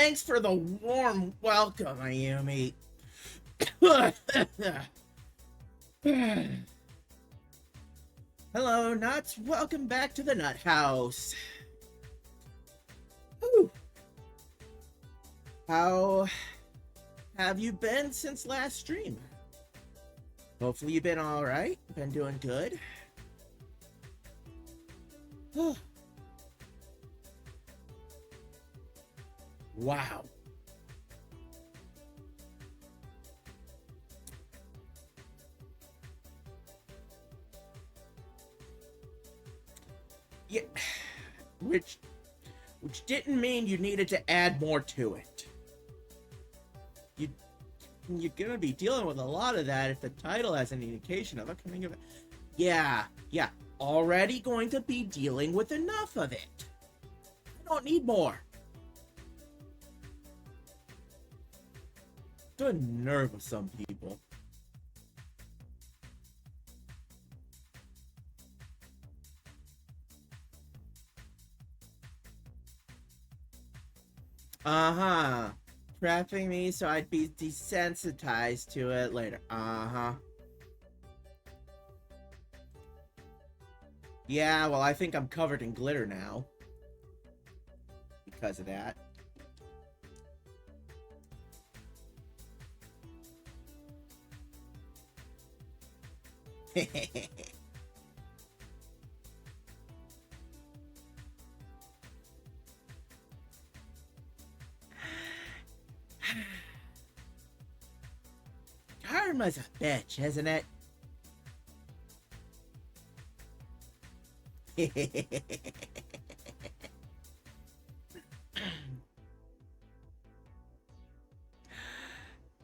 thanks for the warm welcome, Ayumi. Hello, nuts. Welcome back to the Nut House. Whew. How have you been since last stream? Hopefully you've been alright. Been doing good. Wow. Yeah, which didn't mean you needed to add more to it. You're gonna be dealing with a lot of that if the title has an indication of a coming event. Yeah, already going to be dealing with enough of it. I don't need more. The nerve of some people. Uh-huh. Prepping me so I'd be desensitized to it later. Uh-huh. Yeah, well, I think I'm covered in glitter now. Because of that. Karma's a bitch, isn't it?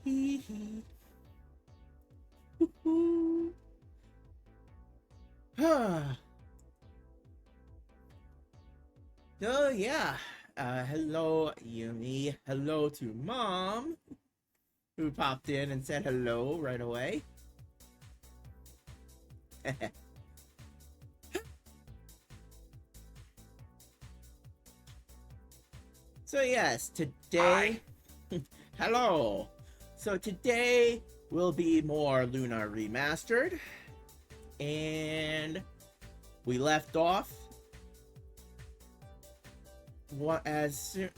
Hee hee. So yeah, hello Yumi, hello to Mom, who popped in and said hello right away. So yes, today, hello. So today will be more Lunar Remastered, and we left off.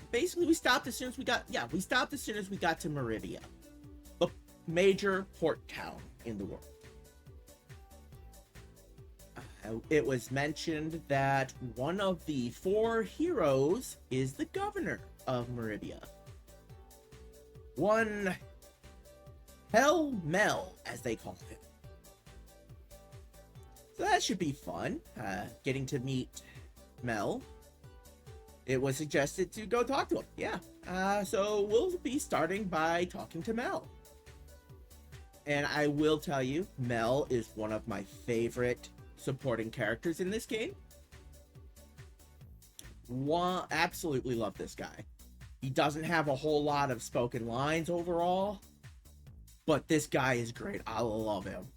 Basically we stopped as soon as we got to Meridia, the major port town in the world. It was mentioned that one of the 4 heroes is the governor of Meridia. One Hell Mel, as they call him. So that should be fun, getting to meet Mel. It was suggested to go talk to him. Yeah. So we'll be starting by talking to Mel. And I will tell you, Mel is one of my favorite supporting characters in this game. Absolutely love this guy. He doesn't have a whole lot of spoken lines overall, but this guy is great. I love him.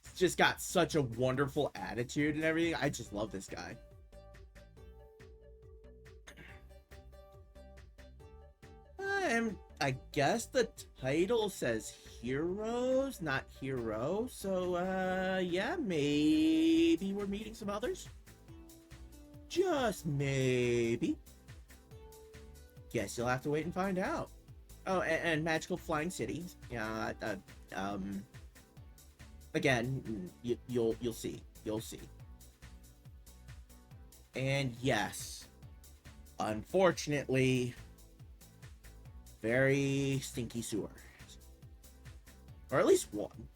He's just got such a wonderful attitude and everything. I just love this guy. I guess the title says heroes, not hero. So, yeah, maybe we're meeting some others. Just maybe. Guess you'll have to wait and find out. Oh, and magical flying cities. Yeah, again, you'll see. You'll see. And yes, unfortunately, very stinky sewers. Or at least one.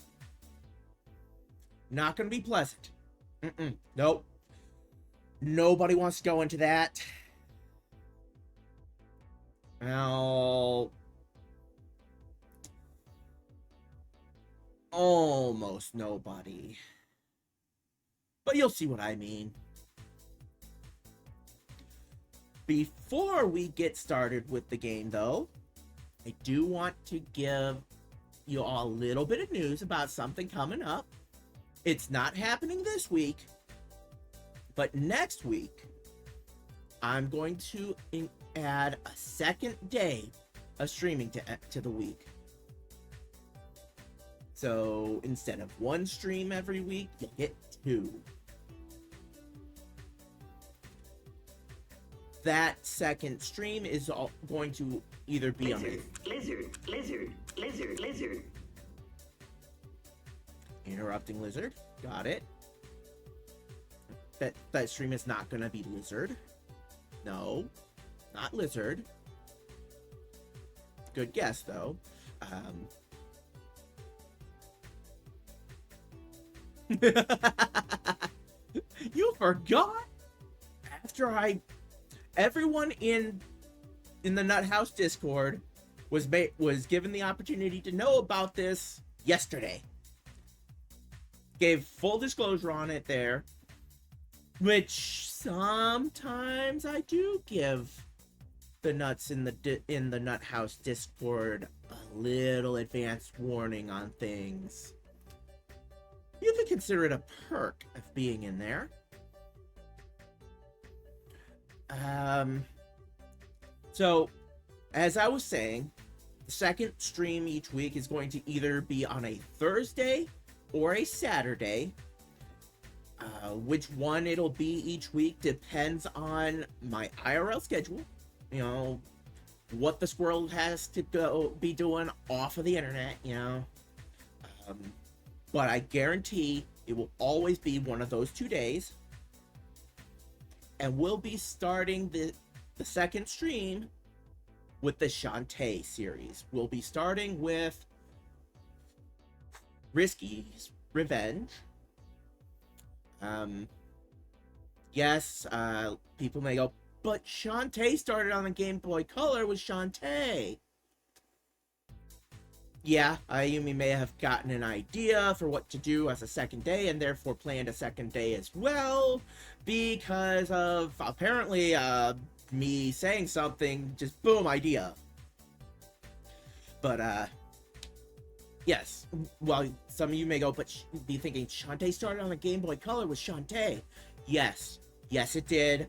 Not gonna be pleasant. Nope. Nobody wants to go into that. Well, almost nobody. But you'll see what I mean. Before we get started with the game, though, I do want to give you all a little bit of news about something coming up. It's not happening this week, but next week, I'm going to add a second day of streaming to the week. So instead of one stream every week, you'll get 2. That second stream is going to either be on lizard. Interrupting lizard. Got it. That stream is not going to be lizard. No, not lizard. Good guess though. You forgot? After everyone in the Nut House Discord was given the opportunity to know about this yesterday. Gave full disclosure on it there, which sometimes I do give the nuts in the Nut House Discord a little advanced warning on things. You could consider it a perk of being in there. So, as I was saying, the second stream each week is going to either be on a Thursday or a Saturday. Which one it'll be each week depends on my IRL schedule. You know, what the squirrel has to be doing off of the internet, you know. But I guarantee it will always be one of those 2 days. And we'll be starting the second stream with the Shantae series. We'll be starting with Risky's Revenge. Yes, people may go, but Shantae started on the Game Boy Color with Shantae. Yeah, Ayumi may have gotten an idea for what to do as a second day and therefore planned a second day as well because of apparently me saying something, just boom, idea. But yes, well, some of you may go, but be thinking Shantae started on the Game Boy Color with Shantae. Yes, it did.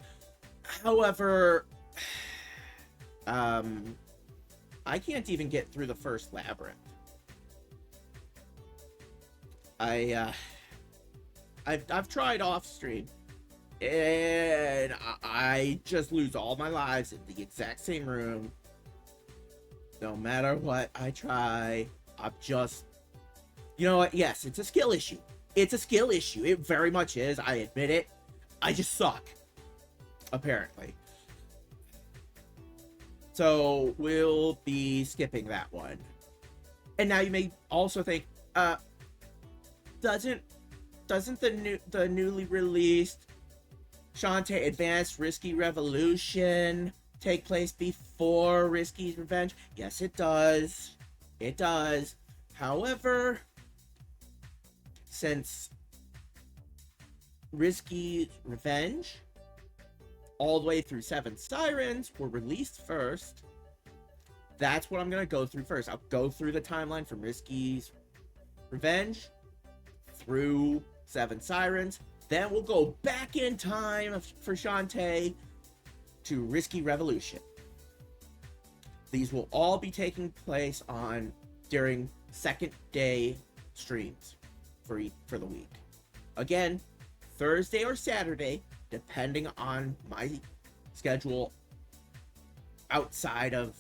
However, I can't even get through the first labyrinth. I've tried off stream, and I just lose all my lives in the exact same room. No matter what I try, I'm just, you know what? Yes, it's a skill issue. It's a skill issue. It very much is. I admit it. I just suck, apparently. So we'll be skipping that one. And now you may also think, doesn't the newly released Shantae Advanced Risky Revolution take place before Risky's Revenge? Yes, it does. It does. However, since Risky's Revenge all the way through 7 Sirens were released first, that's what I'm going to go through first. I'll go through the timeline from Risky's Revenge through 7 Sirens. Then we'll go back in time for Shantae to Risky Revolution. These will all be taking place during second day streams for the week. Again, Thursday or Saturday, depending on my schedule outside of,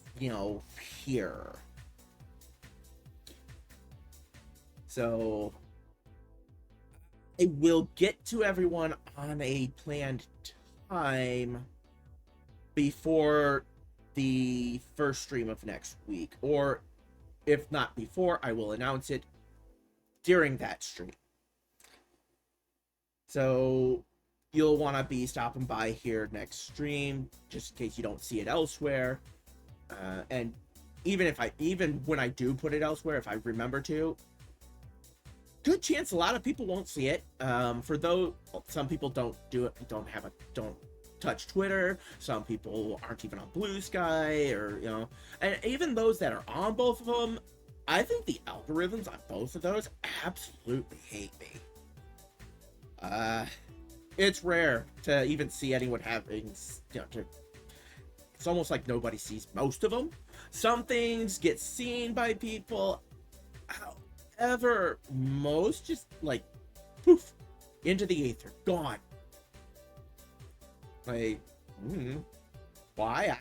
here. So I will get to everyone on a planned time before the first stream of next week. Or if not before, I will announce it during that stream. So you'll want to be stopping by here next stream, just in case you don't see it elsewhere. And even when I do put it elsewhere, if I remember to, good chance a lot of people won't see it. For those, some people don't touch Twitter. Some people aren't even on Blue Sky, or and even those that are on both of them, I think the algorithms on both of those absolutely hate me. It's rare to even see anyone having, it's almost like nobody sees most of them. Some things get seen by people. However, most just like poof into the ether, gone. Like, why?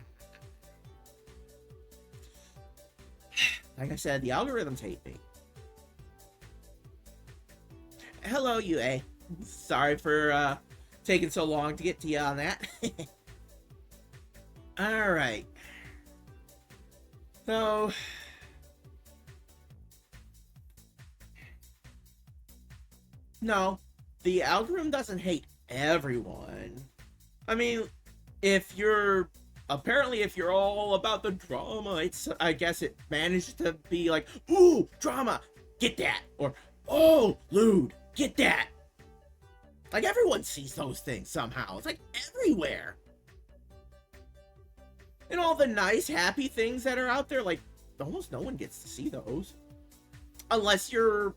Like I said, the algorithms hate me. Hello, UA. Sorry for taking so long to get to you on that. All right. So, no, the algorithm doesn't hate everyone. I mean, if you're all about the drama, I guess it managed to be like, ooh, drama, get that, or oh, lewd, get that. Like, everyone sees those things somehow. It's like everywhere. And all the nice, happy things that are out there, like, almost no one gets to see those. Unless you're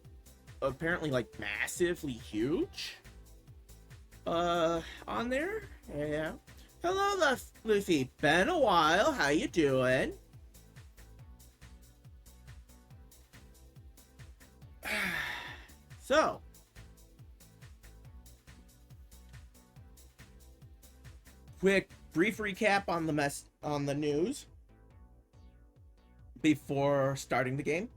apparently, like, massively huge. On there? Yeah. Hello, Luffy. Been a while. How you doing? So, quick, brief recap on the news before starting the game.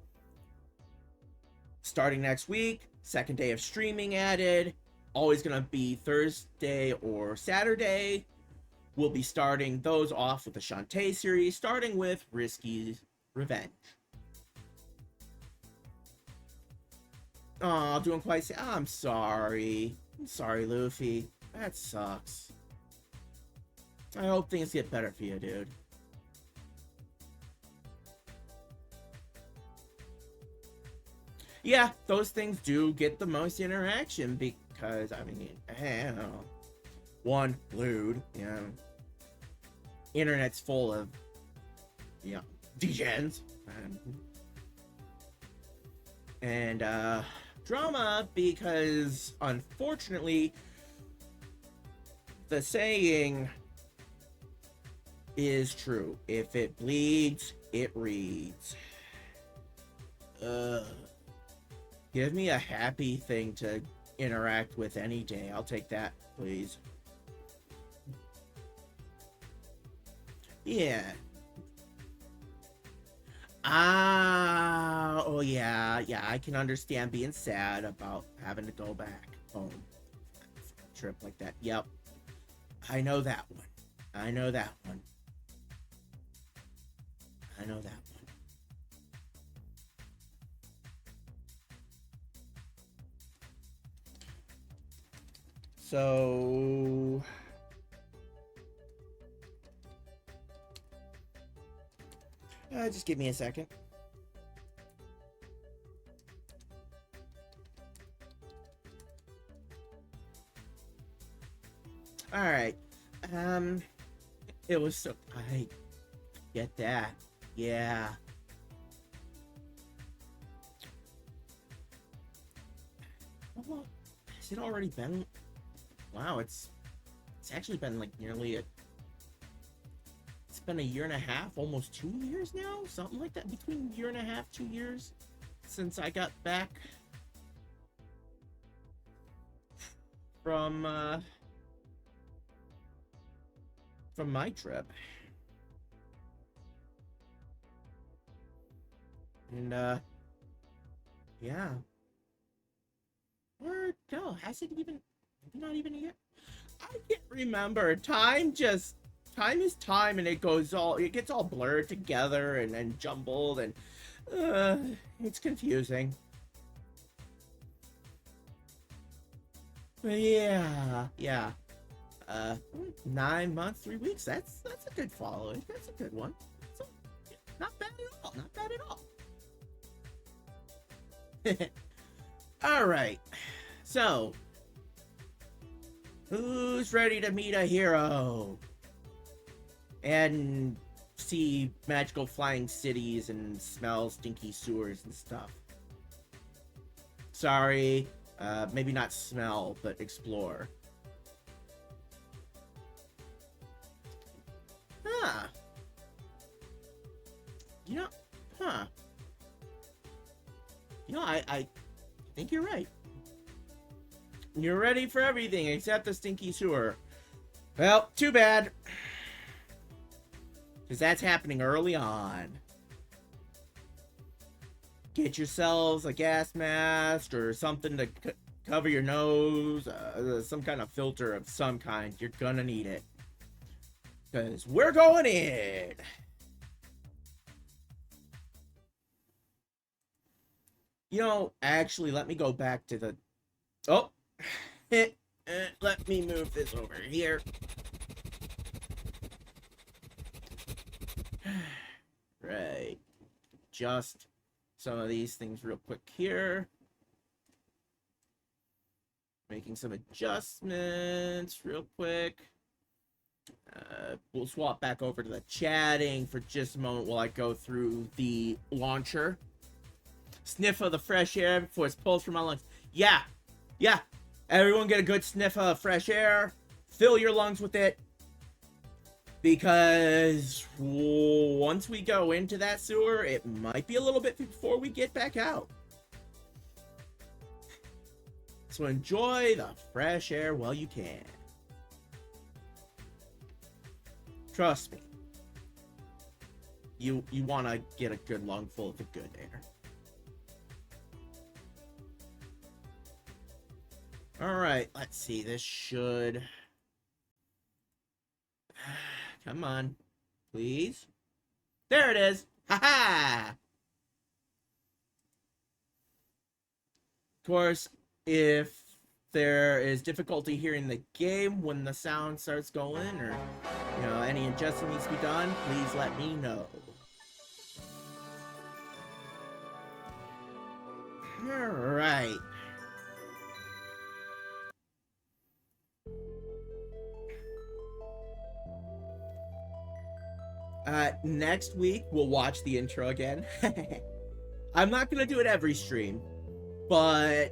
Starting next week, second day of streaming added. Always gonna be Thursday or Saturday. We'll be starting those off with the Shantae series, starting with Risky's Revenge. Aw, doing quite. I'm sorry. I'm sorry, Luffy. That sucks. I hope things get better for you, dude. Yeah, those things do get the most interaction because, I mean, I don't know. One, lewd, you know. Internet's full of, degens. And, drama because, unfortunately, the saying is true. If it bleeds, it reads. Give me a happy thing to interact with any day. I'll take that, please. Yeah. Oh yeah, I can understand being sad about having to go back home. A trip like that. Yep. I know that one. I know that one. So, just give me a second. All right. It was so. I get that. Yeah. Well, has it already been? Wow, it's actually been like it's been a year and a half, almost 2 years now, something like that, between a year and a half, 2 years since I got back from my trip. And yeah. Or no, has it even? Not even a year. I can't remember. Time is time, and it gets all blurred together and jumbled, and it's confusing. But yeah. 9 months, 3 weeks. That's a good follow. That's a good one. Not bad at all. Not bad at all. All right. So, who's ready to meet a hero? And see magical flying cities and smell stinky sewers and stuff. Sorry, maybe not smell, but explore. Ah, Huh. You know, I think you're right. You're ready for everything except the stinky sewer. Well, too bad. Because that's happening early on. Get yourselves a gas mask or something to cover your nose. Some kind of filter of some kind. You're gonna need it. Because we're going in. You know, actually, let me go back to the... Oh. Let me move this over here. Right. Just some of these things real quick here. Making some adjustments real quick. We'll swap back over to the chatting for just a moment while I go through the launcher. Sniff of the fresh air before it's pulled from my lungs. Yeah. Yeah. Everyone get a good sniff of fresh air. Fill your lungs with it. Because once we go into that sewer, it might be a little bit before we get back out. So enjoy the fresh air while you can. Trust me. You want to get a good lungful of the good air. Alright, let's see. This should... Come on. Please. There it is. Ha-ha! Of course, if there is difficulty hearing the game when the sound starts going, or, you know, any adjustment needs to be done, please let me know. Alright. Next week, we'll watch the intro again. I'm not gonna do it every stream, but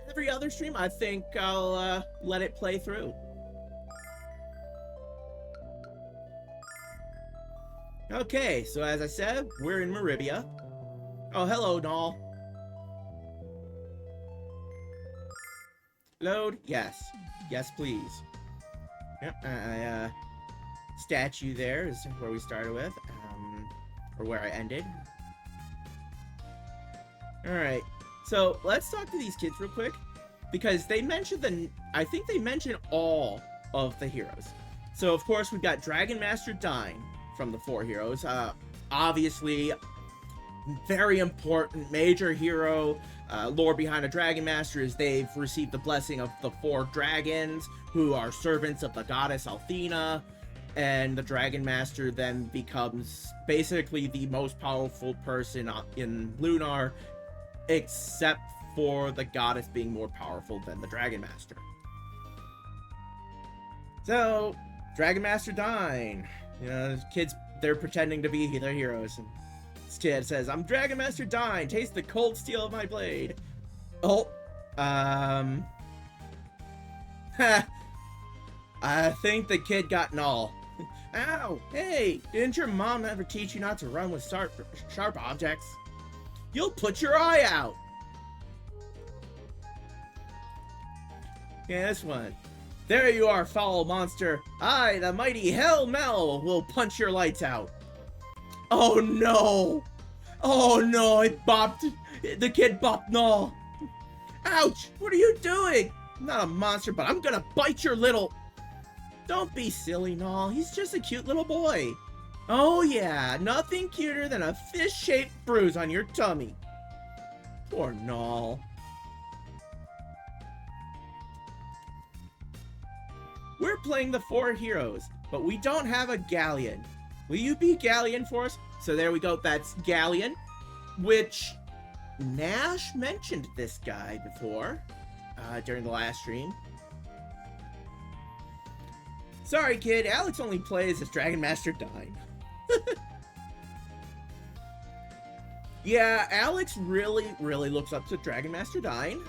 every other stream, I think I'll let it play through. Okay, so as I said, we're in Maribia. Oh, hello, Null. Load? Yes. Yes, please. Yep, statue there is where we started with, or where I ended. Alright, so let's talk to these kids real quick, because they mentioned I think they mentioned all of the heroes. So of course we've got Dragon Master Dyne from the 4 heroes, obviously very important major hero. Lore behind a Dragon Master is they've received the blessing of the 4 dragons, who are servants of the goddess Althena. And the Dragon Master then becomes basically the most powerful person in Lunar, except for the goddess being more powerful than the Dragon Master. So, Dragon Master Dyne. You know, kids, they're pretending to be their heroes. And this kid says, I'm Dragon Master Dyne, taste the cold steel of my blade. Oh, I think the kid got Null. Ow! Hey! Didn't your mom ever teach you not to run with sharp objects? You'll put your eye out! Yeah, this one. There you are, foul monster! I, the mighty Hell Mel, will punch your lights out! Oh no! Oh no, it bopped! The kid bopped Null! Ouch! What are you doing? I'm not a monster, but I'm gonna bite your little... Don't be silly, Null. He's just a cute little boy. Oh yeah, nothing cuter than a fish-shaped bruise on your tummy. Poor Null. We're playing the 4 heroes, but we don't have a Galleon. Will you be Galleon for us? So there we go, that's Galleon, which Nash mentioned this guy before, during the last stream. Sorry, kid. Alex only plays as Dragon Master Dyne. Yeah, Alex really looks up to Dragon Master Dyne.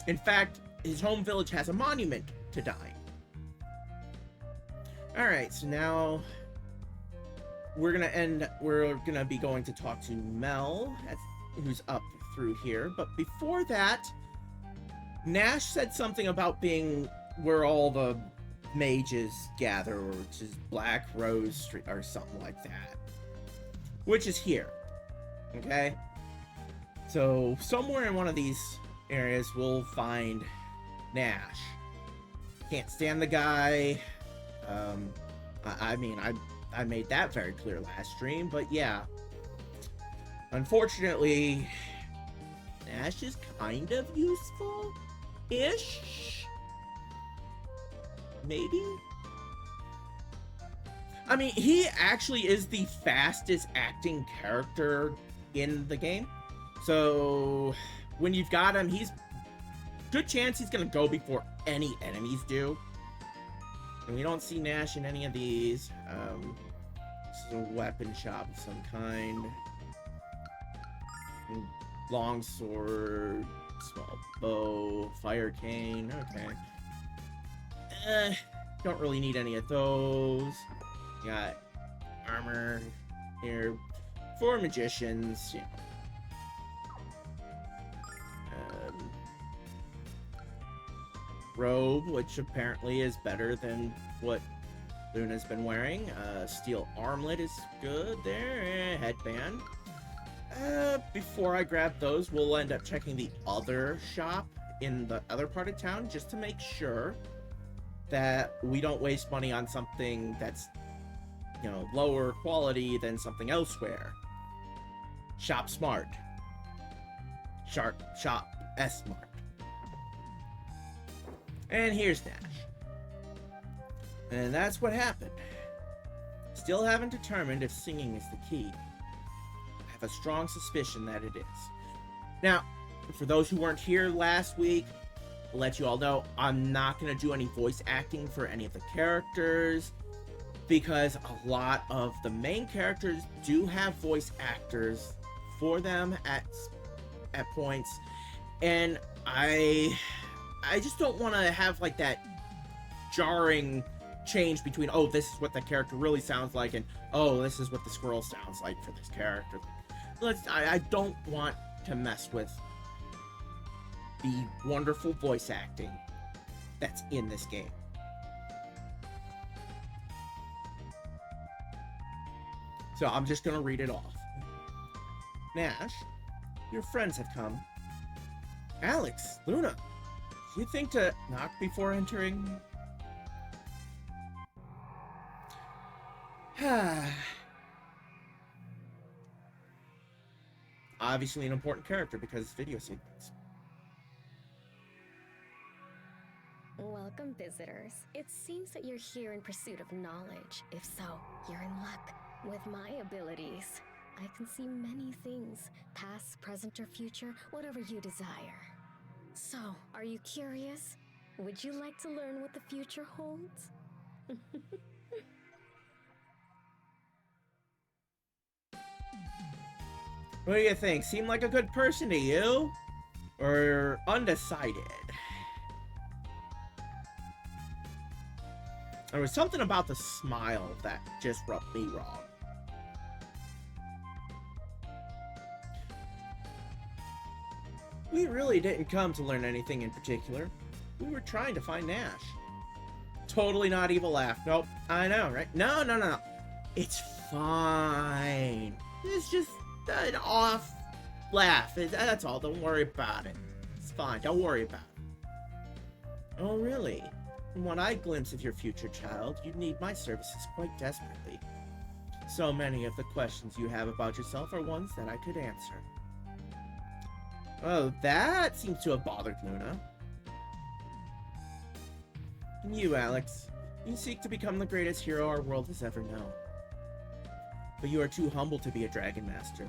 In fact, his home village has a monument to Dyne. Alright, so now we're gonna be going to talk to Mel, who's up through here. But before that, Nash said something about being where all the mages gather, which is Black Rose Street or something like that, which is here. Okay, so somewhere in one of these areas we'll find Nash. Can't stand the guy. I mean, I made that very clear last stream, but yeah, unfortunately, Nash is kind of useful-ish. Maybe? I mean, he actually is the fastest acting character in the game. So, when you've got him, he's... good chance he's gonna go before any enemies do. And we don't see Nash in any of these. This is a weapon shop of some kind. Long sword, small bow, fire cane, okay. Don't really need any of those. Got armor here for magicians. Yeah. Robe, which apparently is better than what Luna's been wearing. Steel armlet is good there. Headband. Before I grab those, we'll end up checking the other shop in the other part of town just to make sure that we don't waste money on something that's, you know, lower quality than something elsewhere. Shop smart. Shop S-smart. And here's Nash. And that's what happened. Still haven't determined if singing is the key. I have a strong suspicion that it is. Now, for those who weren't here last week, I'll let you all know I'm not going to do any voice acting for any of the characters, because a lot of the main characters do have voice actors for them at points, and I just don't want to have like that jarring change between, oh, this is what the character really sounds like, and oh, this is what the squirrel sounds like for this character. I don't want to mess with the wonderful voice acting that's in this game. So I'm just gonna read it off. Nash, your friends have come. Alex, Luna, you think to knock before entering? Obviously an important character because it's video sequence. Welcome, visitors. It seems that you're here in pursuit of knowledge. If so, you're in luck. With my abilities, I can see many things, past, present, or future, whatever you desire. So, are you curious? Would you like to learn what the future holds? What do you think? Seem like a good person to you? Or undecided? There was something about the smile that just rubbed me wrong. We really didn't come to learn anything in particular. We were trying to find Nash. Totally not evil laugh. Nope. I know, right? No. It's fine. It's just an off laugh. That's all. Don't worry about it. It's fine. Don't worry about it. Oh, really? From what I glimpse of your future, child, you need my services quite desperately. So many of the questions you have about yourself are ones that I could answer. Oh, that seems to have bothered Luna. And you, Alex, you seek to become the greatest hero our world has ever known. But you are too humble to be a Dragon Master.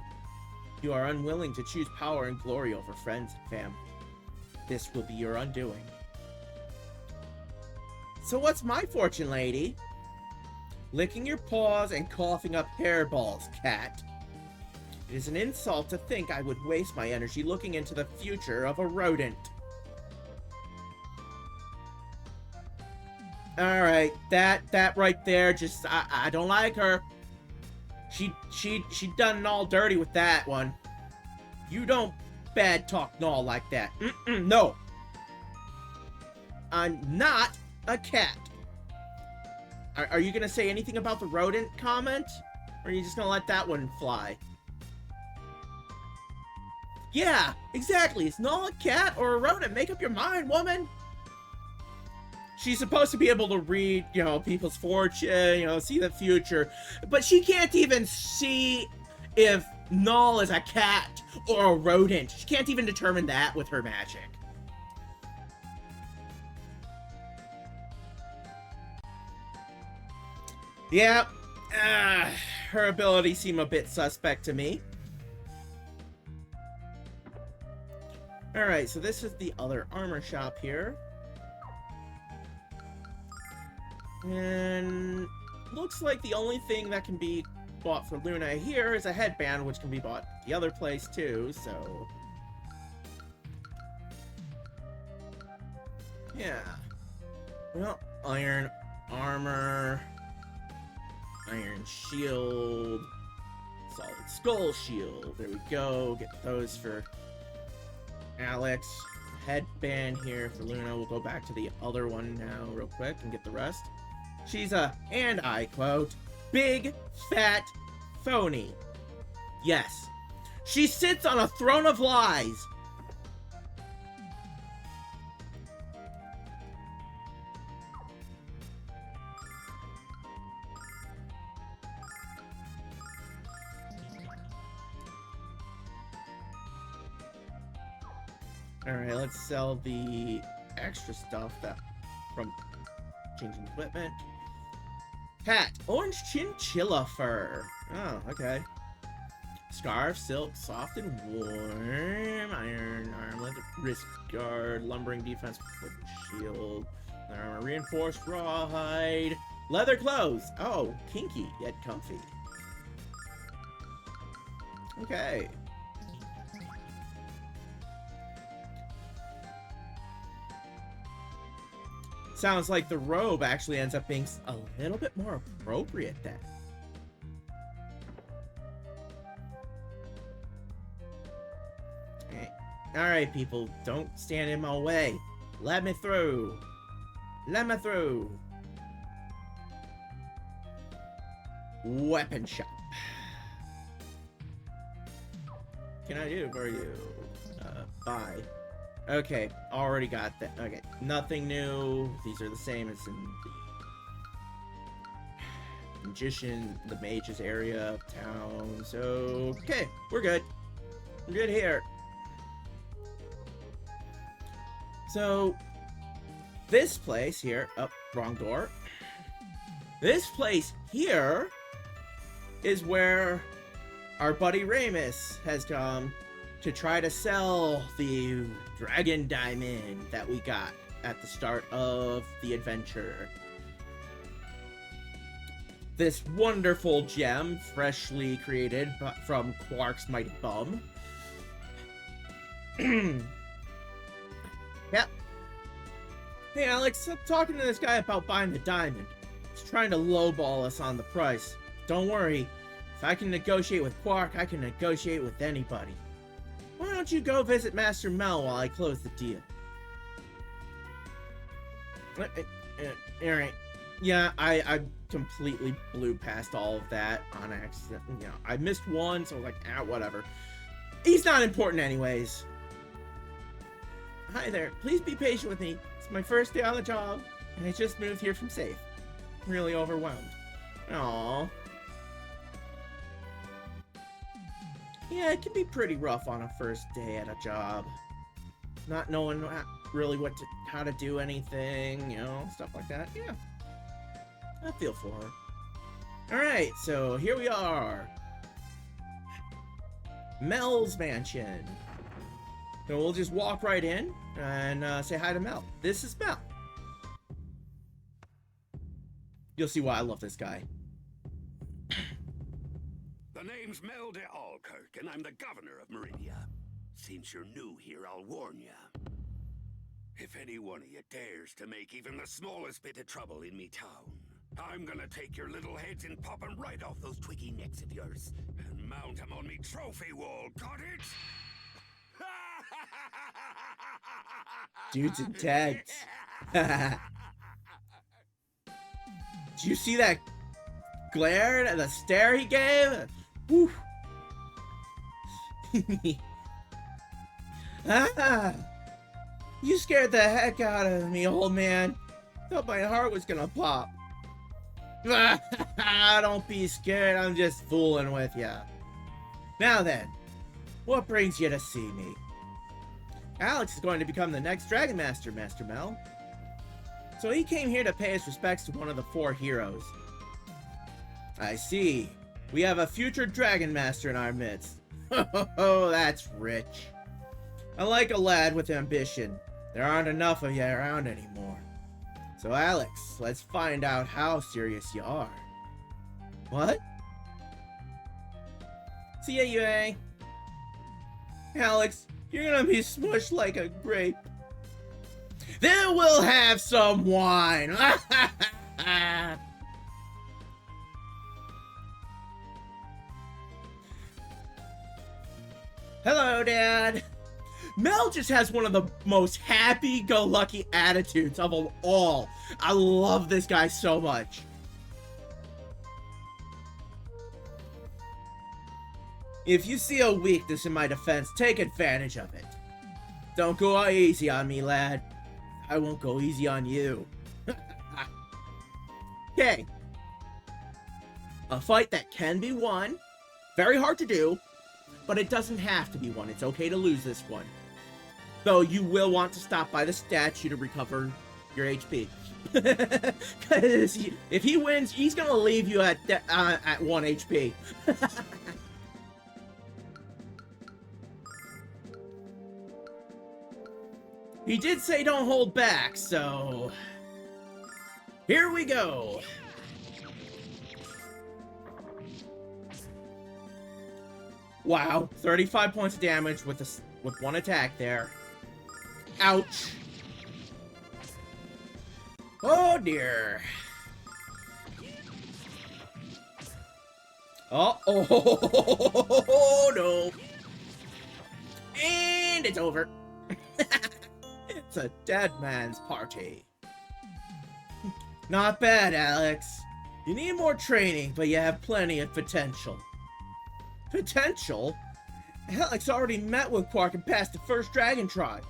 You are unwilling to choose power and glory over friends and family. This will be your undoing. So what's my fortune, lady? Licking your paws and coughing up hairballs, cat. It is an insult to think I would waste my energy looking into the future of a rodent. Alright, that right there, just, I don't like her. She done it all dirty with that one. You don't bad talk Null like that. No. I'm not a cat. Are you gonna say anything about the rodent comment? Or are you just gonna let that one fly? Yeah, exactly. It's not a cat or a rodent. Make up your mind, woman. She's supposed to be able to read, you know, people's fortune, you know, see the future. But she can't even see if Null is a cat or a rodent. She can't even determine that with her magic. Yeah, her abilities seem a bit suspect to me. Alright, so this is the other armor shop here. And looks like the only thing that can be bought for Luna here is a headband, which can be bought the other place too, so... yeah. Well, iron armor... iron shield... solid skull shield. There we go. Get those for Alex. Headband here for Luna. We'll go back to the other one now real quick and get the rest. She's a, and I quote, big, fat, phony. Yes. She sits on a throne of lies. Alright, let's sell the extra stuff that from changing equipment. Hat, orange chinchilla fur. Oh, okay. Scarf, silk, soft and warm. Iron armlet, wrist guard, lumbering defense, shield, armor, reinforced rawhide, leather clothes. Oh, kinky yet comfy. Okay. Sounds like the robe actually ends up being a little bit more appropriate then. Alright, people, don't stand in my way. Let me through. Let me through. Weapon shop. Can I do for you? Buy. Okay, already got that. Okay, nothing new. These are the same as in the magician, the mage's area of town. So, okay, we're good. We're good here. So, this place here, wrong door. This place here is where our buddy Ramus has come to try to sell the dragon diamond that we got at the start of the adventure. This wonderful gem, freshly created from Quark's mighty bum. Yep. Hey Alex, I'm talking to this guy about buying the diamond. He's trying to lowball us on the price. Don't worry, if I can negotiate with Quark, I can negotiate with anybody. Why don't you go visit Master Mel while I close the deal? Alright. Yeah, I completely blew past all of that on accident. You know, I missed one, so I was like, whatever. He's not important anyways. Hi there. Please be patient with me. It's my first day on the job, and I just moved here from Safe. I'm really overwhelmed. Aww. Yeah, it can be pretty rough on a first day at a job. Not knowing really how to do anything, you know, stuff like that. Yeah. I feel for her. Alright, so here we are. Mel's mansion. So we'll just walk right in and say hi to Mel. This is Mel. You'll see why I love this guy. The name's Mel de Alkirk, and I'm the governor of Meridia. Since you're new here, I'll warn ya. If any one of you dares to make even the smallest bit of trouble in me town, I'm gonna take your little heads and pop 'em right off those twiggy necks of yours and mount 'em on me trophy wall, got it? Dude's intense. Did you see that glare and the stare he gave? Whew. Ah, you scared the heck out of me, old man. Thought my heart was gonna pop. Don't be scared, I'm just fooling with ya. Now then, what brings you to see me? Alex is going to become the next Dragon Master, Master Mel. So he came here to pay his respects to one of the 4 heroes. I see. We have a future Dragon Master in our midst. Oh, that's rich. I like a lad with ambition. There aren't enough of you around anymore. So Alex, let's find out how serious you are. What? See ya, Yue. Alex, you're gonna be smushed like a grape. Then we'll have some wine. Hello, Dad. Mel just has one of the most happy-go-lucky attitudes of them all. I love this guy so much. If you see a weakness in my defense, take advantage of it. Don't go easy on me, lad. I won't go easy on you. Okay. A fight that can be won. Very hard to do, but it doesn't have to be won. It's okay to lose this one. Though you will want to stop by the statue to recover your HP. Because if he wins, he's going to leave you at 1 HP. He did say don't hold back, so... here we go! Wow, 35 points of damage with 1 attack there. Ouch! Oh dear! Oh no! And it's over! It's a dead man's party. Not bad, Alex. You need more training, but you have plenty of potential. Potential? Alex already met with Quark and passed the first dragon tribe.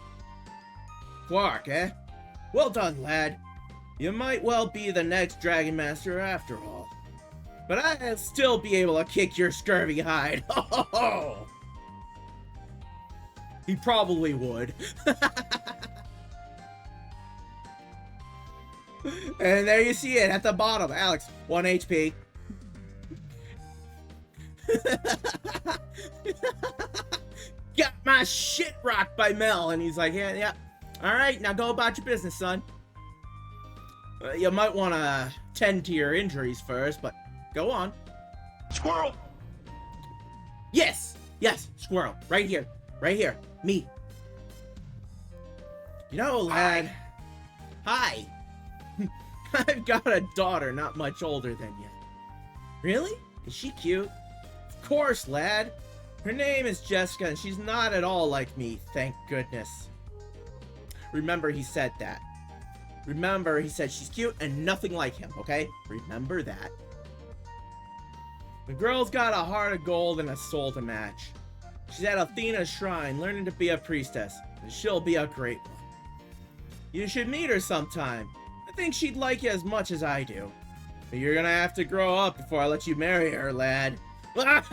Quark, eh? Well done, lad. You might well be the next Dragon Master after all. But I'll still be able to kick your scurvy hide. Ho ho ho! He probably would. And there you see it at the bottom. Alex, 1 HP. Got my shit rocked by Mel. And he's like, yeah. All right, now go about your business, son. You might want to tend to your injuries first, but go on. Squirrel! Yes, squirrel. Right here. Me. You know, lad. Hi. I've got a daughter not much older than you. Really? Is she cute? Of course, lad. Her name is Jessica, and she's not at all like me, thank goodness. Remember he said that. Remember he said she's cute and nothing like him, okay? Remember that. The girl's got a heart of gold and a soul to match. She's at Athena's shrine, learning to be a priestess, and she'll be a great one. You should meet her sometime. I think she'd like you as much as I do. But you're gonna have to grow up before I let you marry her, lad. I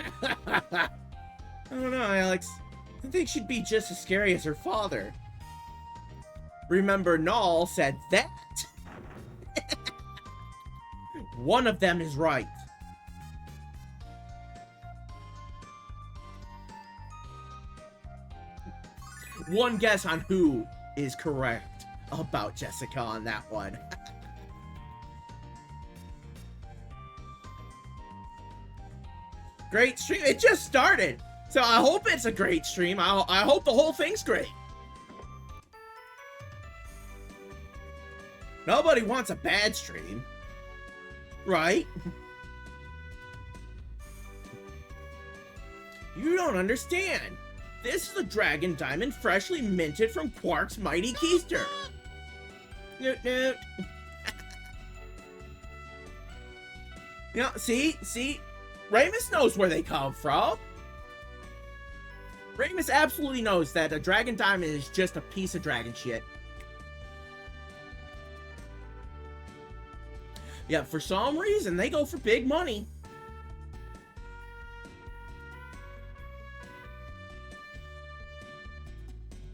don't know, Alex. I think she'd be just as scary as her father. Remember, Null said that. One of them is right. One guess on who is correct about Jessica on that one. Great stream. It just started. So I hope it's a great stream. I hope the whole thing's great. Nobody wants a bad stream. right? You don't understand. This is a dragon diamond freshly minted from Quark's mighty keister. Noot noot. You know, see? Ramus knows where they come from. Ramus absolutely knows that a dragon diamond is just a piece of dragon shit. Yeah, for some reason, they go for big money.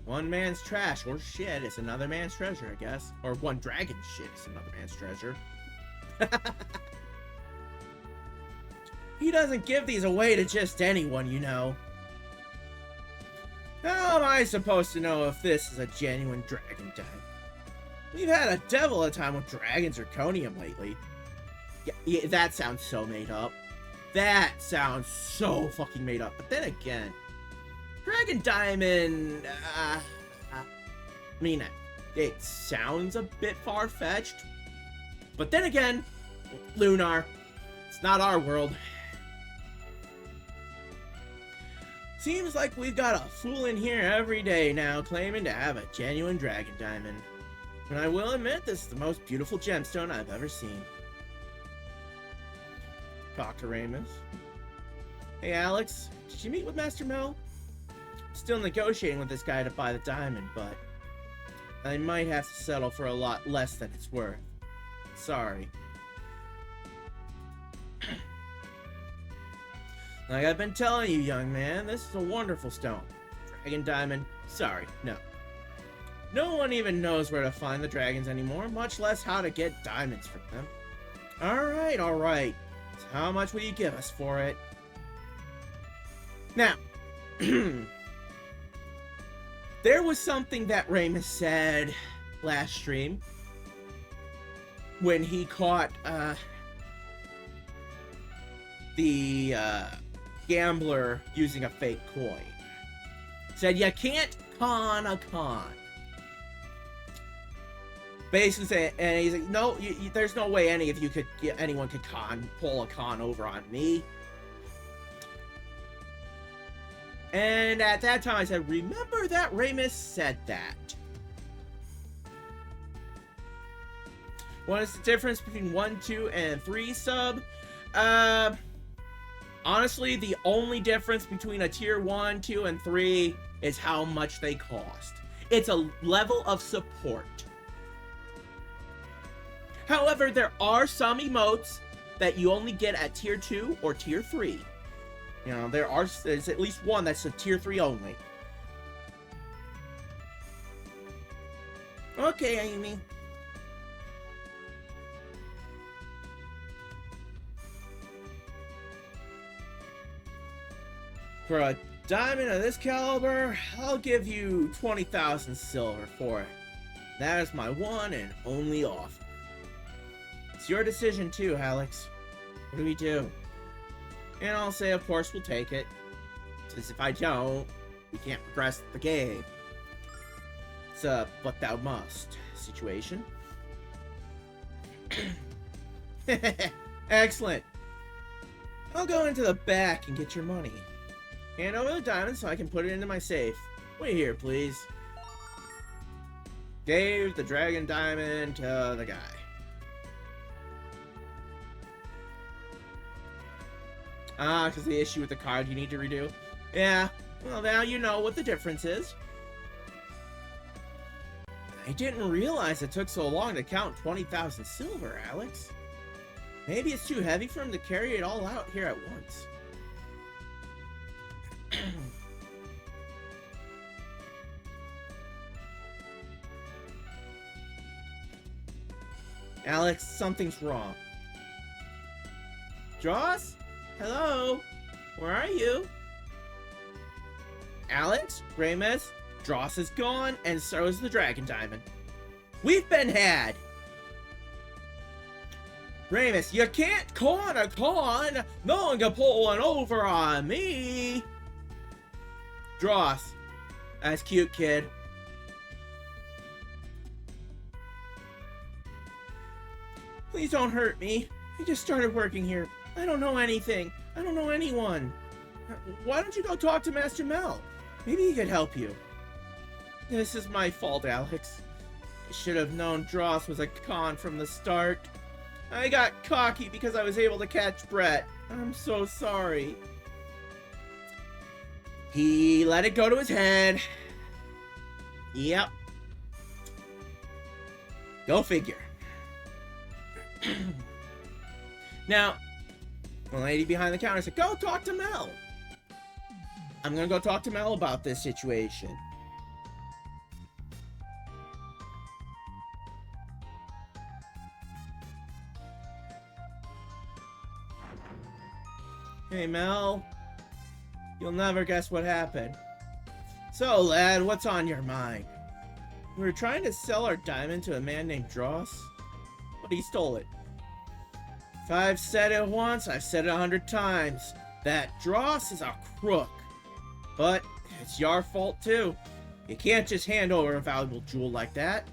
One man's trash or shit is another man's treasure, I guess. Or one dragon's shit is another man's treasure. He doesn't give these away to just anyone, you know. How am I supposed to know if this is a genuine dragon diamond? We've had a devil of a time with dragon zirconium lately. Yeah, that sounds so made up. That sounds so fucking made up. But then again, dragon diamond, I mean, it sounds a bit far-fetched. But then again, Lunar, it's not our world. Seems like we've got a fool in here every day now claiming to have a genuine dragon diamond. And I will admit, this is the most beautiful gemstone I've ever seen. Talk to Ramus. Hey Alex, did you meet with Master Mel? Still negotiating with this guy to buy the diamond, but I might have to settle for a lot less than it's worth. Sorry. Like I've been telling you, young man, this is a wonderful stone. Dragon diamond, sorry, no. No one even knows where to find the dragons anymore, much less how to get diamonds from them. Alright. So how much will you give us for it? Now, there was something that Ramus said last stream when he caught the gambler using a fake coin. Said you can't con a con. Basically saying, and he's like, no, there's no way anyone could pull a con over on me. And at that time I said, remember that Ramus said that. What is the difference between 1, 2, and 3 sub? Honestly, the only difference between a tier 1, 2, and 3 is how much they cost. It's a level of support. However, there are some emotes that you only get at tier 2 or tier 3. You know, there's at least one that's a tier 3 only. Okay, Amy. For a diamond of this caliber, I'll give you 20,000 silver for it. That is my one and only offer. It's your decision too, Alex. What do we do? And I'll say, of course, we'll take it. Since if I don't, we can't progress the game. It's a but thou must situation. Excellent. I'll go into the back and get your money. Hand over the diamond so I can put it into my safe. Wait here, please. Gave the dragon diamond to the guy. Ah, because the issue with the card you need to redo? Yeah, well now you know what the difference is. I didn't realize it took so long to count 20,000 silver, Alex. Maybe it's too heavy for him to carry it all out here at once. Alex, something's wrong. Joss? Hello? Where are you? Alex? Ramus? Dross is gone, and so is the dragon diamond. We've been had! Ramus, you can't con a con! No one can pull one over on me! Dross. That's cute, kid. Please don't hurt me. I just started working here. I don't know anything. I don't know anyone. Why don't you go talk to Master Mel? Maybe he could help you. This is my fault, Alex. I should have known Dross was a con from the start. I got cocky because I was able to catch Brett. I'm so sorry. He let it go to his head. Yep. Go figure. Now, the lady behind the counter said, go talk to Mel. I'm gonna go talk to Mel about this situation. Hey, Mel. You'll never guess what happened. So, lad, what's on your mind? We were trying to sell our diamond to a man named Dross, but he stole it. If I've said it once, I've said it 100 times. That Dross is a crook. But it's your fault, too. You can't just hand over a valuable jewel like that.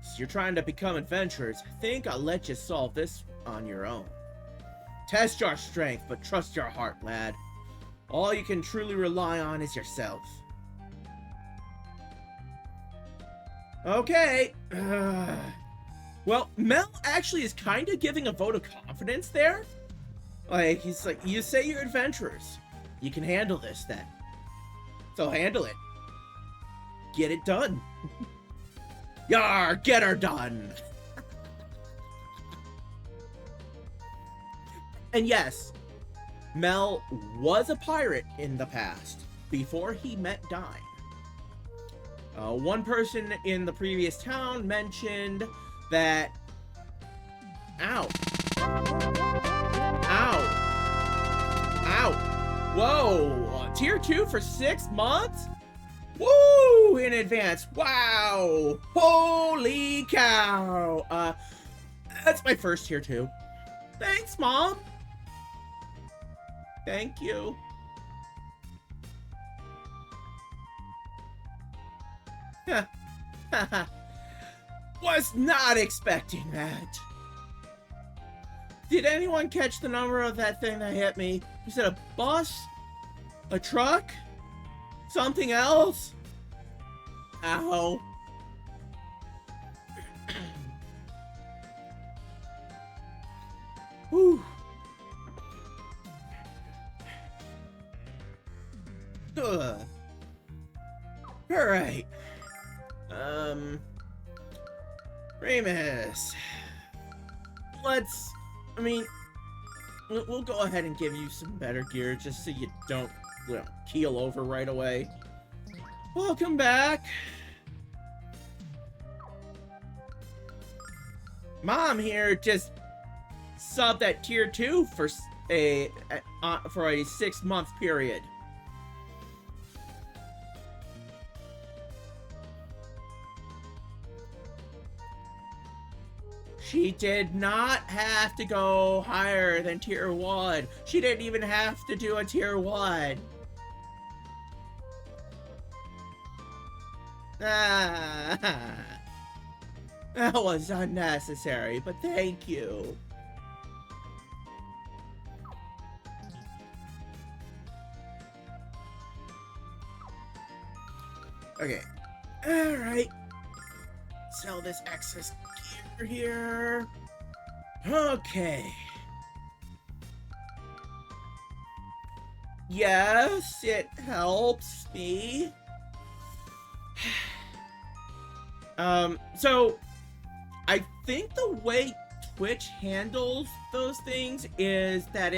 So you're trying to become adventurers. I think I'll let you solve this on your own. Test your strength, but trust your heart, lad. All you can truly rely on is yourself. Okay. Well, Mel actually is kind of giving a vote of confidence there. Like, he's like, you say you're adventurers. You can handle this then. So handle it. Get it done. Yar, get her done. And yes, Mel was a pirate in the past, before he met Dine. One person in the previous town mentioned that... Ow. Ow. Ow. Whoa. Tier 2 for 6 months? Woo! In advance. Wow. Holy cow. That's my first tier 2. Thanks, Mom. Thank you. Was not expecting that. Did anyone catch the number of that thing that hit me? Was it a bus? A truck? Something else? Ow. Whew. Ugh. All right. Remus. We'll go ahead and give you some better gear just so you don't, keel over right away. Welcome back. Mom here just subbed at tier 2 for a 6-month period. She did not have to go higher than tier 1. She didn't even have to do a tier 1. That was unnecessary, but thank you. Okay. Alright. Sell this excess gear here. Okay. Yes, it helps me. So I think the way Twitch handles those things is that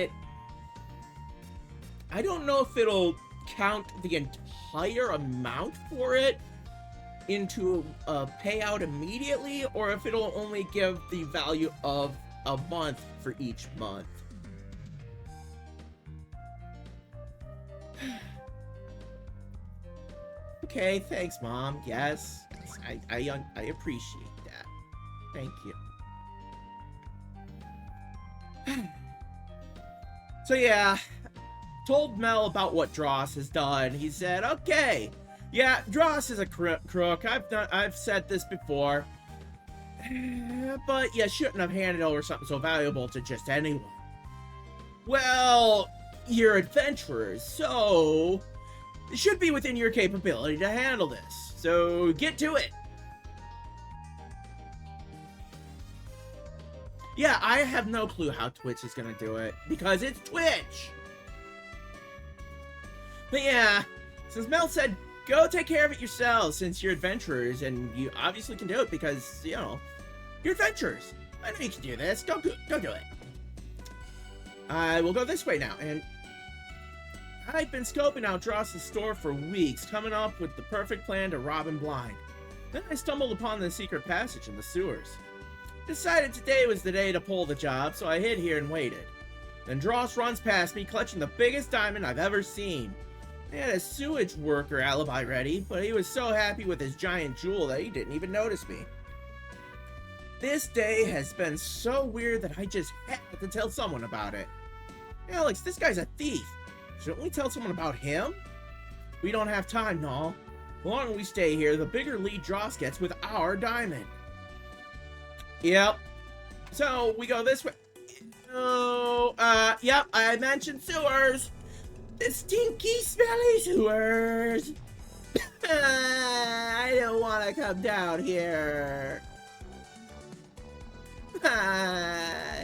I don't know if it'll count the entire amount for it into a payout immediately, or if it'll only give the value of a month for each month. Okay, thanks, Mom. Yes, I appreciate that. Thank you. So yeah, told Mel about what Dross has done. He said, "Okay, yeah, Dross is a crook. I've said this before. But you shouldn't have handed over something so valuable to just anyone. Well, you're adventurers, so it should be within your capability to handle this. So get to it. Yeah, I have no clue how Twitch is gonna do it, because it's Twitch! But yeah, since Mel said, go take care of it yourselves, since you're adventurers, and you obviously can do it because, you know, you're adventurers. I know you can do this. Go do it. I will go this way now, and I've been scoping out Dross's store for weeks, coming up with the perfect plan to rob him blind. Then I stumbled upon the secret passage in the sewers. Decided today was the day to pull the job, so I hid here and waited. Then Dross runs past me, clutching the biggest diamond I've ever seen. He had a sewage worker alibi ready, but he was so happy with his giant jewel that he didn't even notice me. This day has been so weird that I just had to tell someone about it. Alex, this guy's a thief. Shouldn't we tell someone about him? We don't have time, Null. The longer we stay here, the bigger lead Dross gets with our diamond. Yep. So, we go this way. Oh, yep, I mentioned sewers. The stinky, smelly sewers. I don't want to come down here.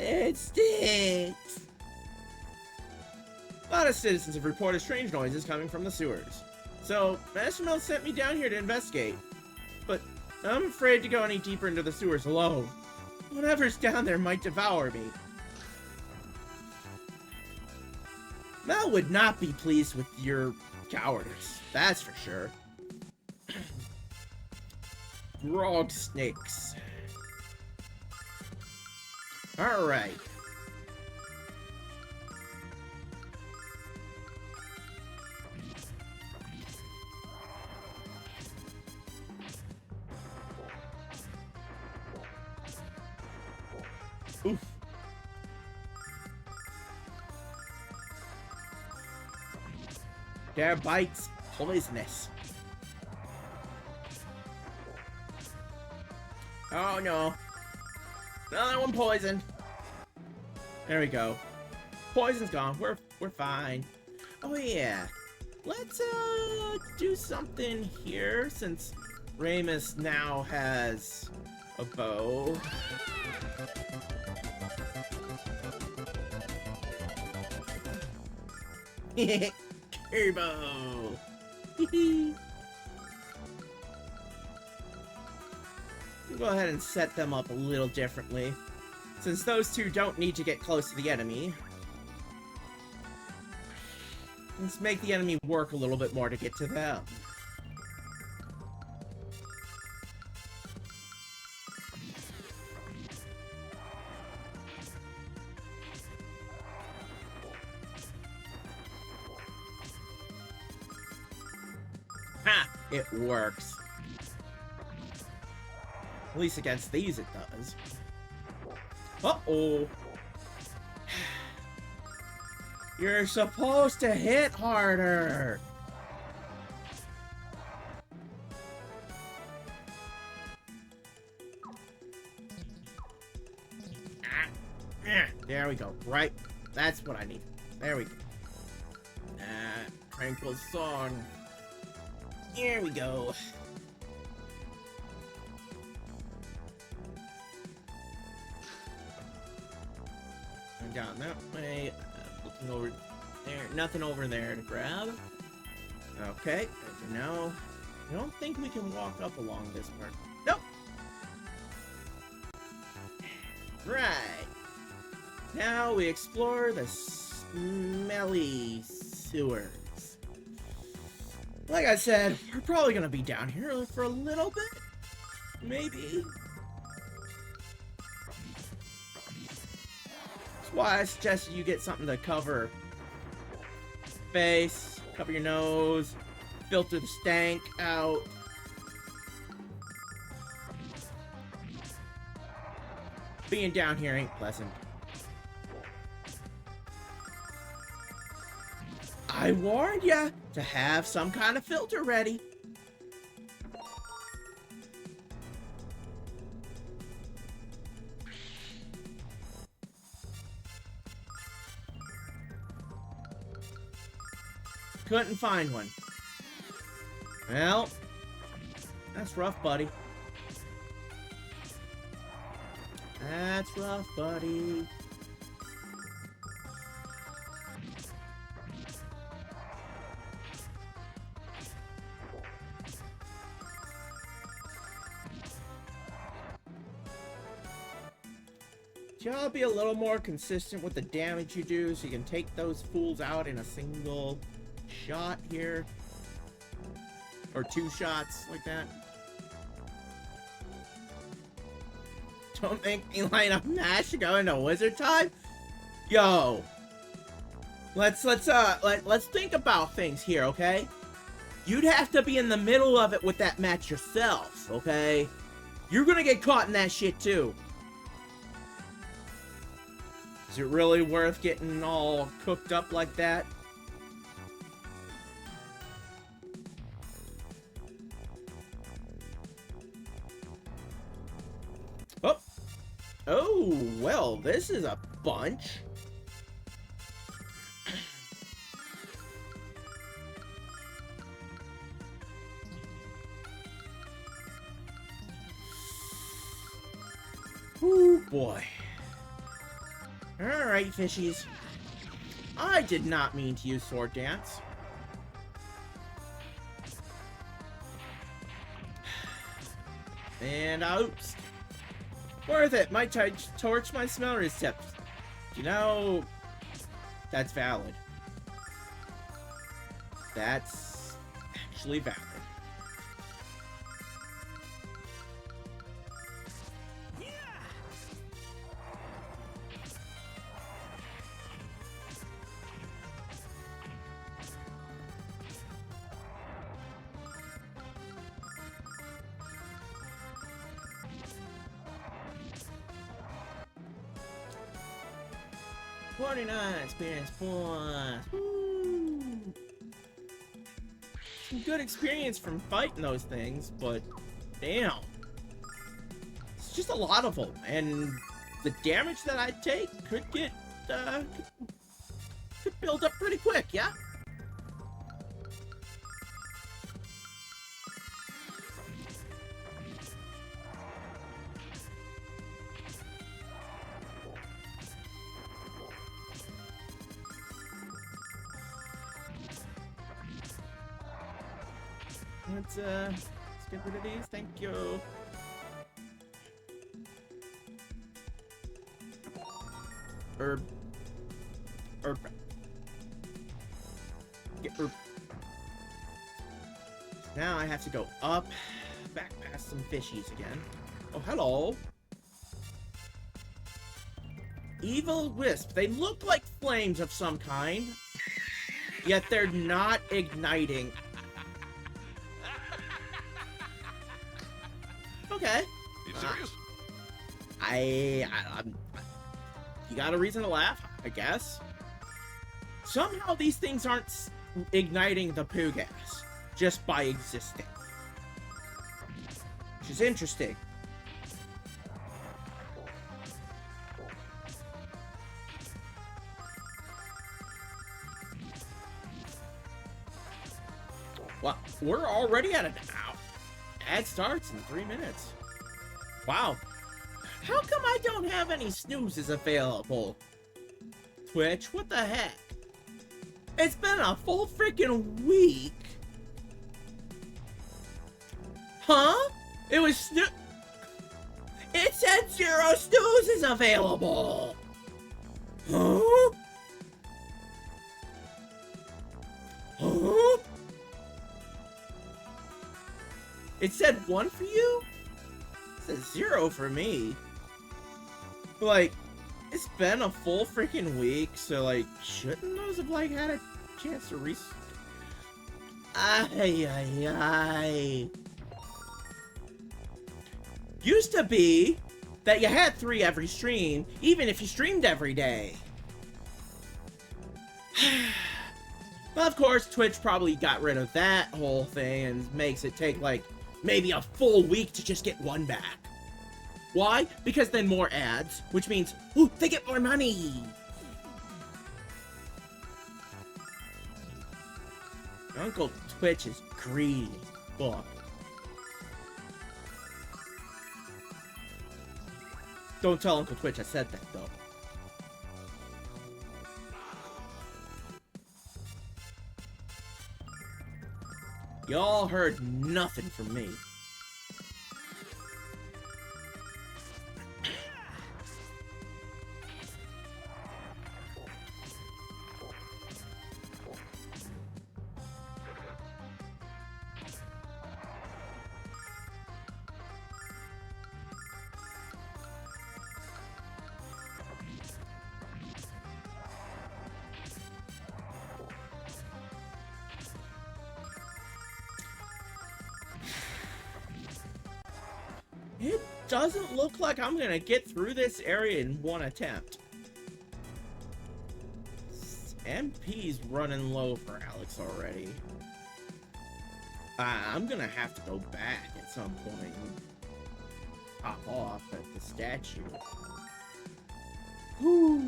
It stinks. A lot of citizens have reported strange noises coming from the sewers. So, Master Mel sent me down here to investigate. But I'm afraid to go any deeper into the sewers alone. Whatever's down there might devour me. Mel would not be pleased with your cowardice, that's for sure. Grog snakes. Alright. Oof. Their bites poisonous. Oh no. Another one poisoned. There we go. Poison's gone. We're fine. Oh yeah. Let's do something here since Ramus now has a bow. Turbo. We'll go ahead and set them up a little differently. Since those two don't need to get close to the enemy, let's make the enemy work a little bit more to get to them. Ha! It works. At least against these it does. Uh-oh. You're supposed to hit harder. There we go. Right. That's what I need. There we go. Tranquil song. Here we go. I'm down that way. Looking over there. Nothing over there to grab. Okay. Good to know. I don't think we can walk up along this part. Nope. Right. Now we explore the smelly sewers. Like I said, we're probably gonna be down here for a little bit. Maybe. That's why I suggested you get something to cover face, cover your nose, filter the stank out. Being down here ain't pleasant. I warned ya to have some kind of filter ready. couldn't find one. Well, that's rough, buddy. That's rough, buddy. Y'all be a little more consistent with the damage you do so you can take those fools out in a single shot here. Or 2 shots like that. Don't make me line up Nash to go into wizard time. Yo. Let's think about things here, okay? You'd have to be in the middle of it with that match yourself, okay? You're gonna get caught in that shit too. Is it really worth getting all cooked up like that? Oh. Oh, well, this is a bunch. Ooh, boy. Alright, fishies. I did not mean to use Sword Dance. And oops. Worth it. My torch my smelter is tipped. You know, that's valid. That's actually valid. Experience points. Woo. Some good experience from fighting those things, but damn. It's just a lot of them, and the damage that I take could get, could build up pretty quick, yeah? Let's get rid of these. Thank you. Herb. Get herb. Now I have to go up, back past some fishies again. Oh, hello. Evil Wisp. They look like flames of some kind, yet they're not igniting. Okay. You serious? You got a reason to laugh, I guess. Somehow these things aren't igniting the poo gas just by existing, which is interesting. Well, we're already at an hour. Ad starts in 3 minutes. Wow. How come I don't have any snoozes available? Twitch, what the heck? It's been a full freaking week. Huh? It was It said 0 snoozes available. Huh? Huh? It said 1 for you? It says 0 for me. Like, it's been a full freaking week, so like, shouldn't those have like had a chance to Ay. Used to be that you had 3 every stream, even if you streamed every day. But of course, Twitch probably got rid of that whole thing and makes it take like maybe a full week to just get 1 back. Why? Because then more ads, which means, ooh, they get more money. Uncle Twitch is greedy. Fuck. Don't tell Uncle Twitch I said that, though. Y'all heard nothing from me. It doesn't look like I'm gonna get through this area in one attempt. MP's running low for Alex already. I'm gonna have to go back at some point and pop off at the statue. Whew.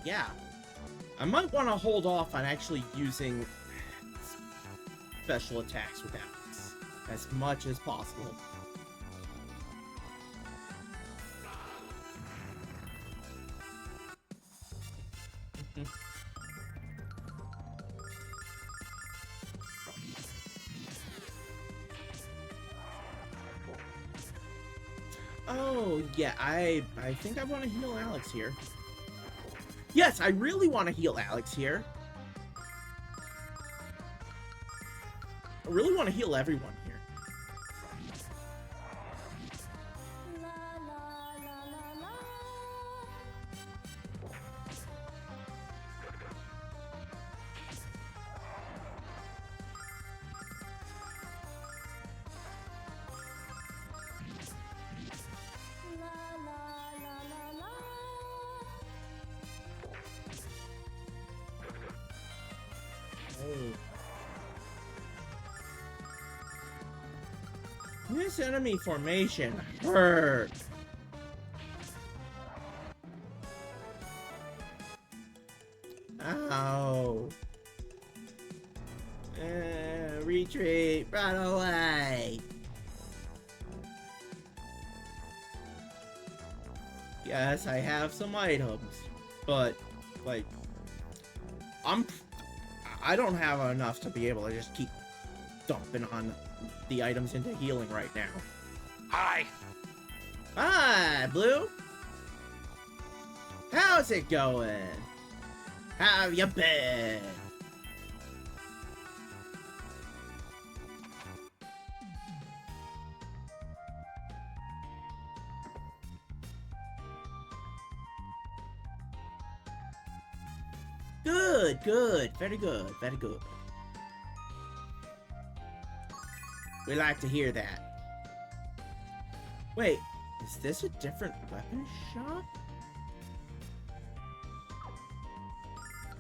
Yeah. I might want to hold off on actually using special attacks with Alex as much as possible. Oh, yeah, I think I want to heal Alex here. Yes, I really want to heal Alex here. I really want to heal everyone here. This enemy formation hurt. Ow. Retreat, run away. Yes, I have some items, but like, I don't have enough to be able to just keep dumping on the items into healing right now. Hi. Hi, Blue. How's it going? How have you been? Good, good, very good, very good. We like to hear that. Wait, is this a different weapon shop?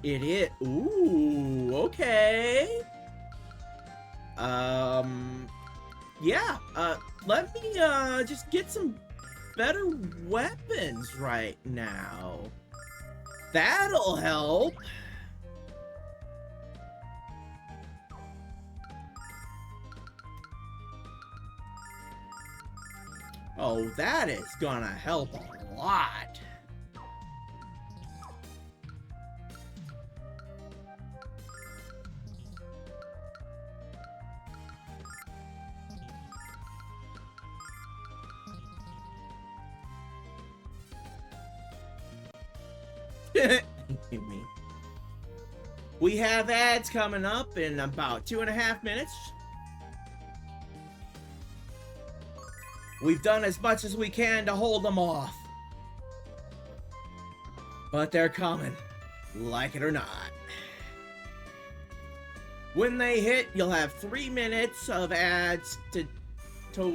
It is. Ooh, okay. Yeah, let me, just get some better weapons right now. That'll help. Oh, that is gonna help a lot. Me. We have ads coming up in about 2.5 minutes. We've done as much as we can to hold them off. But they're coming, like it or not. When they hit, you'll have 3 minutes of ads to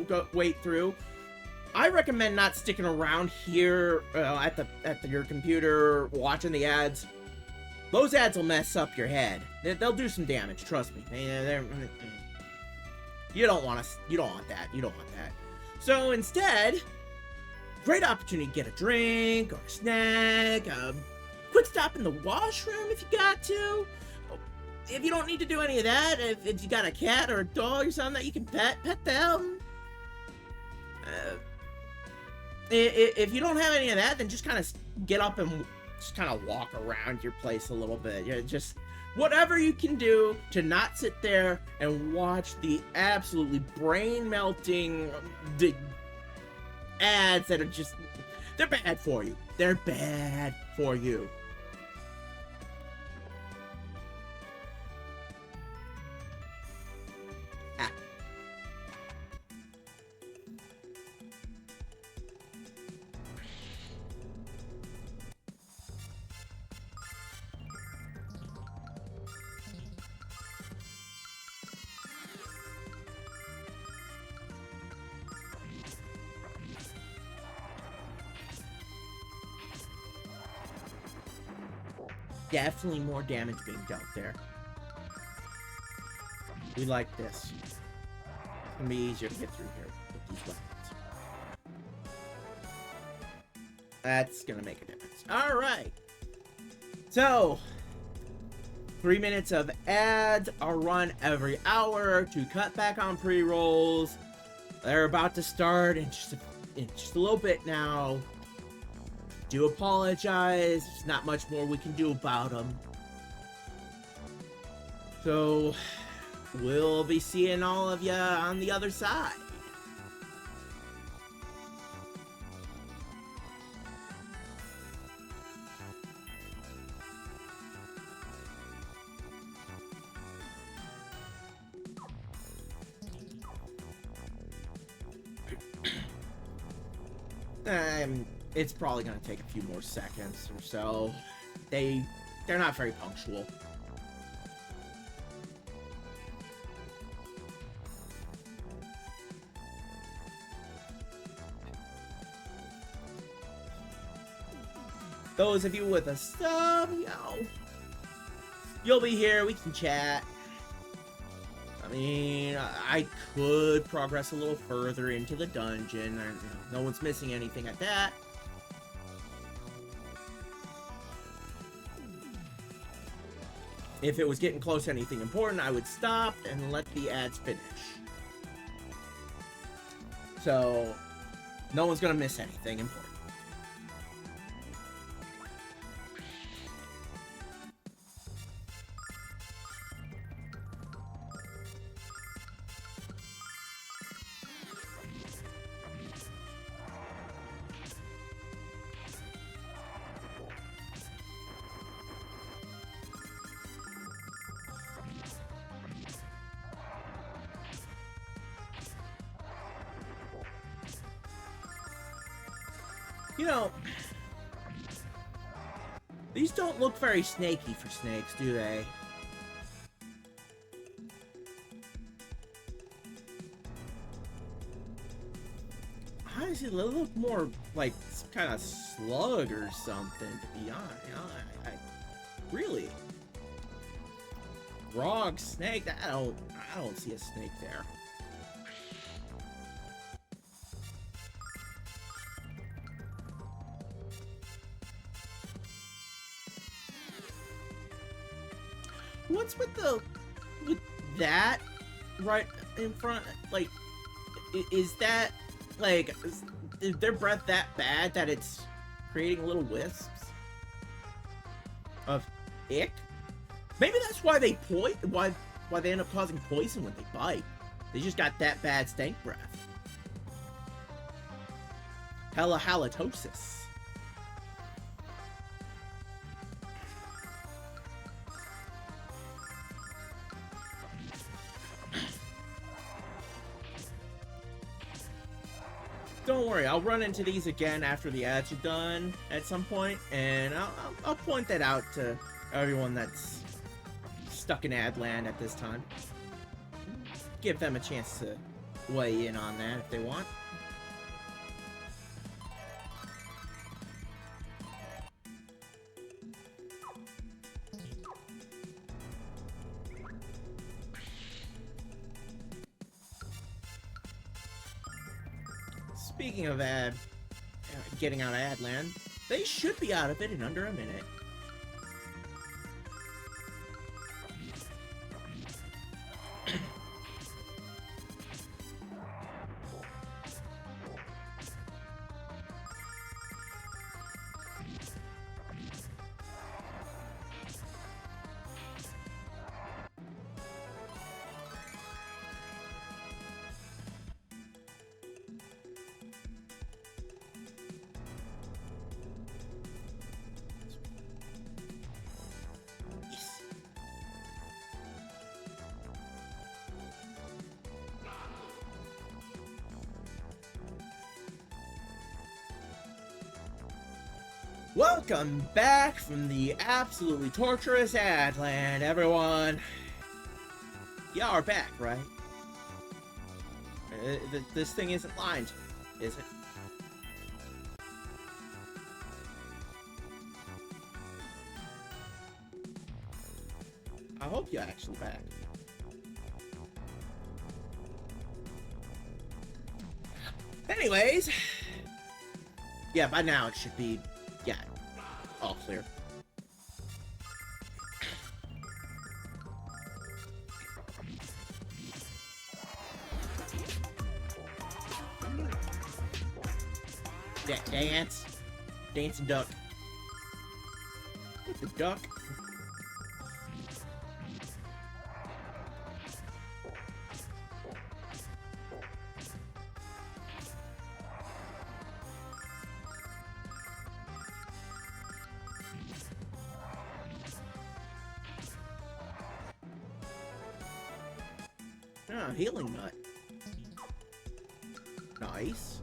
go wait through. I recommend not sticking around here at your computer watching the ads. Those ads will mess up your head. They'll do some damage. Trust me. You don't want that. You don't want that. So instead, great opportunity to get a drink or a snack. Quick stop in the washroom if you got to. if you don't need to do any of that, if you got a cat or a dog or something that you can pet them. If you don't have any of that, then just kind of get up and just kind of walk around your place a little bit. Just whatever you can do to not sit there and watch the absolutely brain-melting ads that are just... They're bad for you. They're bad for you. Definitely more damage being dealt there. We like this. It's gonna be easier to get through here with these weapons. That's gonna make a difference. Alright. So, 3 minutes of ads are run every hour to cut back on pre-rolls. They're about to start in just a little bit now. Do apologize. There's not much more we can do about them. So, we'll be seeing all of you on the other side. It's probably gonna take a few more seconds or so. They're not very punctual. Those of you with a sub, you'll be here. We can chat. I mean, I could progress a little further into the dungeon. No one's missing anything at that. If it was getting close to anything important, I would stop and let the ads finish. So, no one's gonna miss anything important. You know, these don't look very snaky for snakes, do they? Honestly, they look more like some kind of slug or something, to be honest. Really? Frog, snake, I don't see a snake there. What's with that right in front? Like, is that, like, is their breath that bad that it's creating little wisps of ick? Maybe that's why they why they end up causing poison when they bite. They just got that bad stank breath. Halitosis. Don't worry, I'll run into these again after the ads are done at some point, and I'll point that out to everyone that's stuck in ad land at this time. Give them a chance to weigh in on that if they want. Speaking of getting out of ad land, they should be out of it in under a minute. Welcome back from the absolutely torturous Adland, everyone. Y'all are back, right? This thing isn't lined, is it? I hope you're actually back. Anyways, yeah, by now it should be, yeah, all clear. Dance. Dance and duck. The duck. Ah, healing nut. Nice.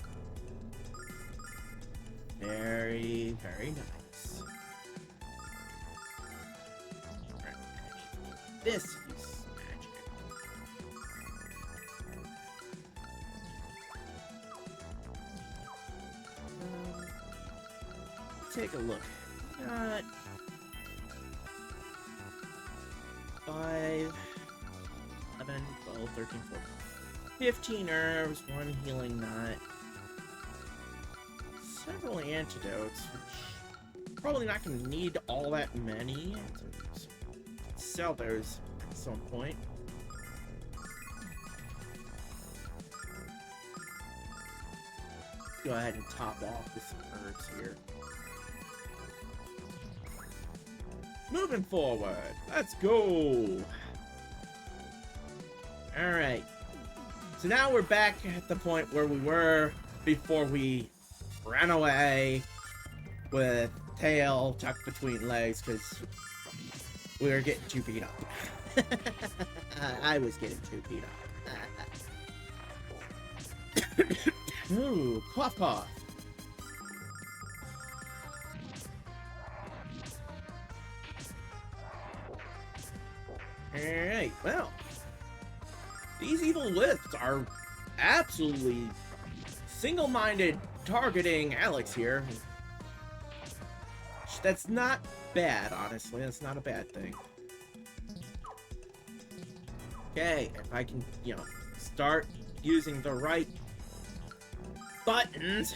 Very, very nice. This is magic. Take a look. Got 5, 11, 12, 13, 14, 15 herbs, 1 healing nut, several antidotes, which probably not going to need all that many. To sell those at some point. Go ahead and top off with some herbs here. Moving forward, let's go. All right. So now we're back at the point where we were before we ran away with tail tucked between legs because we were getting too beat up. I was getting too beat up. Ooh, cough cough. Alright, well. These evil wisps are absolutely single-minded targeting Alex here. That's not bad, honestly. That's not a bad thing. Okay, if I can, start using the right buttons.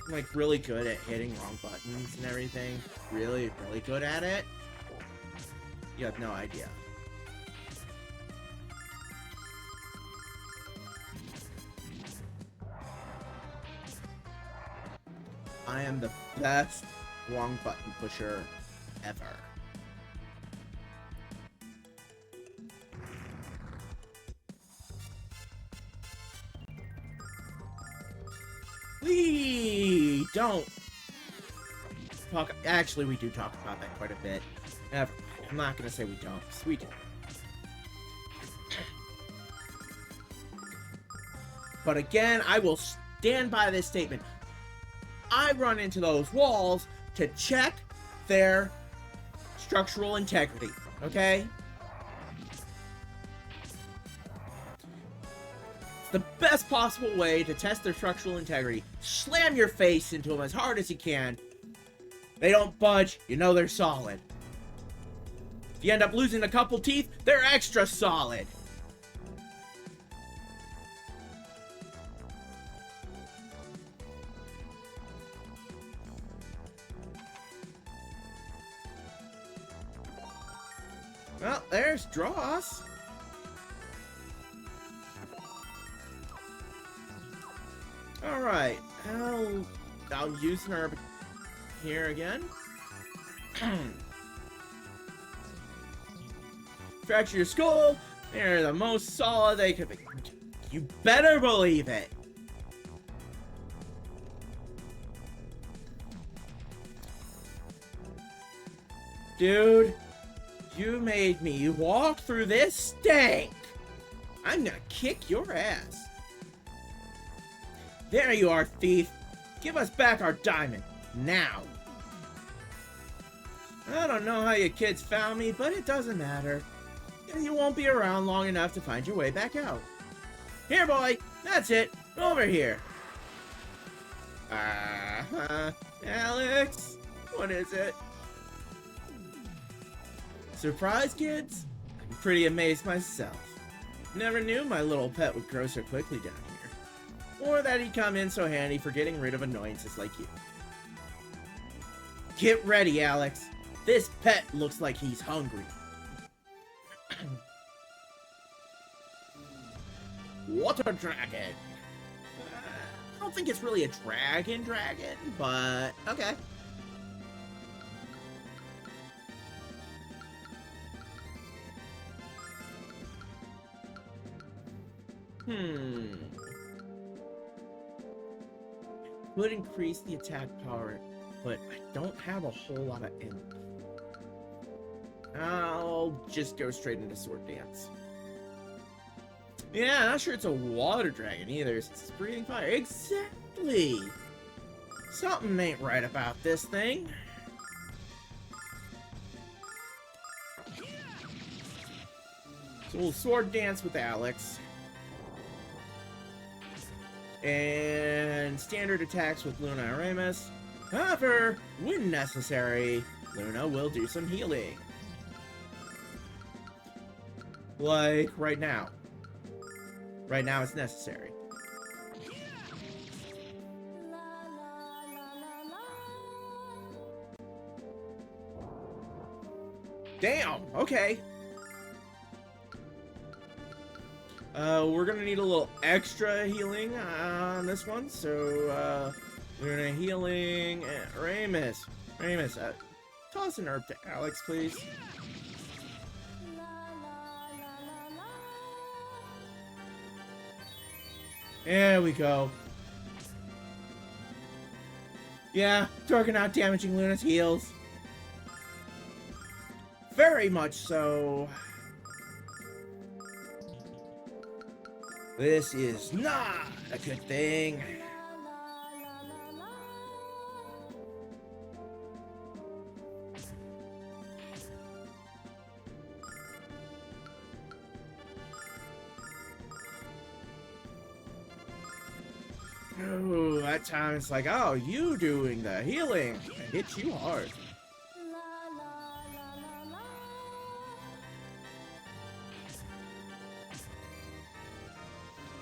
I'm like really good at hitting wrong buttons and everything. Really, really good at it. You have no idea. I am the best wrong button pusher ever. We don't talk. Actually, we do talk about that quite a bit. Never mind. I'm not gonna say we don't. We do. But again, I will stand by this statement. I run into those walls to check their structural integrity. Okay? It's the best possible way to test their structural integrity. Slam your face into them as hard as you can. They don't budge, you know they're solid. If you end up losing a couple teeth, they're extra solid. Well, there's Dross. Alright, I'll use an herb here again. Fracture your skull. They're the most solid they could be. You better believe it. Dude, you made me walk through this stank. I'm gonna kick your ass. There you are, thief. Give us back our diamond, now. I don't know how you kids found me, but it doesn't matter. You won't be around long enough to find your way back out. Here, boy. That's it. Over here. Alex? What is it? Surprise, kids? I'm pretty amazed myself. Never knew my little pet would grow so quickly down here. Or that he'd come in so handy for getting rid of annoyances like you. Get ready, Alex. This pet looks like he's hungry. Water dragon. I don't think it's really a dragon, but okay. Would increase the attack power, but I don't have a whole lot of imp. I'll just go straight into sword dance. Yeah, not sure it's a water dragon either, since it's breathing fire. Exactly! Something ain't right about this thing. So we'll sword dance with Alex. And standard attacks with Lunar Remastered. However, when necessary, Luna will do some healing. Like right now. Right now it's necessary. Damn, okay. We're gonna need a little extra healing on this one, so we're gonna healing Ramus, toss an herb to Alex, please. There we go. Yeah, Torque not damaging Luna's heals. Very much so. This is not a good thing. Oh, that time it's like, oh, you doing the healing. I hit you hard.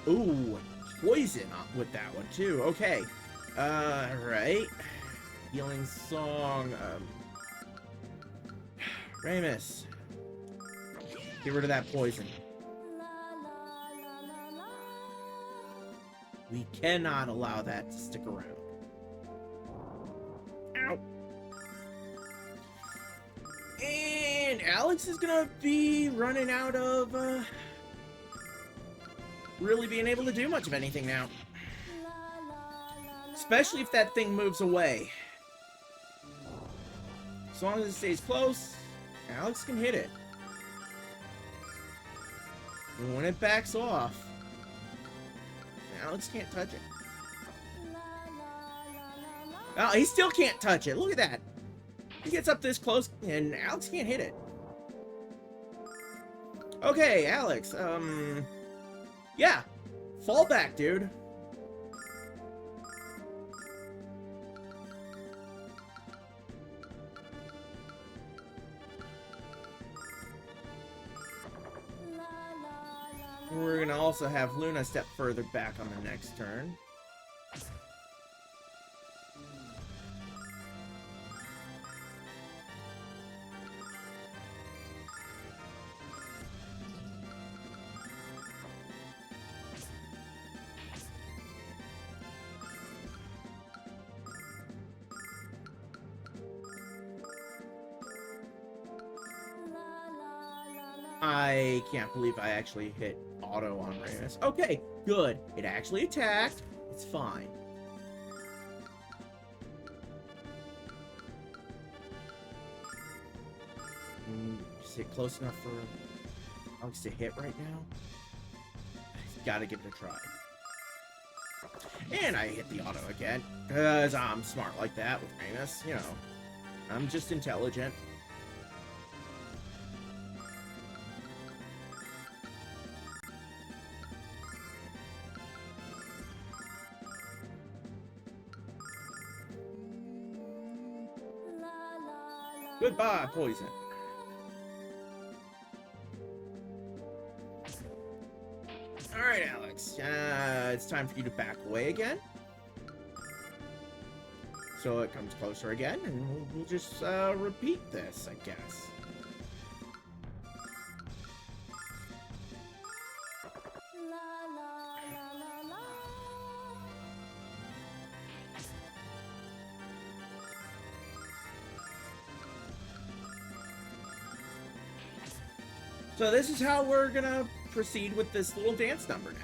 Ooh, poison with that one too. Okay. Right. Healing song. Ramus. Get rid of that poison. We cannot allow that to stick around. Ow. And Alex is gonna be running out of, really being able to do much of anything now. Especially if that thing moves away. As long as it stays close, Alex can hit it. And when it backs off, Alex can't touch it. Oh, he still can't touch it. Look at that. He gets up this close, and Alex can't hit it. Okay, Alex, yeah. Fall back, dude. We're gonna also have Luna step further back on the next turn. I can't believe I actually hit auto on Ramus. Okay, good. It actually attacked. It's fine. Is it close enough for Alex to hit right now? Gotta give it a try. And I hit the auto again, because I'm smart like that with Ramus, you know. I'm just intelligent. Goodbye, poison. Alright, Alex. It's time for you to back away again. So it comes closer again, and we'll just repeat this, I guess. So this is how we're gonna proceed with this little dance number now.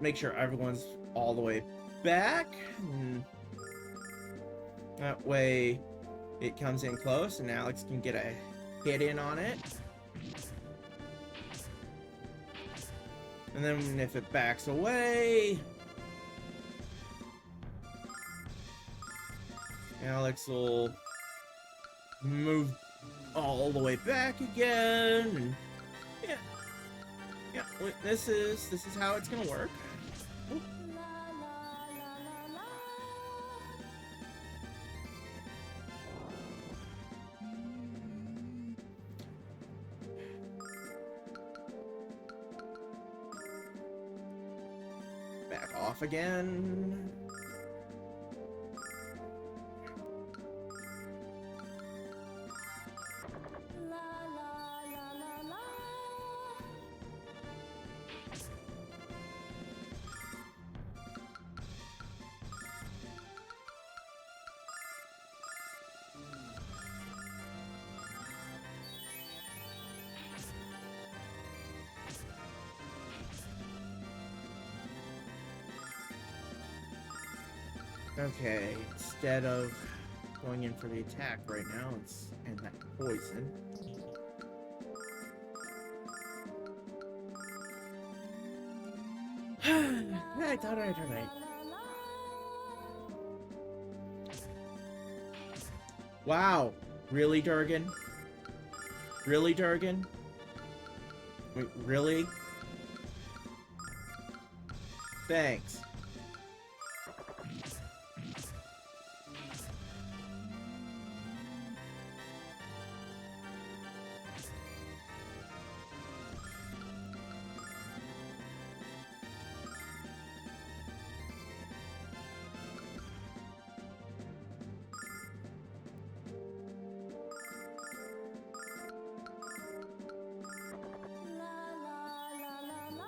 Make sure everyone's all the way back. That way it comes in close and Alex can get a hit in on it. And then if it backs away, Alex will move all the way back again. And yeah, this is how it's gonna work. Ooh. Back off again. Okay, instead of going in for the attack right now, let's end that poison. Alright. Wow. Really, Durgan? Really, Durgan? Wait, really? Thanks.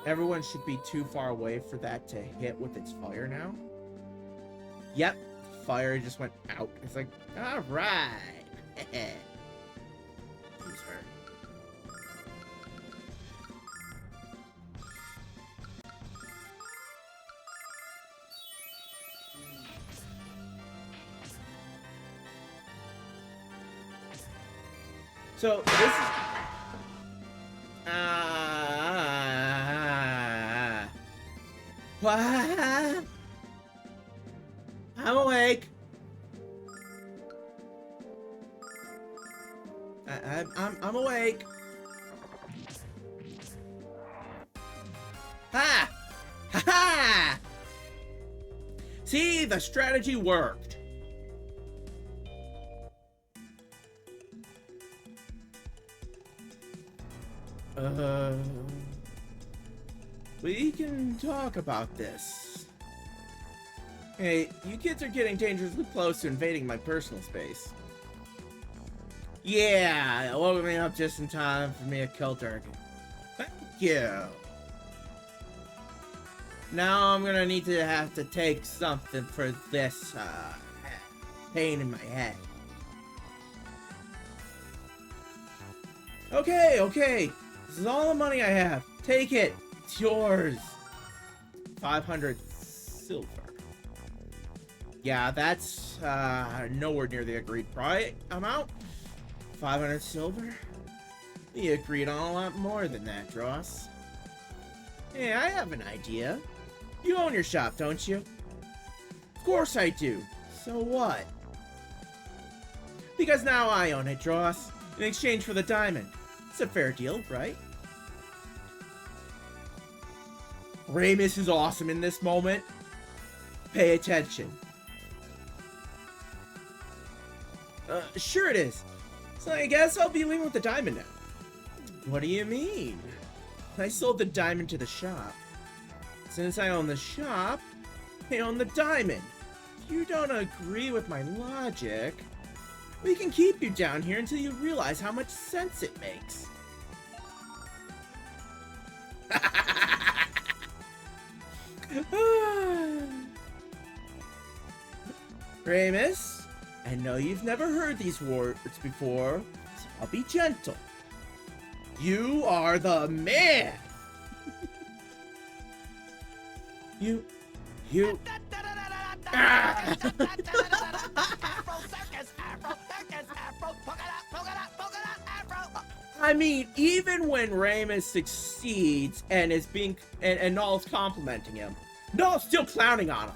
Everyone should be too far away for that to hit with its fire now. Yep, fire just went out. It's like, alright. Use her. So, this is... What? I'm awake. I'm awake. Ha! Ha ha! See, the strategy worked. We can talk about this. Hey, you kids are getting dangerously close to invading my personal space. Yeah, woke me up just in time for me to kill Durgan. Thank you. Now I'm gonna have to take something for this. pain in my head. Okay, okay. This is all the money I have. Take it. It's yours. 500 silver. Yeah, that's nowhere near the agreed price amount. 500 silver? We agreed on a lot more than that, Dross. Hey, I have an idea. You own your shop, don't you? Of course I do. So what? Because now I own it, Dross, in exchange for the diamond. It's a fair deal, right? Ramus is awesome in this moment. Pay attention. Sure it is. So I guess I'll be leaving with the diamond now. What do you mean? I sold the diamond to the shop. Since I own the shop, I own the diamond. If you don't agree with my logic, we can keep you down here until you realize how much sense it makes. Ramus, I know you've never heard these words before, so I'll be gentle. You are the man! You... Ah! I mean, even when Ramus succeeds and is being... and Null's complimenting him, Null's still clowning on him.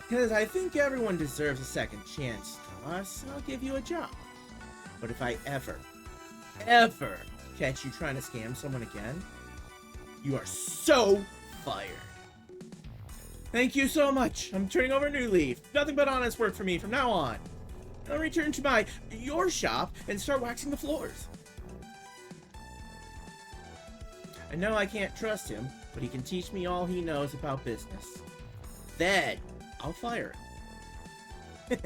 Because I think everyone deserves a second chance, Dross. I'll give you a job. But if I ever catch you trying to scam someone again, you are so fired. Thank you so much. I'm turning over a new leaf. Nothing but honest work for me from now on. I'll return to your shop and start waxing the floors. I know I can't trust him, but he can teach me all he knows about business. Then I'll fire him.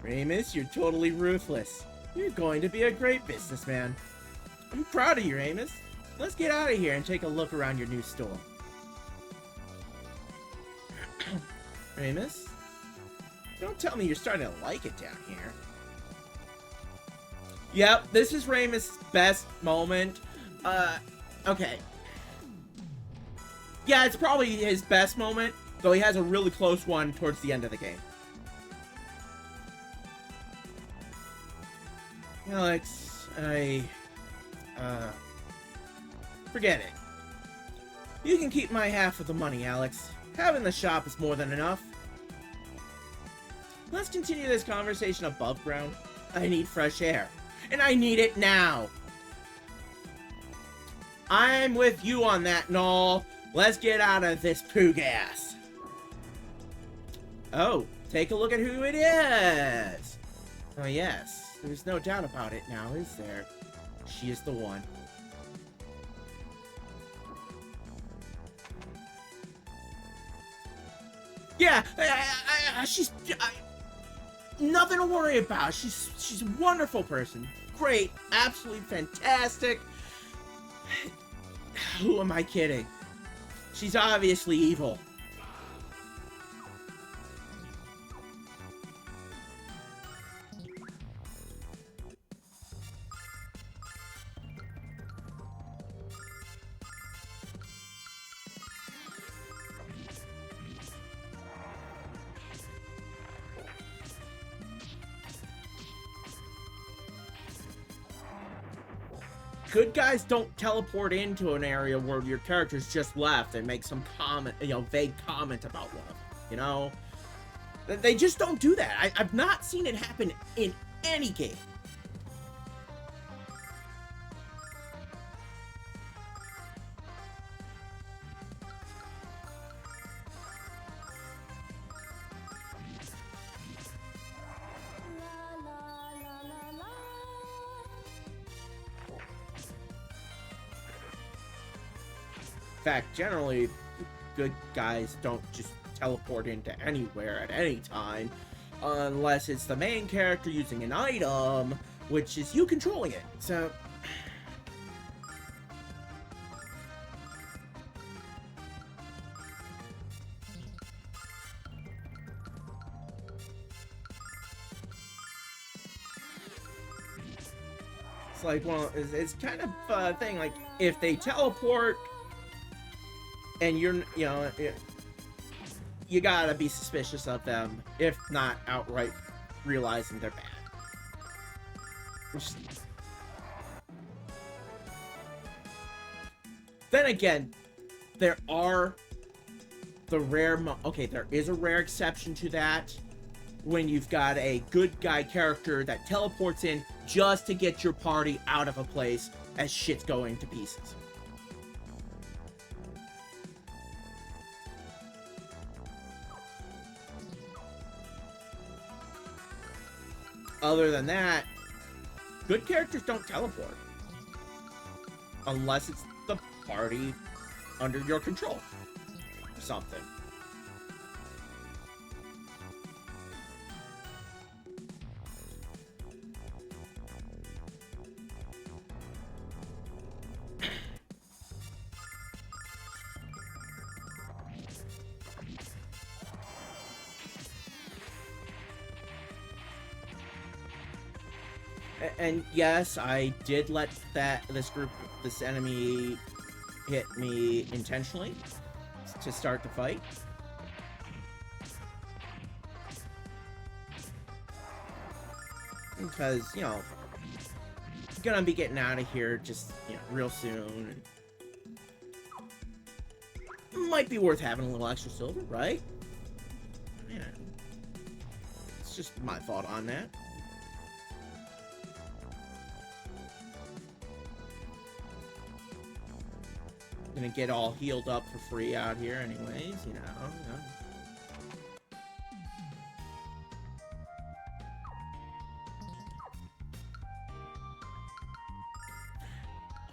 Ramus, you're totally ruthless. You're going to be a great businessman. I'm proud of you, Ramus. Let's get out of here and take a look around your new store. Ramus? Don't tell me you're starting to like it down here. Yep, this is Ramus' best moment. Okay. Yeah, it's probably his best moment, though he has a really close one towards the end of the game. Alex, forget it. You can keep my half of the money, Alex. Having the shop is more than enough. Let's continue this conversation above ground. I need fresh air, and I need it now. I'm with you on that, Null. Let's get out of this poo gas. Oh, take a look at who it is. Oh yes, there's no doubt about it now, is there? She is the one. Yeah, she's nothing to worry about. She's a wonderful person. Great, absolutely fantastic. Who am I kidding? She's obviously evil. Good guys don't teleport into an area where your character's just left and make some comment, vague comment about love, They just don't do that. I've not seen it happen in any game. In fact, generally, good guys don't just teleport into anywhere at any time, unless it's the main character using an item, which is you controlling it. So, It's like, well, it's kind of a thing. Like, if they teleport and you're, you know, you gotta be suspicious of them, if not outright realizing they're bad. Then again, there are the rare... Okay, there is a rare exception to that. When you've got a good guy character that teleports in just to get your party out of a place as shit's going to pieces. Other than that, good characters don't teleport. Unless it's the party under your control. Or something. And yes, I did let this enemy hit me intentionally to start the fight. Because, you know, I'm gonna be getting out of here just, you know, real soon. Might be worth having a little extra silver, right? Yeah. It's just my thought on that. Gonna get all healed up for free out here anyways, you know.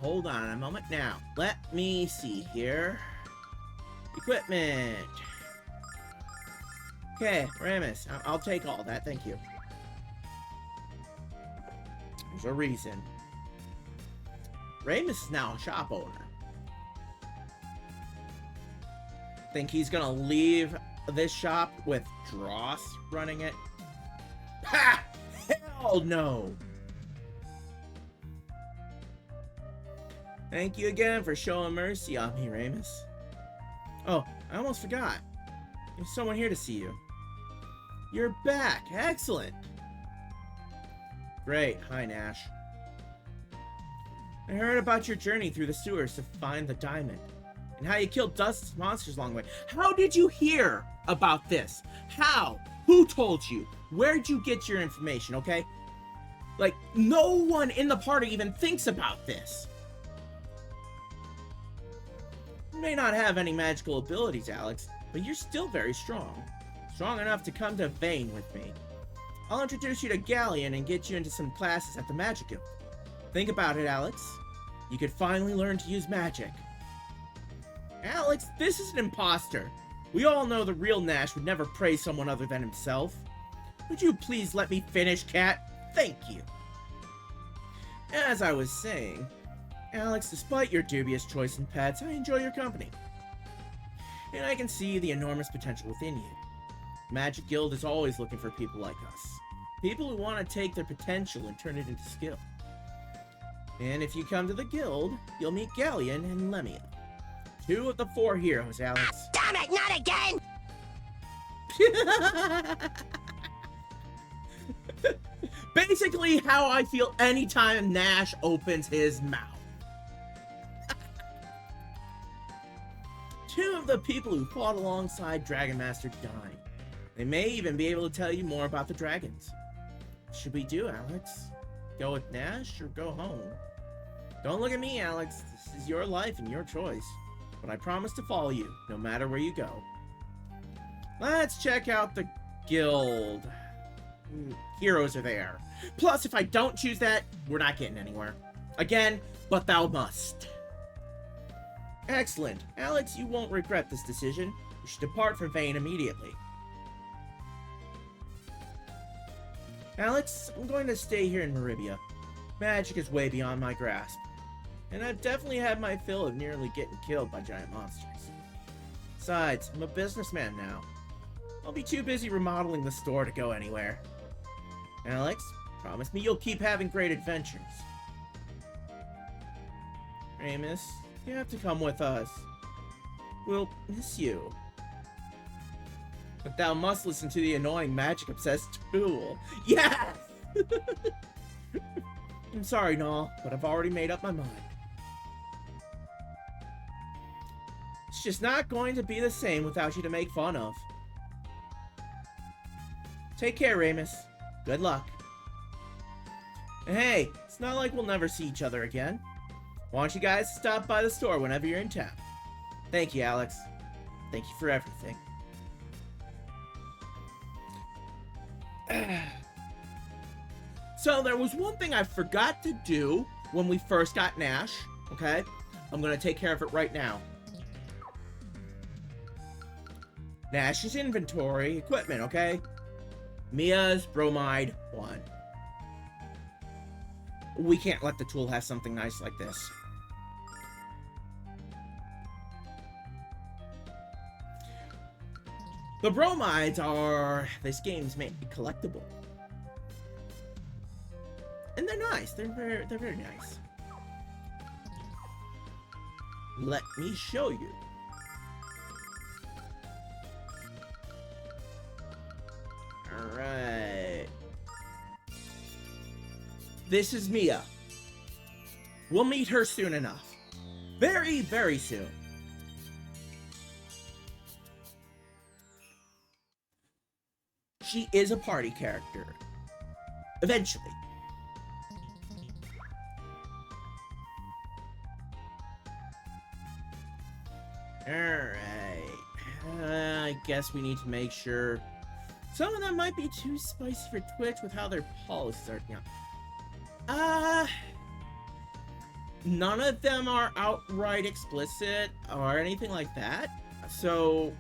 Hold on a moment now. Let me see here. Equipment. Okay, Ramus, I'll take all that, thank you. There's a reason. Ramus is now a shop owner. Think he's gonna leave this shop with Dross running it? Ha! Hell no! Thank you again for showing mercy on me, Ramus. Oh, I almost forgot. There's someone here to see you. You're back! Excellent! Great. Hi, Nash. I heard about your journey through the sewers to find the diamond. And how you killed dozens of monsters along the way. How did you hear about this? How? Who told you? Where'd you get your information, okay? Like, no one in the party even thinks about this. You may not have any magical abilities, Alex, but you're still very strong. Strong enough to come to Vane with me. I'll introduce you to Galleon and get you into some classes at the Magic Guild. Think about it, Alex. You could finally learn to use magic. Alex, this is an imposter. We all know the real Nash would never praise someone other than himself. Would you please let me finish, Cat? Thank you. As I was saying, Alex, despite your dubious choice in pets, I enjoy your company. And I can see the enormous potential within you. Magic Guild is always looking for people like us. People who want to take their potential and turn it into skill. And if you come to the guild, you'll meet Galleon and Lemia. 2 of the 4 heroes, Alex. Damn it, not again! Basically how I feel anytime Nash opens his mouth. 2 of the people who fought alongside Dragon Master died. They may even be able to tell you more about the dragons. What should we do, Alex? Go with Nash or go home? Don't look at me, Alex. This is your life and your choice. But I promise to follow you, no matter where you go. Let's check out the guild. Heroes are there. Plus, if I don't choose that, we're not getting anywhere. Again, but thou must. Excellent. Alex, you won't regret this decision. You should depart from Vane immediately. Alex, I'm going to stay here in Meribia. Magic is way beyond my grasp. And I've definitely had my fill of nearly getting killed by giant monsters. Besides, I'm a businessman now. I'll be too busy remodeling the store to go anywhere. Alex, promise me you'll keep having great adventures. Ramus, you have to come with us. We'll miss you. But thou must listen to the annoying magic-obsessed tool. Yes! I'm sorry, Null, but I've already made up my mind. It's just not going to be the same without you to make fun of. Take care, Ramus. Good luck. And hey, it's not like we'll never see each other again. Why don't you guys stop by the store whenever you're in town? Thank you, Alex. Thank you for everything. So there was one thing I forgot to do when we first got Nash, okay? I'm gonna take care of it right now. Nash's inventory, equipment, okay? Mia's bromide 1. We can't let the tool have something nice like this. The bromides are this game's made collectible. And they're nice. They're very nice. Let me show you. Alright. This is Mia. We'll meet her soon enough. Very, very soon. She is a party character. Eventually. Alright. I guess we need to make sure. Some of them might be too spicy for Twitch with how their policies are. None of them are outright explicit or anything like that. So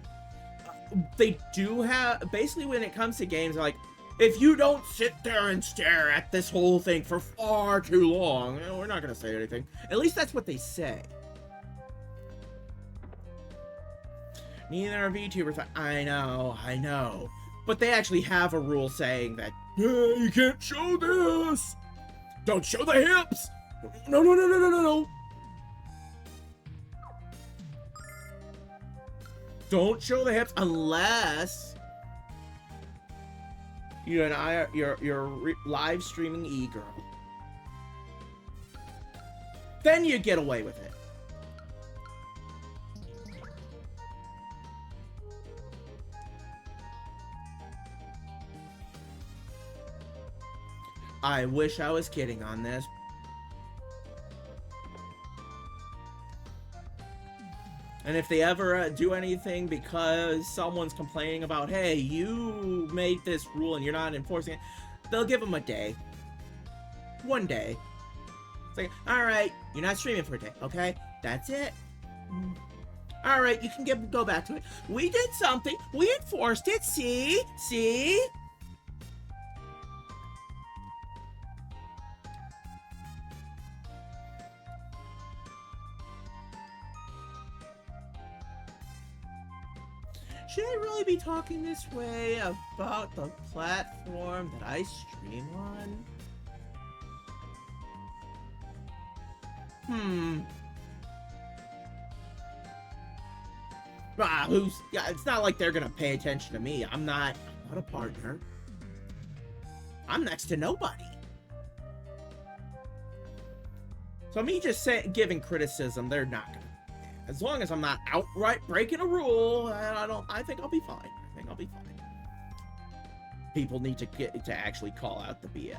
they do have, basically when it comes to games, like, if you don't sit there and stare at this whole thing for far too long, we're not going to say anything. At least that's what they say. Neither are VTubers. I know. But they actually have a rule saying that, you can't show this! Don't show the hips! No. Don't show the hips unless you and I are you're live streaming e-girl. Then you get away with it. I wish I was kidding on this. And if they ever do anything because someone's complaining about, hey, you made this rule and you're not enforcing it, they'll give them a day. One day. It's like, alright, you're not streaming for a day, okay? That's it. Alright, you can go back to it. We did something. We enforced it. See? See? Should I really be talking this way about the platform that I stream on? Yeah, it's not like they're gonna pay attention to me. I'm not a partner. I'm next to nobody. So me just giving criticism, they're not gonna. As long as I'm not outright breaking a rule, I think I'll be fine. People need to get to actually call out the BS.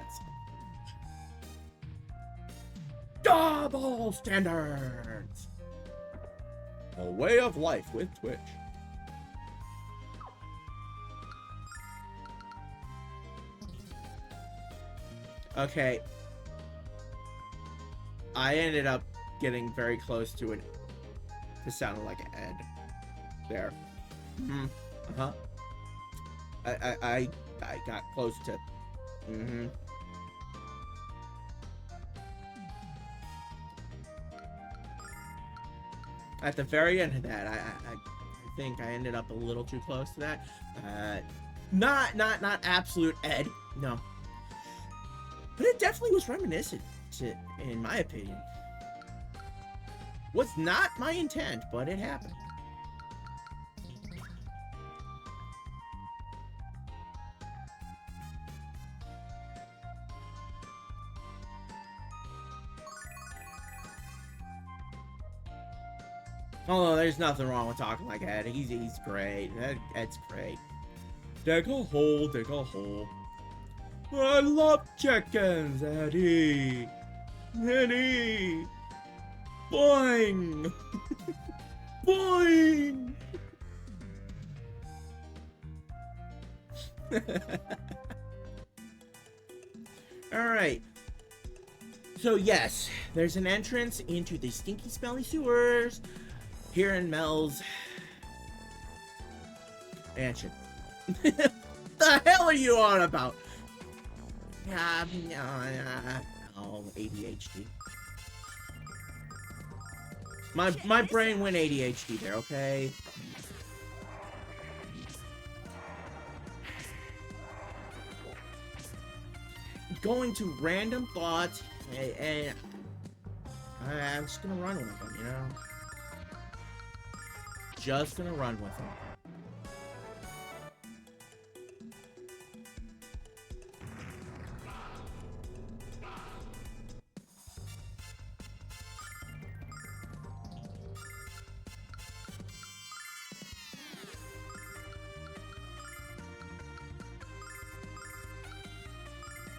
Double standards! A way of life with Twitch. Okay. I ended up getting very close to it. This sounded like an Ed. There. I got close to. At the very end of that, I think I ended up a little too close to that. Not absolute Ed, no. But it definitely was reminiscent, in my opinion. Was not my intent, but it happened. Although there's nothing wrong with talking like Ed. He's great. Ed's great. Dig a hole, dig a hole. I love chickens, Eddie. Eddie. Boing. Boing. Alright. So yes, there's an entrance into the stinky smelly sewers here in Mel's mansion. The hell are you on about? Oh, ADHD. My brain went ADHD there, okay? Going to random thoughts, and I'm just gonna run with them, you know? Just gonna run with them.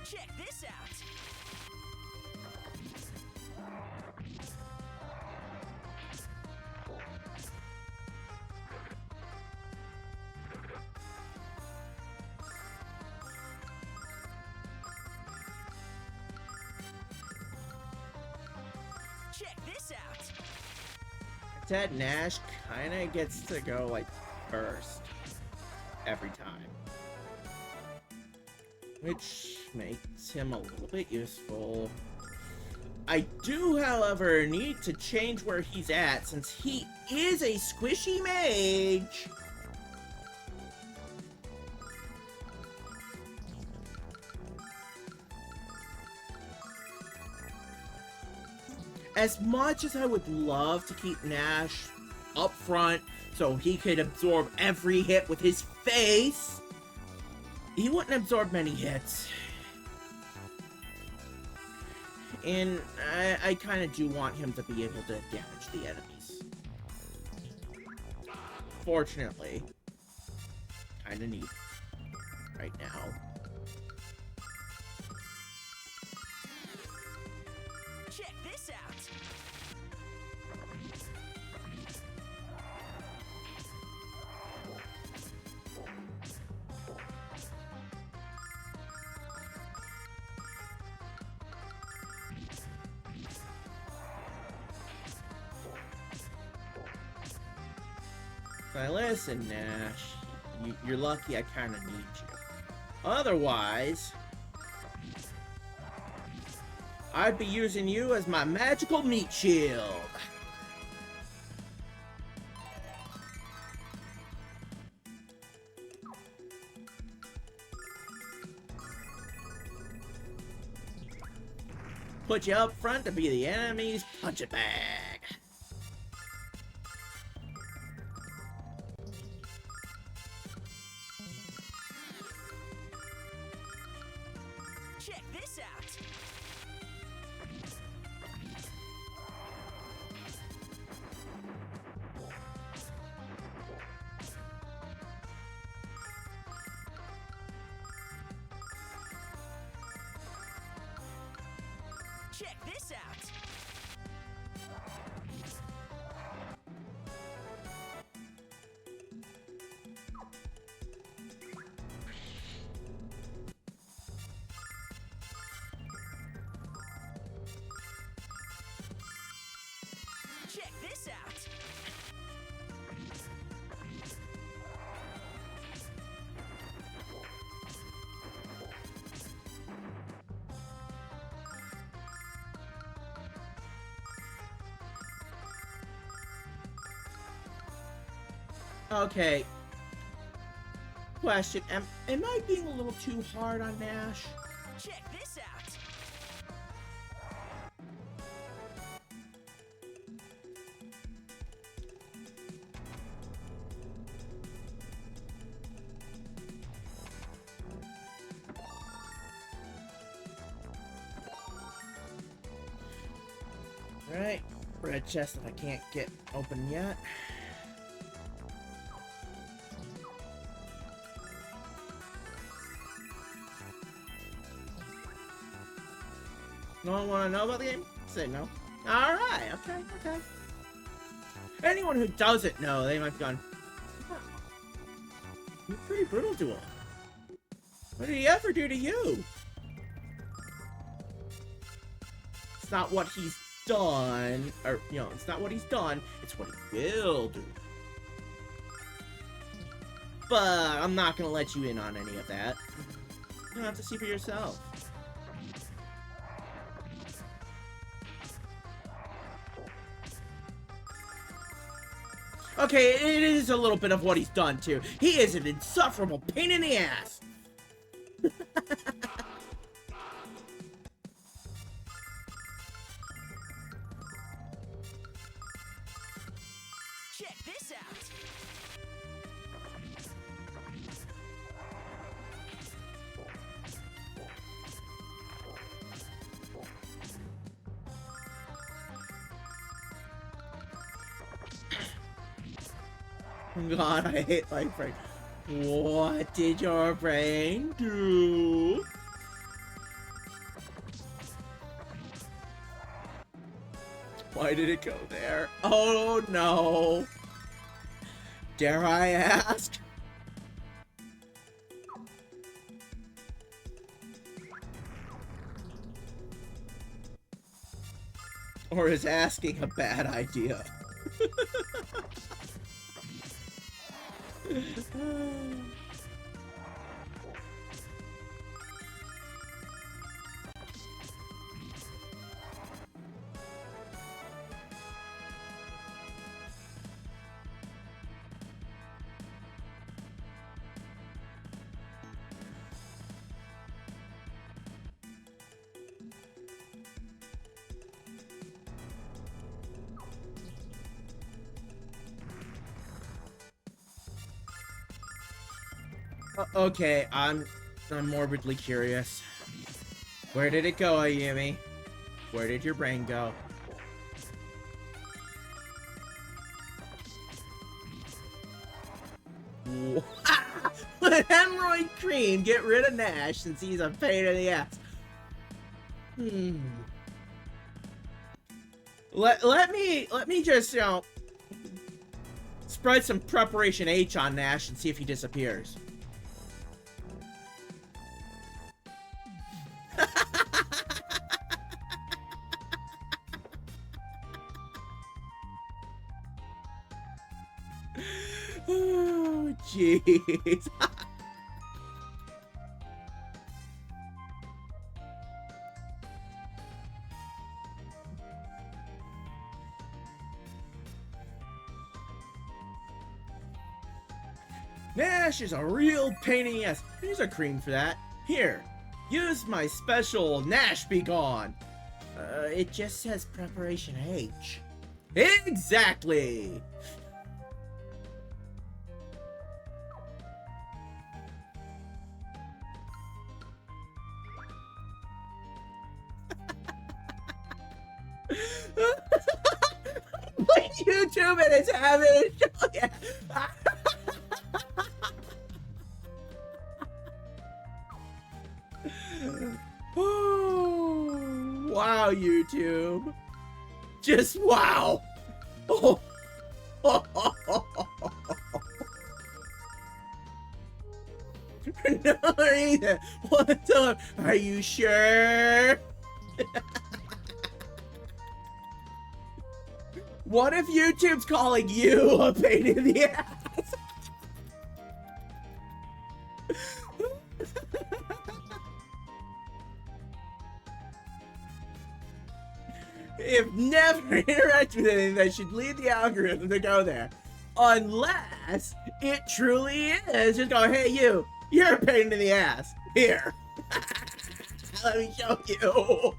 Check this out. Check this out. Ted Nash kinda gets to go like first every time, which makes him a little bit useful. I do, however, need to change where he's at since he is a squishy mage. As much as I would love to keep Nash up front so he could absorb every hit with his face, he wouldn't absorb many hits. And I kind of do want him to be able to damage the enemies. Fortunately, kind of need right now. Check this out. Now listen, Nash. You're lucky I kind of need you. Otherwise, I'd be using you as my magical meat shield. Put you up front to be the enemy's punch-it bag. Check this out. Check this out. Check this out. Okay. Question, am I being a little too hard on Nash? Check this out. Alright, red chest that I can't get open yet. No one want to know about the game? Say no. Alright, okay. Anyone who doesn't know, they might be going, "Huh, you're pretty brutal to him. What did he ever do to you?" It's not what he's done, or, you know, it's not what he's done, it's what he will do. But I'm not gonna let you in on any of that. You'll have to see for yourself. Okay, it is a little bit of what he's done, too. He is an insufferable pain in the ass. Check this out. God, I hate my brain. What did your brain do? Why did it go there? Oh no. Dare I ask? Or is asking a bad idea? Okay, I'm morbidly curious. Where did it go, Ayumi? Where did your brain go? Let Hemorrhoid Cream get rid of Nash since he's a pain in the ass. Let me just, you know, spread some Preparation H on Nash and see if he disappears. Oh, jeez. Nash is a real pain in the ass. Here's a cream for that. Here, use my special Nash Be Gone. It just says Preparation H. Exactly! YouTube and it's having a show. Yeah. Oh, wow, YouTube. Just wow. Oh. No reason. What's up? Are you sure? What if YouTube's calling you a pain in the ass? If never interact with anything that should lead the algorithm to go there. Unless it truly is. Just go, hey you, you're a pain in the ass. Here. Let me show you.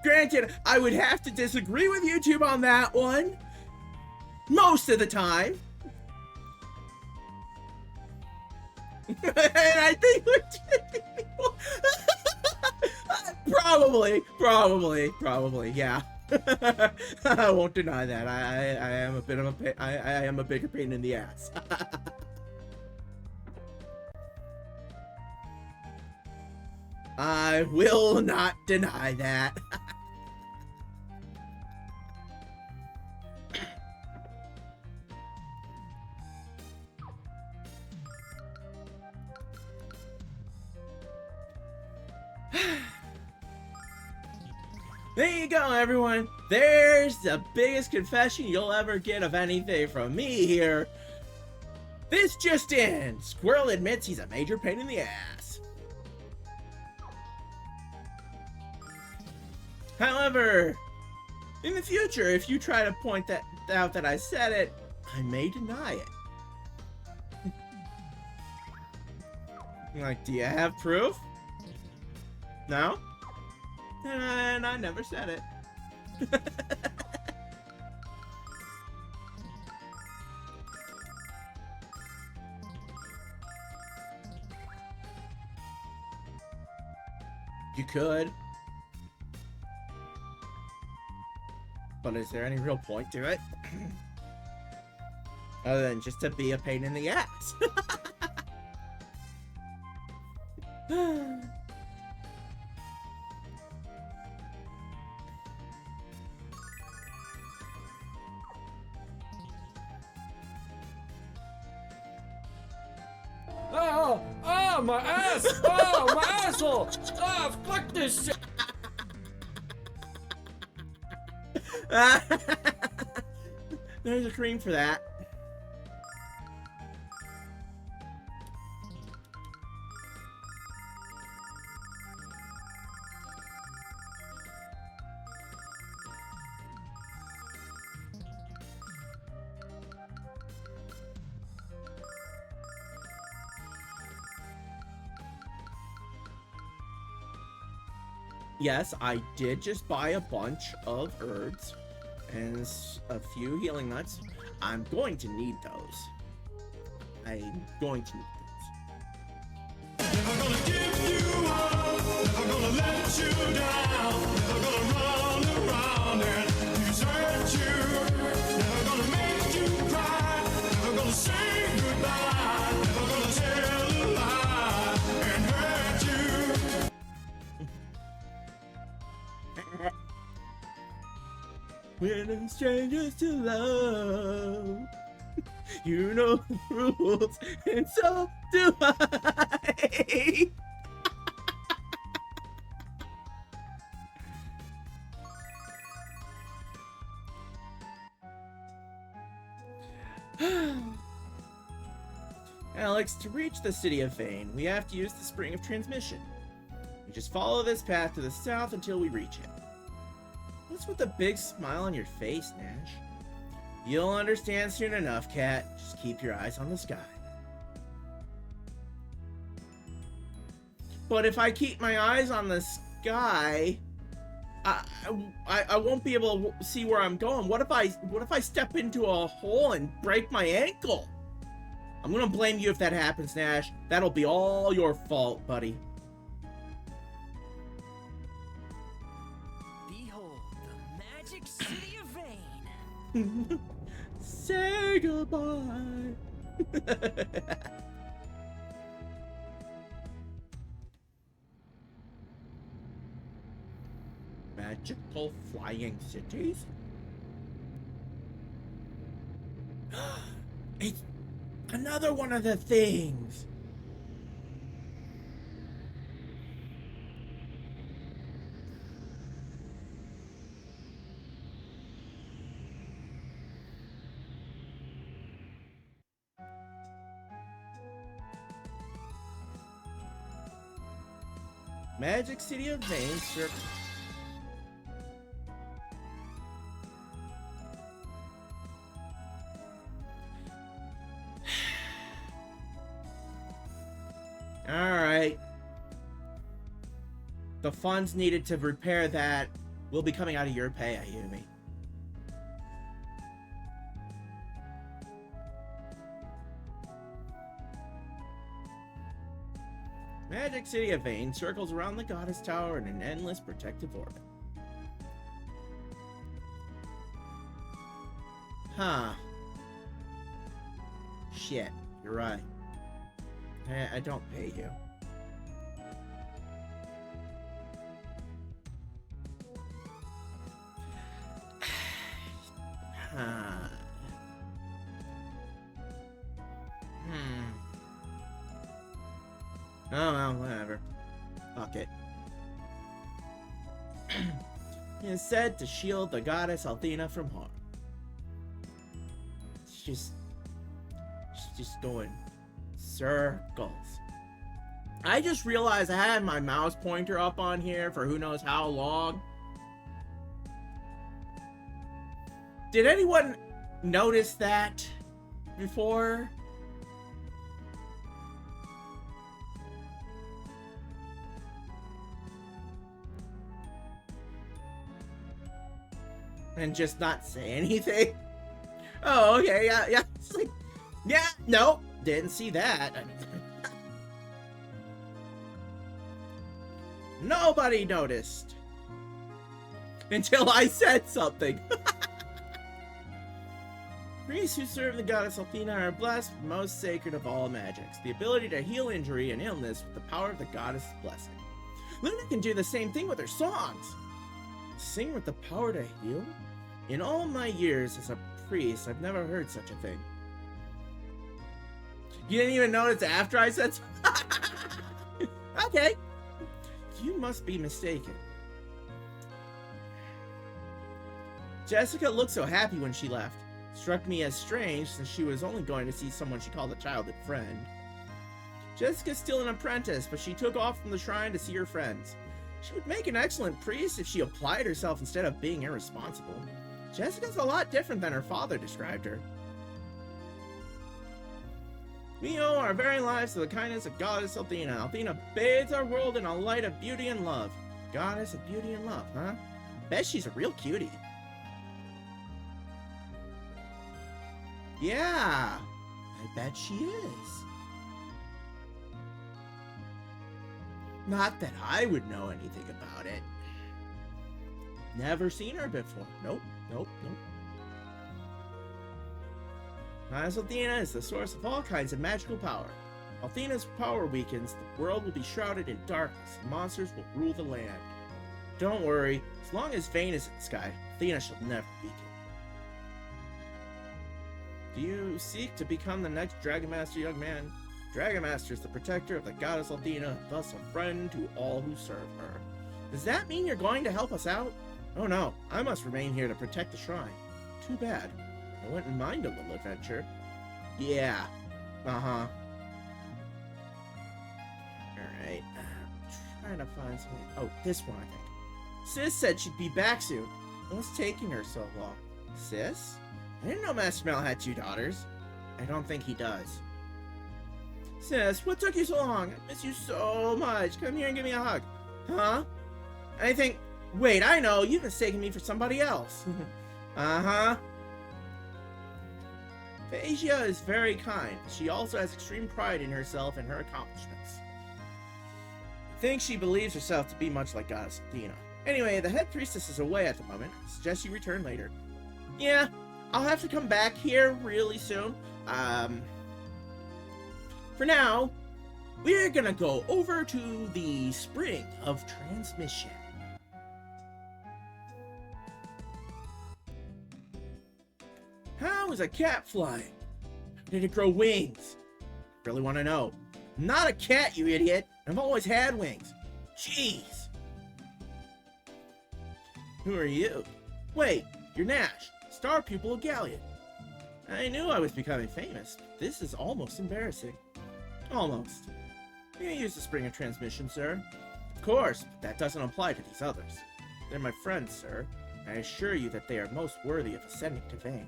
Granted, I would have to disagree with YouTube on that one. Most of the time. And I think we're probably, yeah. I won't deny that. I am a bit of a I am a bigger pain in the ass. I will not deny that. There you go, everyone. There's the biggest confession you'll ever get of anything from me here. This just in. Squirrel admits he's a major pain in the ass. However, in the future, if you try to point that out that I said it, I may deny it. Like, do you have proof? No? And I never said it. You could. But is there any real point to it? Other than just to be a pain in the ass. Oh, my ass! Oh, my asshole! Oh, fuck this shit! There's a cream for that. Yes, I did just buy a bunch of herbs and a few healing nuts. I'm going to need those. I'm going to need those. Never gonna give you up, never gonna let you down, never gonna run around and desert you, never gonna make you cry, never gonna say goodbye, never gonna tell a lie and hurt you. We're strangers to love. You know the rules, and so do I. Alex, to reach the City of Fane, we have to use the Spring of Transmission. We just follow this path to the south until we reach it. What's with the big smile on your face, Nash? You'll understand soon enough, Cat. Just keep your eyes on the sky. But if I keep my eyes on the sky, I won't be able to see where I'm going. What if I step into a hole and break my ankle? I'm gonna blame you if that happens, Nash. That'll be all your fault, buddy. Behold, the magic city of Vane. Say goodbye. Magical flying cities? It's another one of the things. Magic City of Vane, sir. Alright. The funds needed to repair that will be coming out of your pay, Ayumi. Magic City of Vane circles around the Goddess Tower in an endless protective orbit. Huh. Shit, you're right. I don't pay you. Huh. Oh well, whatever. Fuck it. It is said to shield the goddess Althena from harm. She's just going circles. I just realized I had my mouse pointer up on here for who knows how long. Did anyone notice that before? And just not say anything? Oh, okay, yeah. It's like, yeah, no, didn't see that. Nobody noticed. Until I said something. Priests who serve the goddess Althena are blessed with the most sacred of all magics, the ability to heal injury and illness with the power of the goddess' blessing. Luna can do the same thing with her songs. Sing with the power to heal? In all my years as a priest, I've never heard such a thing. You didn't even notice after I said so? Okay. You must be mistaken. Jessica looked so happy when she left. Struck me as strange since she was only going to see someone she called a childhood friend. Jessica's still an apprentice, but she took off from the shrine to see her friends. She would make an excellent priest if she applied herself instead of being irresponsible. Jessica's a lot different than her father described her. We owe our very lives to the kindness of Goddess Althena. Althena bathes our world in a light of beauty and love. Goddess of beauty and love, huh? Bet she's a real cutie. Yeah, I bet she is. Not that I would know anything about it. Never seen her before. Nope. Goddess Althena is the source of all kinds of magical power. Althena's power weakens, the world will be shrouded in darkness, and monsters will rule the land. Don't worry, as long as Vane is in the sky, Althena shall never weaken. Do you seek to become the next Dragon Master, young man? Dragon Master is the protector of the goddess Althena, thus a friend to all who serve her. Does that mean you're going to help us out? Oh no, I must remain here to protect the shrine. Too bad. I wouldn't mind a little adventure. Yeah. Uh-huh. Alright. Trying to find something. Oh, this one, I think. Sis said she'd be back soon. What's taking her so long? Sis? I didn't know Master Mel had 2 daughters. I don't think he does. Sis, what took you so long? I miss you so much. Come here and give me a hug. Huh? I think... Wait, I know. You've mistaken me for somebody else. Uh-huh. Phasia is very kind. She also has extreme pride in herself and her accomplishments. I think she believes herself to be much like Goddess Althena. Anyway, the head priestess is away at the moment. I suggest you return later. Yeah, I'll have to come back here really soon. For now, we're gonna go over to the Spring of Transmission. How is a cat flying? How did it grow wings? Really want to know. I'm not a cat, you idiot. I've always had wings. Jeez. Who are you? Wait, you're Nash, star pupil of Galleon. I knew I was becoming famous, but this is almost embarrassing. Almost. You use the Spring of Transmission, sir. Of course, but that doesn't apply to these others. They're my friends, sir. I assure you that they are most worthy of ascending to Vane.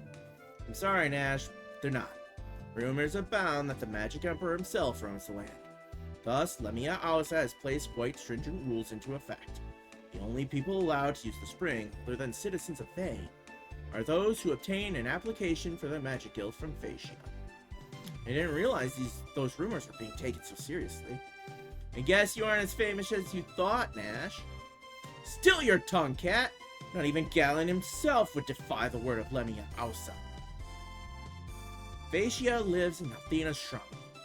I'm sorry, Nash, they're not. Rumors abound that the Magic Emperor himself roams the land. Thus, Lemia Ausa has placed quite stringent rules into effect. The only people allowed to use the spring, other than citizens of Vane, are those who obtain an application for the Magic Guild from Phasia. I didn't realize those rumors were being taken so seriously. I guess you aren't as famous as you thought, Nash. Still your tongue, cat! Not even Galen himself would defy the word of Lemia Ausa. Phaecia lives in Athena's shrine,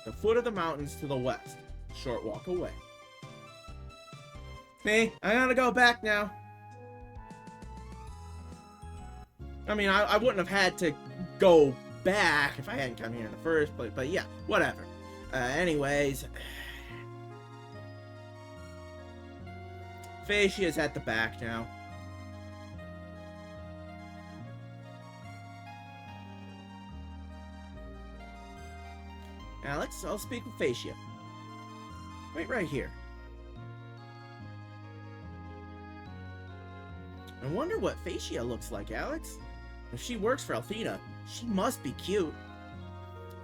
the foot of the mountains to the west, a short walk away. Me, I gotta go back now. I mean, I wouldn't have had to go back if I hadn't come here in the first place, but yeah, whatever. Anyways, Phaecia's at the back now. Alex, I'll speak with Phaecia. Wait right here. I wonder what Phaecia looks like, Alex. If she works for Athena, she must be cute.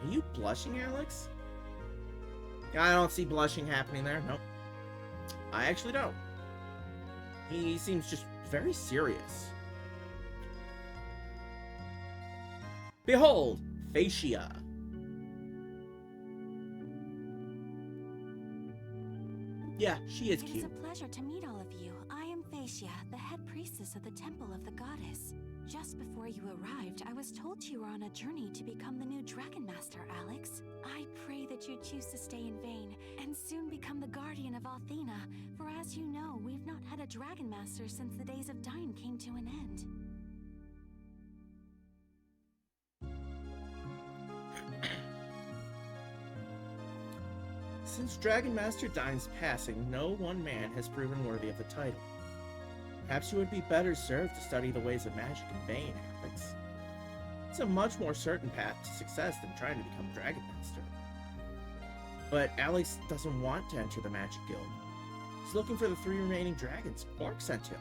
Are you blushing, Alex? I don't see blushing happening there, nope. I actually don't. He seems just very serious. Behold, Phaecia. Yeah, she is It is cute. a pleasure to meet all of you. I am Phaecia, the head priestess of the Temple of the Goddess. Just before you arrived, I was told you were on a journey to become the new Dragon Master, Alex. I pray that you choose to stay in vain, and soon become the guardian of Athena, for as you know, we've not had a Dragon Master since the days of Dyne came to an end. Since Dragon Master Dyne's passing, no one man has proven worthy of the title. Perhaps you would be better served to study the ways of magic in vain, Alex. It's a much more certain path to success than trying to become Dragon Master. But Alex doesn't want to enter the Magic Guild. He's looking for the 3 remaining dragons Quark sent him.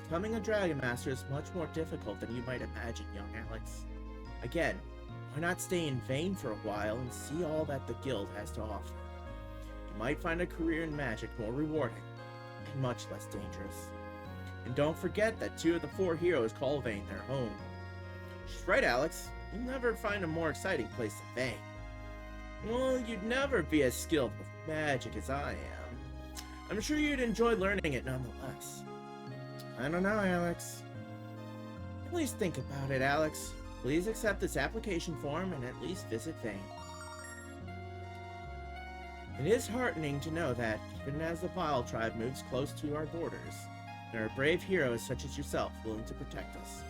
Becoming a Dragon Master is much more difficult than you might imagine, young Alex. Again, why not stay in vain for a while and see all that the guild has to offer? You might find a career in magic more rewarding and much less dangerous. And don't forget that 2 of the 4 heroes call Vane their home. She's right, Alex. You'll never find a more exciting place than Vane. Well, you'd never be as skilled with magic as I am. I'm sure you'd enjoy learning it nonetheless. I don't know, Alex. At least think about it, Alex. Please accept this application form and at least visit Vane. It is heartening to know that, even as the Vile tribe moves close to our borders, there are brave heroes such as yourself willing to protect us.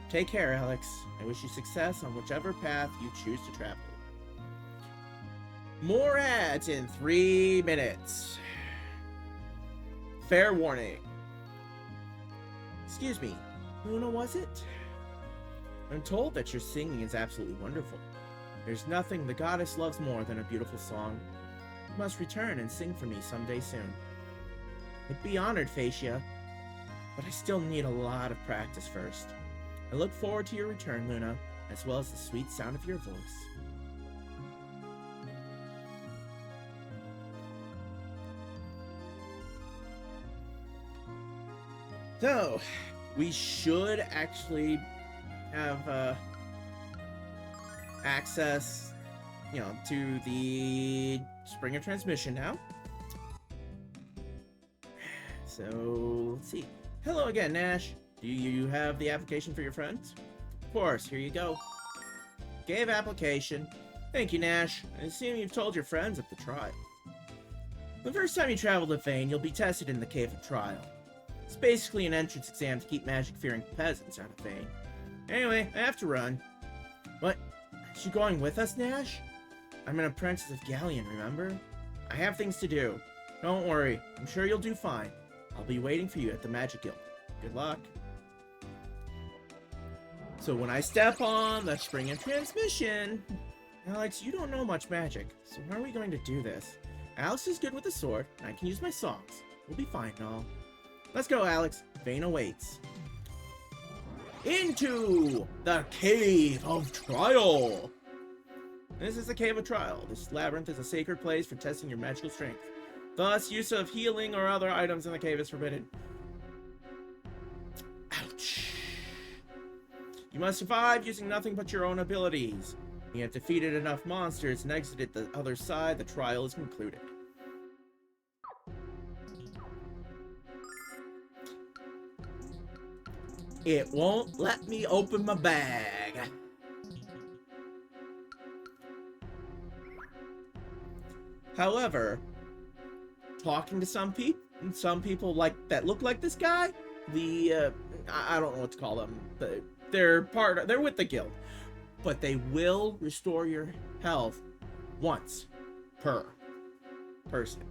Take care, Alex. I wish you success on whichever path you choose to travel. More ads in 3 minutes. Fair warning. Excuse me, Luna, was it? I'm told that your singing is absolutely wonderful. There's nothing the goddess loves more than a beautiful song. You must return and sing for me someday soon. I'd be honored, Phaecia, but I still need a lot of practice first. I look forward to your return, Luna, as well as the sweet sound of your voice. So, we should actually have access, to the Springer transmission now. So, let's see. Hello again, Nash. Do you have the application for your friends? Of course, here you go. Gave application. Thank you, Nash. I assume you've told your friends of the trial. The first time you travel to Vane, you'll be tested in the Cave of Trial. It's basically an entrance exam to keep magic-fearing peasants out of Vane. Anyway, I have to run. What? Aren't you going with us, Nash? I'm an apprentice of Galleon, remember? I have things to do. Don't worry, I'm sure you'll do fine. I'll be waiting for you at the Magic Guild. Good luck. So when I step on the Springer transmission... Alex, you don't know much magic, so how are we going to do this? Alex is good with the sword, and I can use my songs. We'll be fine and all. Let's go, Alex. Vane awaits. Into the Cave of Trial! This is the Cave of Trial. This labyrinth is a sacred place for testing your magical strength. Thus, use of healing or other items in the cave is forbidden. Ouch. You must survive using nothing but your own abilities. When you have defeated enough monsters and exited the other side, the trial is concluded. It won't let me open my bag. However, talking to some people like that look like this guy, I don't know what to call them. They're with the guild, but they will restore your health once per person.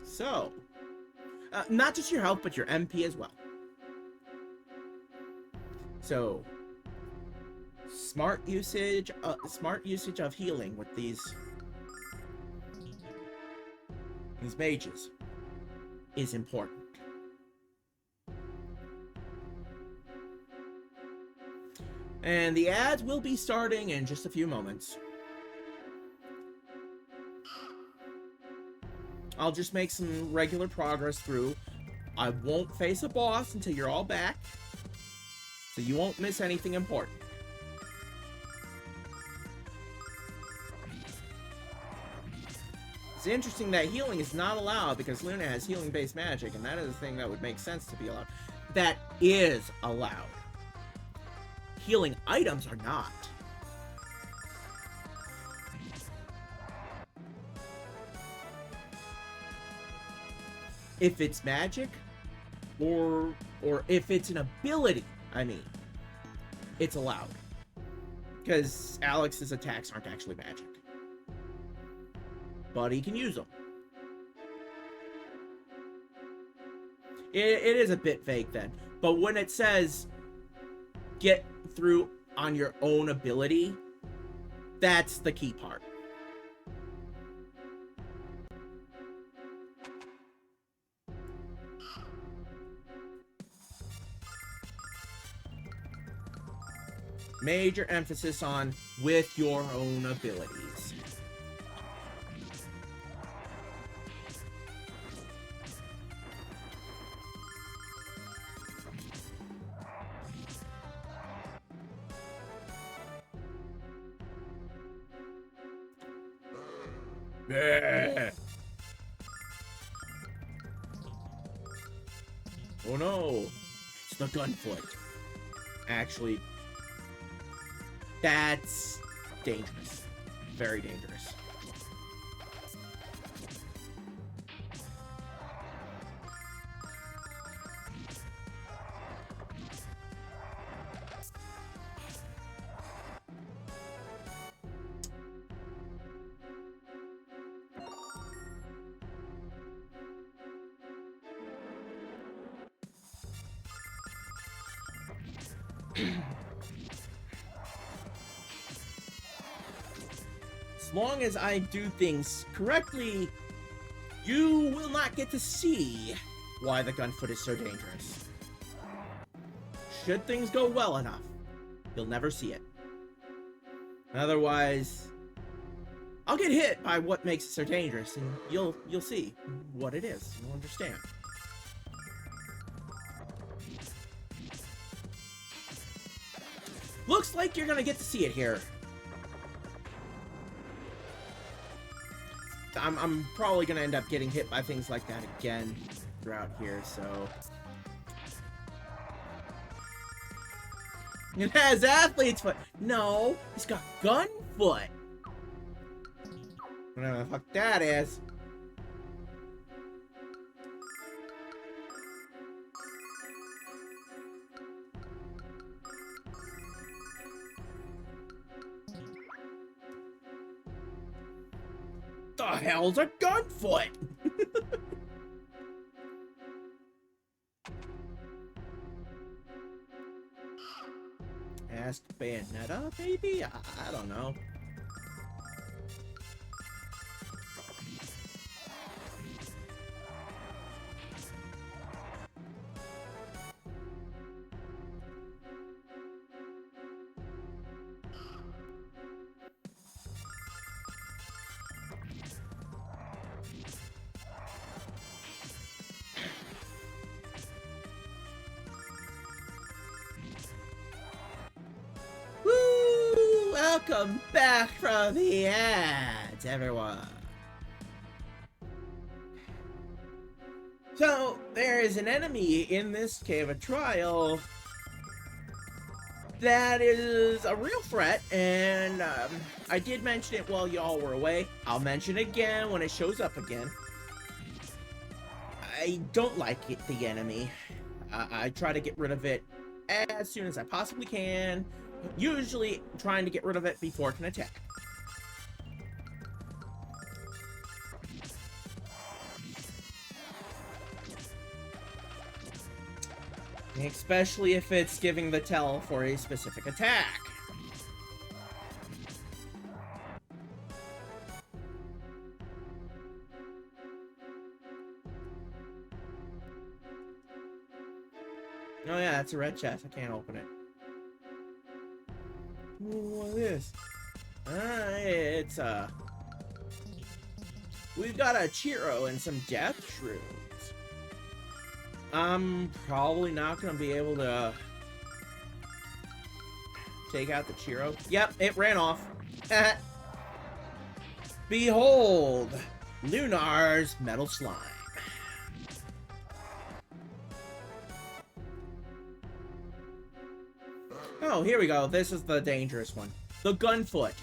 So, not just your health, but your MP as well. So, smart usage of healing with these mages is important. And the ads will be starting in just a few moments. I'll just make some regular progress through. I won't face a boss until you're all back, so you won't miss anything important. It's interesting that healing is not allowed because Luna has healing-based magic, and that is a thing that would make sense to be allowed. That is allowed. Healing items are not. If it's magic, or if it's an ability, I mean, it's allowed. Because Alex's attacks aren't actually magic. But he can use them. It is a bit vague then. But when it says get through on your own ability, that's the key part. Major emphasis on with your own abilities. Yeah. Oh no, it's the gunfoot. Actually, that's dangerous. Very dangerous. As long as I do things correctly, you will not get to see why the gunfoot is so dangerous. Should things go well enough, you'll never see it. Otherwise, I'll get hit by what makes it so dangerous, and you'll see what it is. You'll understand. Looks like you're gonna get to see it here. I'm probably gonna end up getting hit by things like that again throughout here, so... It has athlete's foot! No, it's got gun foot! Whatever the fuck that is. The hell's a gunfoot? Ask Bayonetta, maybe? I don't know. Welcome back from the ads, everyone. So, there is an enemy in this cave of trial that is a real threat, and I did mention it while y'all were away. I'll mention it again when it shows up again. I don't like it, the enemy. I try to get rid of it as soon as I possibly can, usually trying to get rid of it before it can attack. Especially if it's giving the tell for a specific attack. Oh yeah, it's a red chest. I can't open it. What is this? It's we've got a Chiro and some death shrooms. I'm probably not going to be able to take out the Chiro. Yep, it ran off. Behold, Lunar's metal slime. Oh, here we go. This is the dangerous one. The Gunfoot.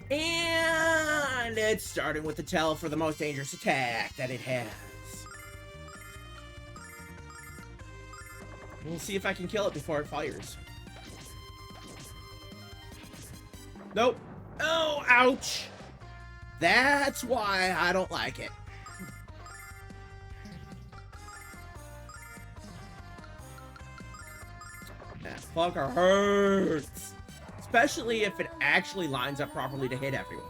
And it's starting with the tell for the most dangerous attack that it has. We'll see if I can kill it before it fires. Nope. Oh, ouch. That's why I don't like it. That fucker hurts. Especially if it actually lines up properly to hit everyone.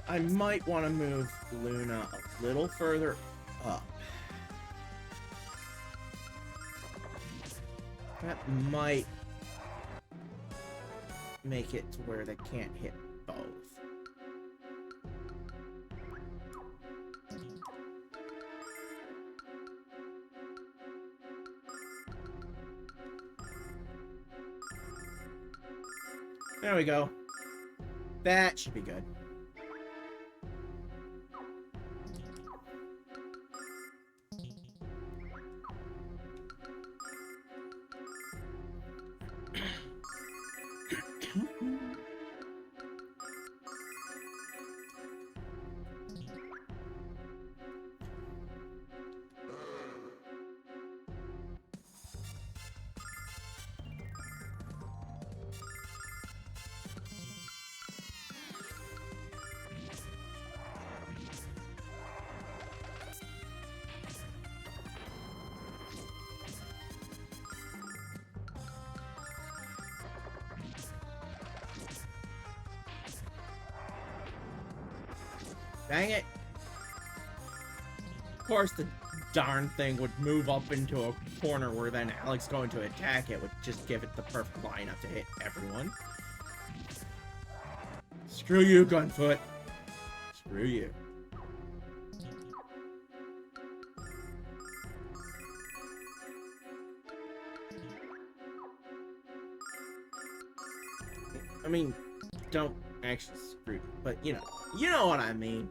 I might want to move Luna a little further up. That might make it to where they can't hit both. There we go. That should be good. Dang it. Of course, the darn thing would move up into a corner where then Alex going to attack it would just give it the perfect lineup to hit everyone. Screw you, Gunfoot. Screw you. I mean, don't actually screw, but you know what I mean.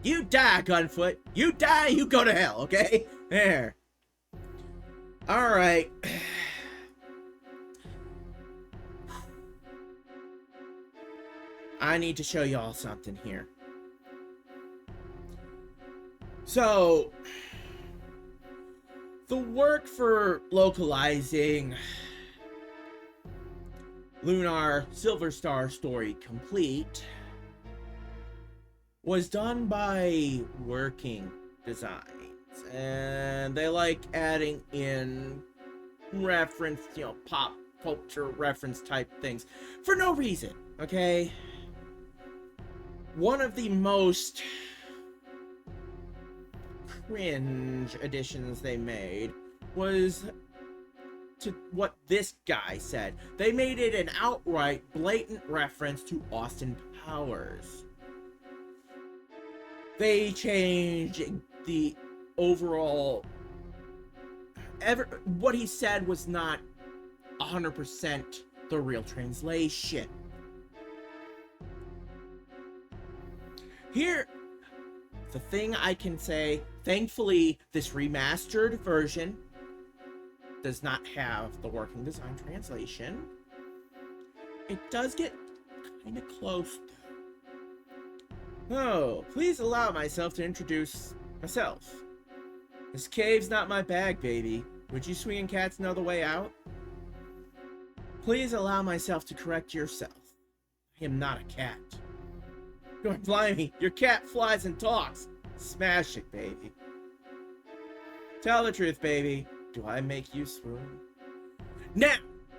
You die, Gunfoot. You die, you go to hell, okay? There. Alright. I need to show y'all something here. So, the work for localizing Lunar Silver Star Story Complete was done by Working Designs, and they like adding in reference, pop culture reference type things for no reason, okay? One of the most cringe additions they made was to what this guy said. They made it an outright blatant reference to Austin Powers. They changed the overall... what he said was not 100% the real translation. Here, the thing I can say, thankfully, this remastered version does not have the working design translation. It does get kind of close. Oh, please allow myself to introduce myself. This cave's not my bag, baby. Would you swinging cats know the way out? Please allow myself to correct yourself. I am not a cat. Don't blimey, your cat flies and talks. Smash it, baby. Tell the truth, baby. Do I make you swoon? Now,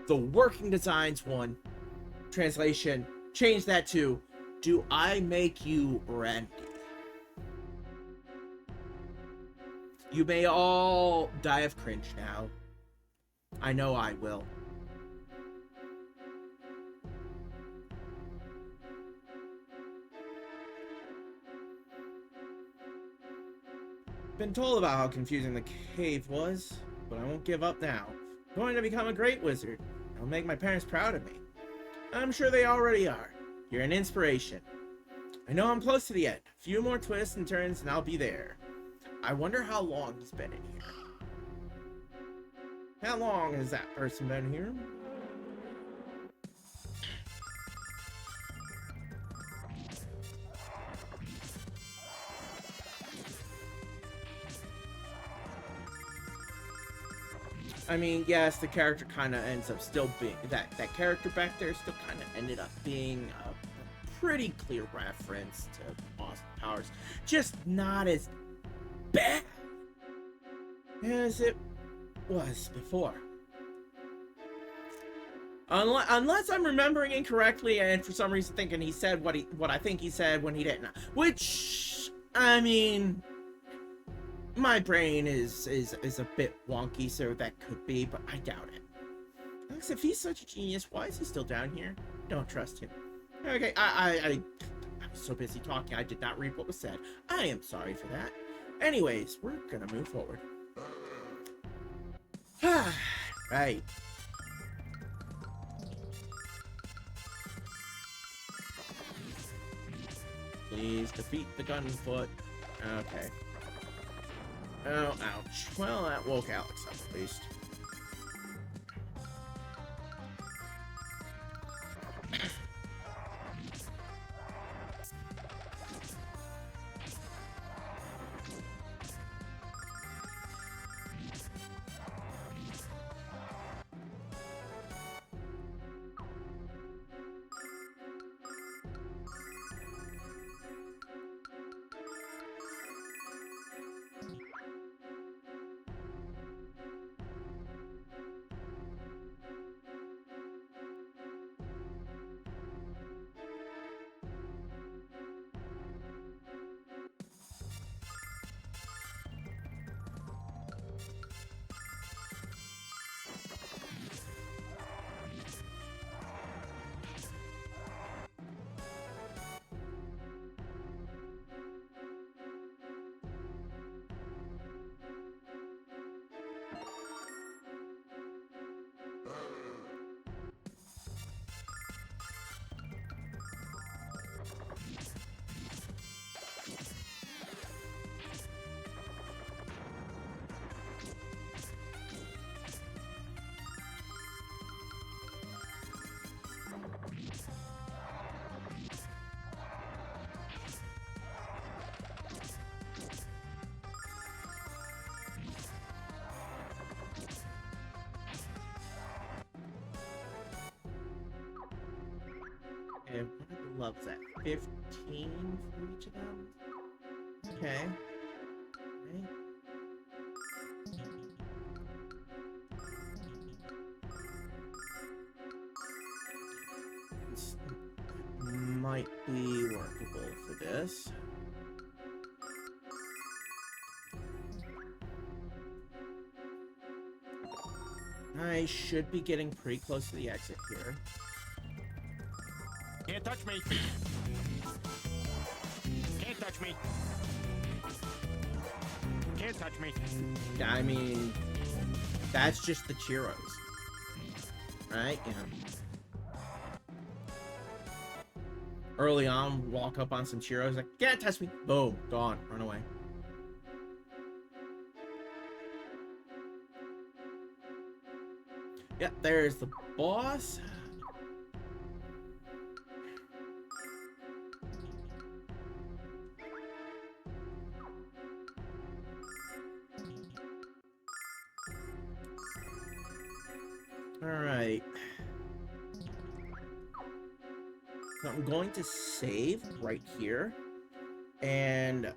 the working designs one. Translation, change that to, do I make you randy? You may all die of cringe now. I know I will. Been told about how confusing the cave was, but I won't give up now. I'm going to become a great wizard. I'll make my parents proud of me. I'm sure they already are. You're an inspiration. I know I'm close to the end. A few more twists and turns and I'll be there. I wonder how long he's been in here. How long has that person been here? I mean, yes, the character kind of ends up still being... That character back there still kind of ended up being a pretty clear reference to Austin Powers. Just not as bad as it was before. Unless I'm remembering incorrectly and for some reason thinking he said what I think he said when he didn't. Which, I mean... My brain is a bit wonky, so that could be, but I doubt it. Alex, if he's such a genius, why is he still down here? Don't trust him. Okay, I was so busy talking, I did not read what was said. I am sorry for that. Anyways, we're gonna move forward. Right. Please defeat the gunfoot. Okay. Oh, ouch. Well, that woke Alex up, at least. And what are the loves at? 15 for each of them? Okay. Right. This might be workable for this. I should be getting pretty close to the exit here. Can't touch me. Can't touch me. Can't touch me. I mean, that's just the churros. Right? Yeah. early on, walk up on some Cheeros, like, can't touch me. Boom, gone, run away. Yep, there's the boss. Alright. So I'm going to save right here. And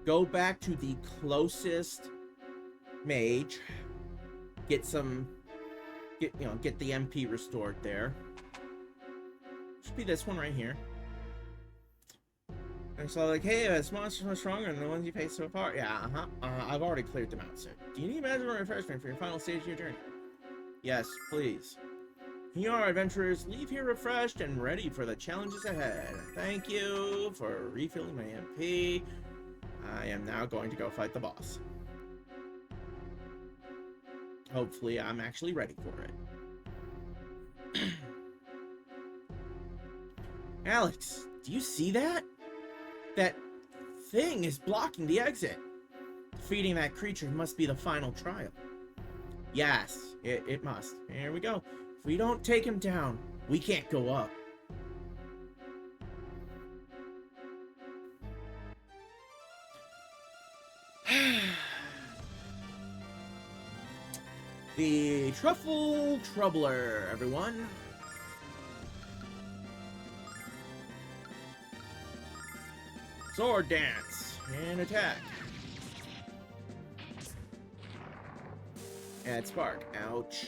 go back to the closest mage. Get the MP restored there. Should be this one right here. And so like, hey, this monster's much stronger than the ones you faced so far. Yeah, I've already cleared them out, so do you need magical refreshment for your final stage of your journey? Yes, please. Here you are, adventurers. Leave here refreshed and ready for the challenges ahead. Thank you for refilling my MP. I am now going to go fight the boss. Hopefully, I'm actually ready for it. Alex, do you see that? That thing is blocking the exit. Defeating that creature must be the final trial. Yes, it must. Here we go. If we don't take him down, we can't go up. The Truffle Troubler, everyone. Sword dance and attack. Add spark. Ouch.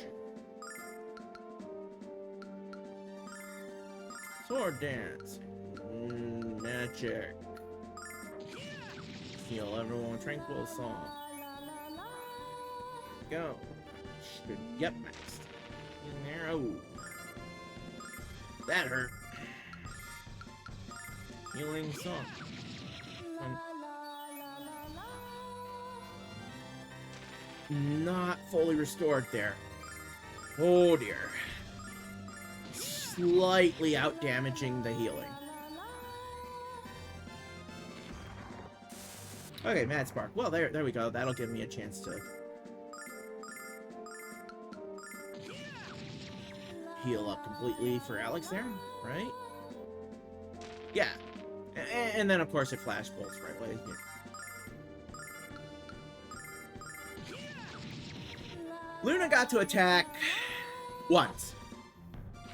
Sword dance. Magic. Heal everyone. Tranquil song. Go. Yep, next. In there. Oh. That hurt. Healing song. Not fully restored there. Oh dear. Slightly out damaging the healing. Okay, Mad Spark. Well, there we go. That'll give me a chance to heal up completely for Alex there, right? Yeah. And then, of course, it flash bolts right away. Luna got to attack once.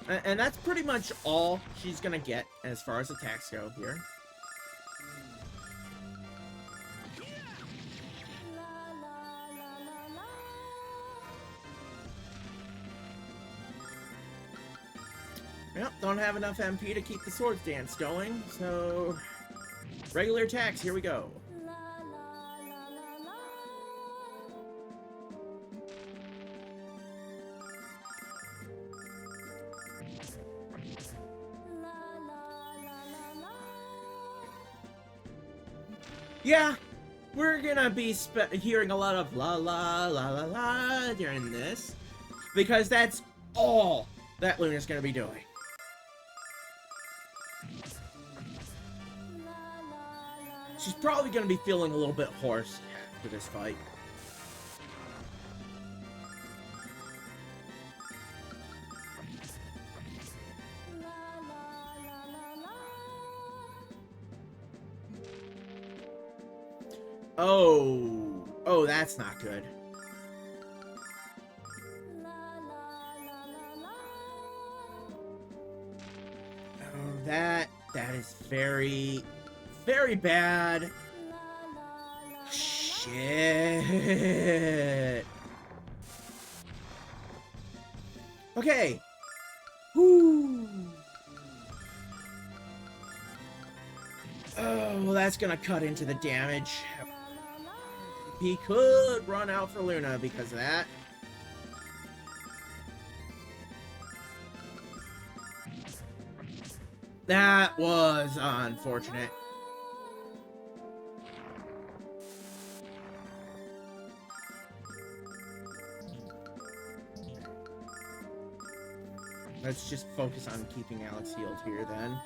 And that's pretty much all she's gonna get as far as attacks go here. Yep, don't have enough MP to keep the swords dance going, so regular attacks, here we go. Yeah, we're gonna be hearing a lot of la la la la la during this, because that's all that Luna's gonna be doing. She's probably gonna be feeling a little bit hoarse after this fight. Oh, that's not good. Oh, that is very, very bad. Shit. Okay. Whew. Oh, that's gonna cut into the damage. He could run out for Luna because of that. That was unfortunate. Let's just focus on keeping Alex healed here, then.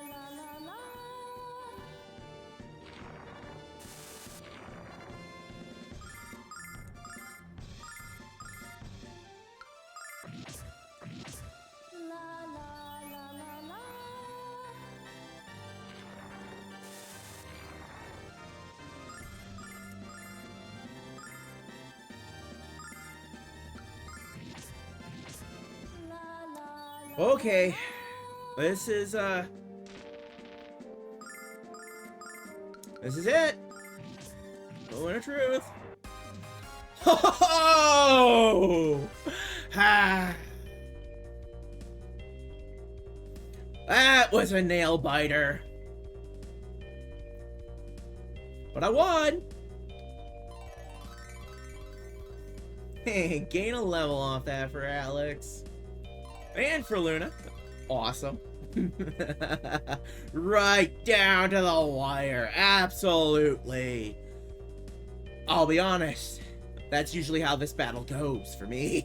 Okay, this is it. Moment of truth. Oh! Ha! That was a nail biter. But I won. Hey, gain a level off that for Alex. And for Luna. Awesome. Right down to the wire. Absolutely. I'll be honest. That's usually how this battle goes for me.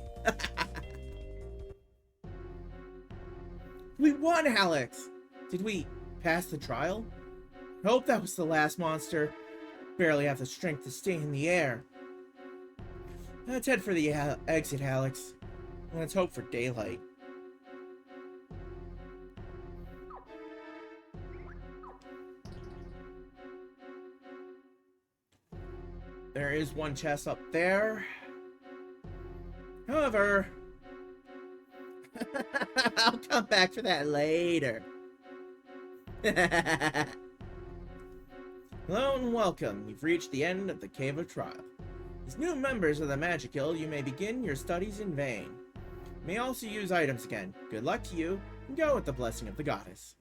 We won, Alex. Did we pass the trial? I hope that was the last monster. Barely have the strength to stay in the air. Let's head for the exit, Alex. Let's hope for daylight. There is one chest up there. However, I'll come back for that later. Hello and welcome. You've reached the end of the Cave of Trial. As new members of the Magic Guild, you may begin your studies in vain. You may also use items again. Good luck to you, and go with the blessing of the goddess.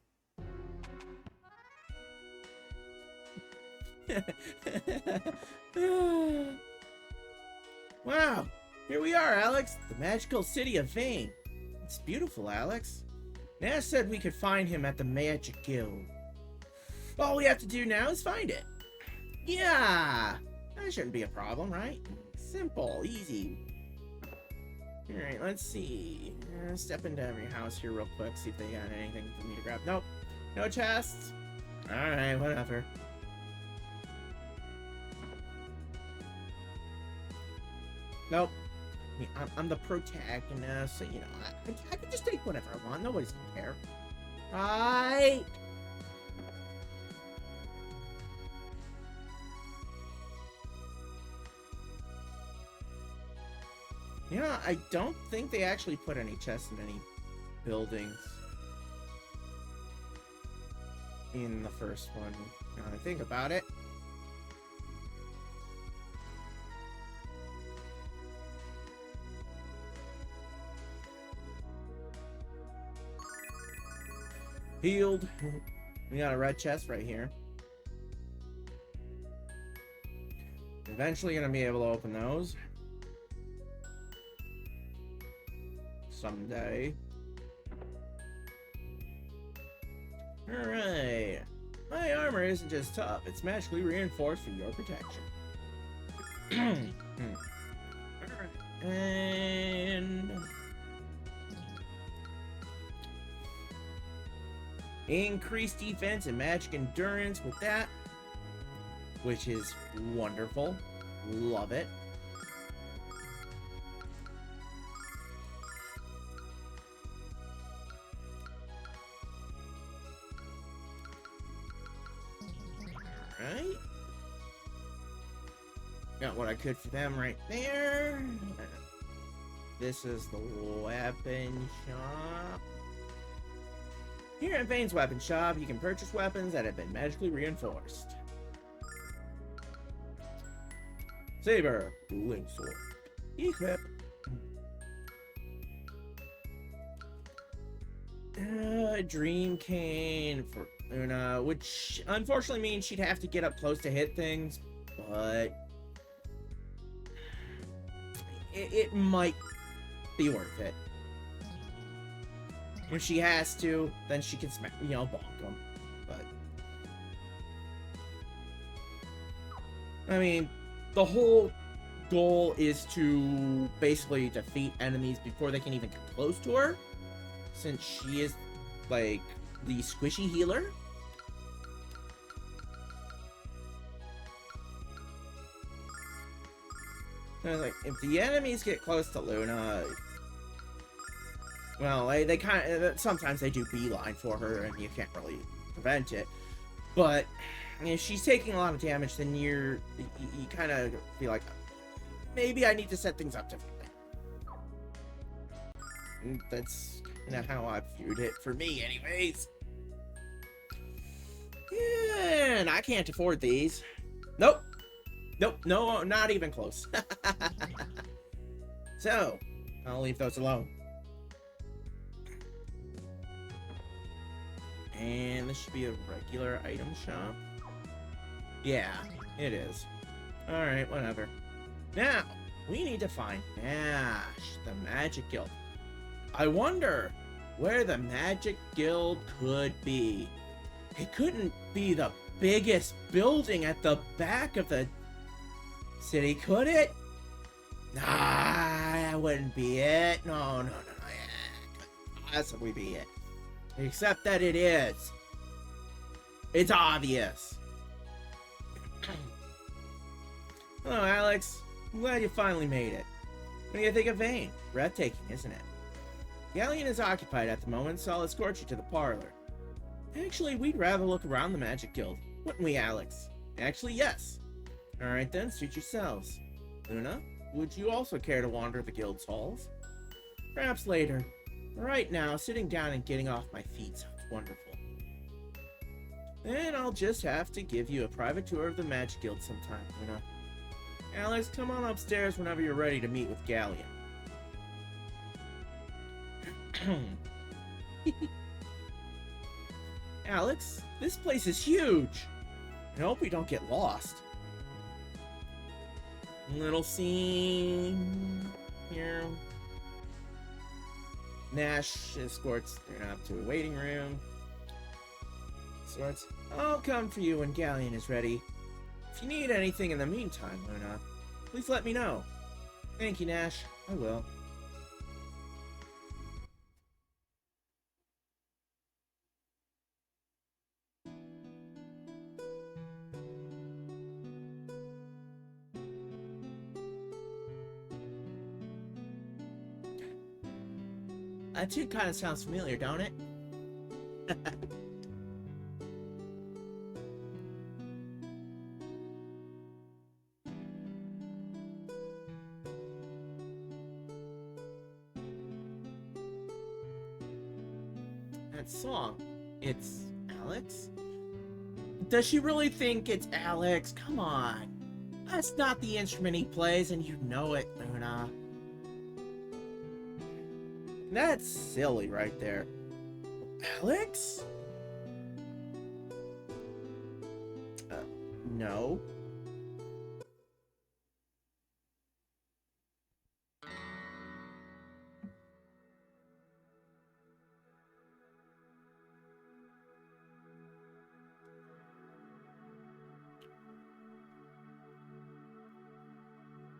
Wow, here we are, Alex. The magical city of Vane. It's beautiful, Alex. Naz said we could find him at the Magic Guild. All we have to do now is find it. Yeah, that shouldn't be a problem, right? Simple, easy. Alright, let's see. Step into every house here real quick, see if they got anything for me to grab. Nope, no chests. Alright, whatever. Nope. I mean, I'm the protagonist, so, you know, I can just take whatever I want. Nobody's gonna care. Right? Yeah, I don't think they actually put any chests in any buildings in the first one. Now that I think about it. Healed. We got a red chest right here. Eventually gonna be able to open those. Someday. Alright. My armor isn't just tough, it's magically reinforced for your protection. Alright. And... increased defense and magic endurance with that, which is wonderful. Love it. Alright. Got what I could for them right there. This is the weapon shop. Here at Vane's Weapon Shop, you can purchase weapons that have been magically reinforced. Saber, dueling sword, equip. Dream cane for Luna, which unfortunately means she'd have to get up close to hit things, but it might be worth it. If she has to, then she can smack, you know, bonk them. But I mean, the whole goal is to basically defeat enemies before they can even get close to her. since she is, like, the squishy healer. So, like, if the enemies get close to Luna, well, they kind of, sometimes they do beeline for her, and you can't really prevent it. But if she's taking a lot of damage, then you kind of be like, maybe I need to set things up differently. And that's kind of how I've viewed it, for me anyways. Yeah, and I can't afford these. Nope. Nope, no, not even close. So, I'll leave those alone. And this should be a regular item shop. Yeah, it is. Alright, whatever. Now, we need to find Nash, the Magic Guild. I wonder where the Magic Guild could be. It couldn't be the biggest building at the back of the city, could it? Nah, that wouldn't be it. No, yeah, couldn't possibly be it. Except that it is. It's obvious. Hello, Alex. I'm glad you finally made it. What do you think of Vane? Breathtaking, isn't it? Galleon is occupied at the moment, so I'll escort you to the parlor. Actually, we'd rather look around the Magic Guild. Wouldn't we, Alex? Actually, yes. Alright then, suit yourselves. Luna, would you also care to wander the guild's halls? Perhaps later. Right now, sitting down and getting off my feet sounds wonderful. Then I'll just have to give you a private tour of the Magic Guild sometime, Luna. Alex, come on upstairs whenever you're ready to meet with Galleon. Alex, this place is huge! I hope we don't get lost. Little scene here. Nash escorts Luna up to a waiting room. Sorts. I'll come for you when Galleon is ready. If you need anything in the meantime, Luna, please let me know. Thank you, Nash. I will. That tune kind of sounds familiar, don't it? That song. It's Alex? Does she really think it's Alex? Come on. That's not the instrument he plays, and you know it, Luna. That's silly right there. Alex? No.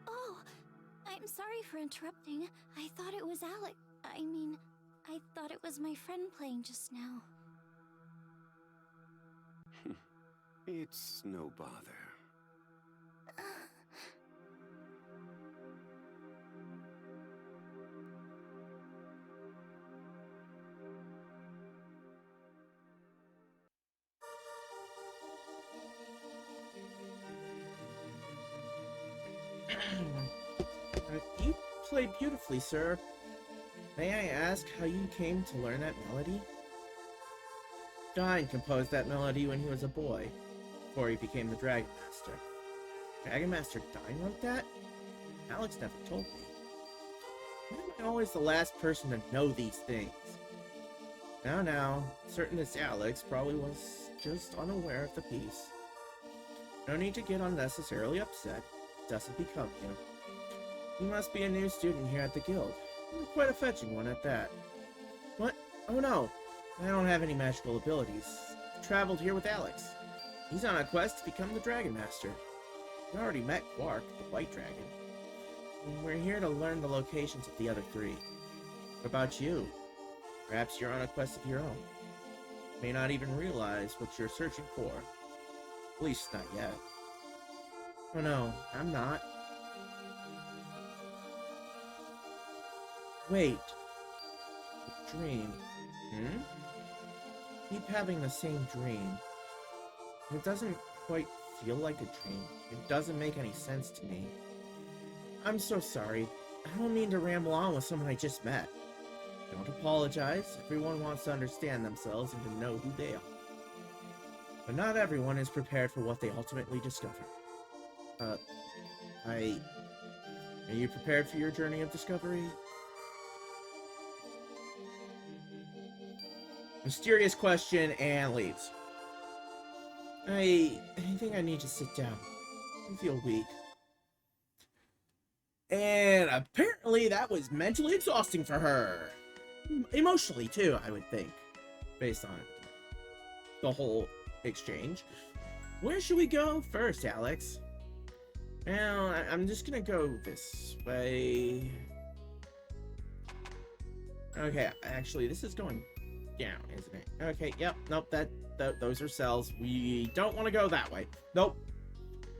Oh, I'm sorry for interrupting. I thought it was Alex. I thought it was my friend playing just now. It's no bother. You play beautifully, sir. May I ask how you came to learn that melody? Dine composed that melody when he was a boy, before he became the Dragon Master. Dragon Master Dine wrote that? Alex never told me. Why am I always the last person to know these things? Now, certain this Alex probably was just unaware of the piece. No need to get unnecessarily upset. It doesn't become you. You must be a new student here at the guild. Quite a fetching one at that. What? Oh no! I don't have any magical abilities. I traveled here with Alex. He's on a quest to become the Dragon Master. We already met Quark, the White Dragon. And we're here to learn the locations of the other three. What about you? Perhaps you're on a quest of your own. You may not even realize what you're searching for. At least not yet. Oh no, I'm not. Wait. A dream. Keep having the same dream. It doesn't quite feel like a dream. It doesn't make any sense to me. I'm so sorry. I don't mean to ramble on with someone I just met. Don't apologize. Everyone wants to understand themselves and to know who they are. But not everyone is prepared for what they ultimately discover. Are you prepared for your journey of discovery? Mysterious question and leaves. I think I need to sit down. I feel weak. And apparently that was mentally exhausting for her. Emotionally too, I would think. Based on the whole exchange. Where should we go first, Alex? Well, I'm just gonna go this way. Okay, actually, this is going down, isn't it? Okay, yep, nope, those are cells. We don't want to go that way. Nope.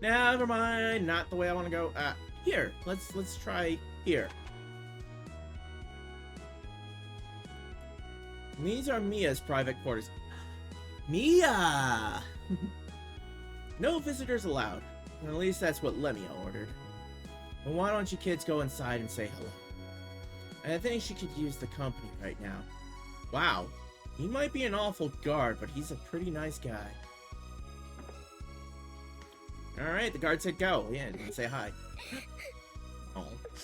Never mind, not the way I want to go. Here, let's try here. These are Mia's private quarters. Mia! No visitors allowed. At least that's what Lemia ordered. Well, why don't you kids go inside and say hello? I think she could use the company right now. Wow, he might be an awful guard, but he's a pretty nice guy. Alright, the guard said go. Yeah, didn't say hi. Oh, that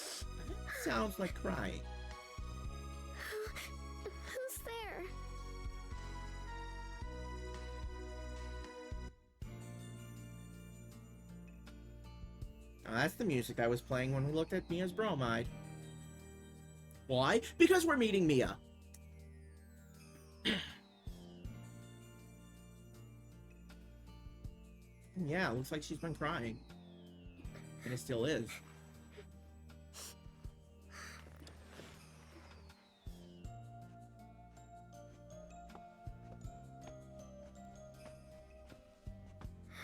sounds like crying. Who's there? Now, that's the music I was playing when we looked at Mia's bromide. Why? Because we're meeting Mia. Yeah, looks like she's been crying. And it still is.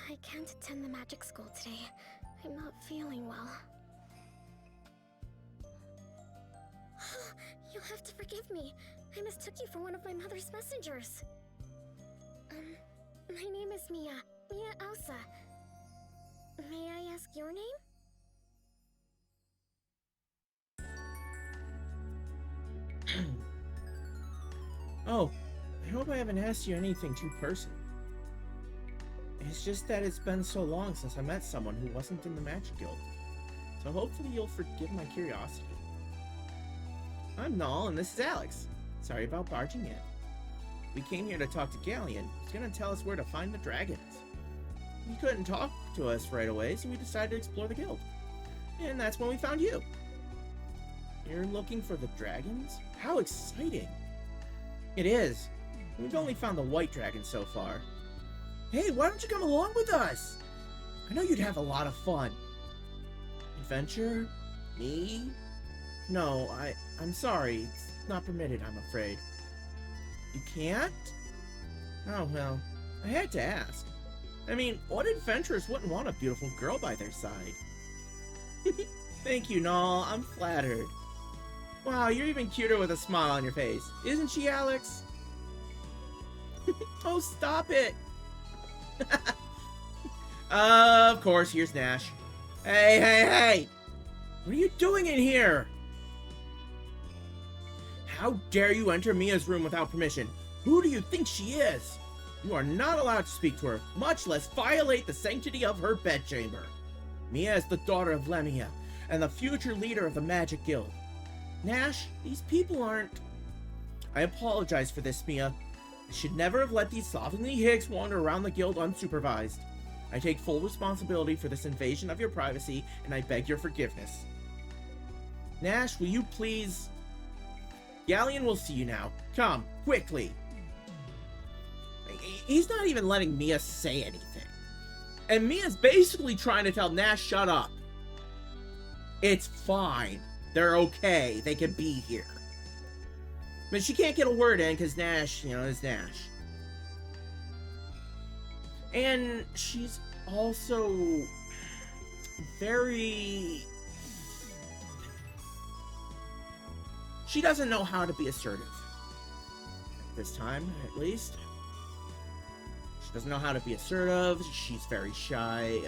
I can't attend the magic school today. I'm not feeling well. You'll have to forgive me. I mistook you for one of my mother's messengers. My name is Mia. Mia Elsa. May I ask your name? Oh, I hope I haven't asked you anything too personal. It's just that it's been so long since I met someone who wasn't in the Magic Guild. So hopefully you'll forgive my curiosity. I'm Null, and this is Alex. Sorry about barging in. We came here to talk to Galleon, who's gonna tell us where to find the dragons. He couldn't talk to us right away, so we decided to explore the guild. And that's when we found you. You're looking for the dragons? How exciting! It is. We've only found the white dragon so far. Hey, why don't you come along with us? I know you'd have a lot of fun. Adventure? Me? No, I'm sorry. It's not permitted, I'm afraid. You can't? Oh, well, I had to ask. I mean, what adventurers wouldn't want a beautiful girl by their side? Thank you, Null. I'm flattered. Wow, you're even cuter with a smile on your face. Isn't she, Alex? Oh, stop it! Of course, here's Nash. Hey! What are you doing in here? How dare you enter Mia's room without permission? Who do you think she is? You are not allowed to speak to her, much less violate the sanctity of her bedchamber. Mia is the daughter of Lemia, and the future leader of the Magic Guild. Nash, these people aren't... I apologize for this, Mia. I should never have let these slovenly Higgs wander around the guild unsupervised. I take full responsibility for this invasion of your privacy, and I beg your forgiveness. Nash, will you please... Galleon will see you now. Come, quickly. He's not even letting Mia say anything. And Mia's basically trying to tell Nash, shut up. It's fine. They're okay. They can be here. But she can't get a word in because Nash, you know, is Nash. And she's also very... She doesn't know how to be assertive. At this time, at least. She doesn't know how to be assertive. She's very shy.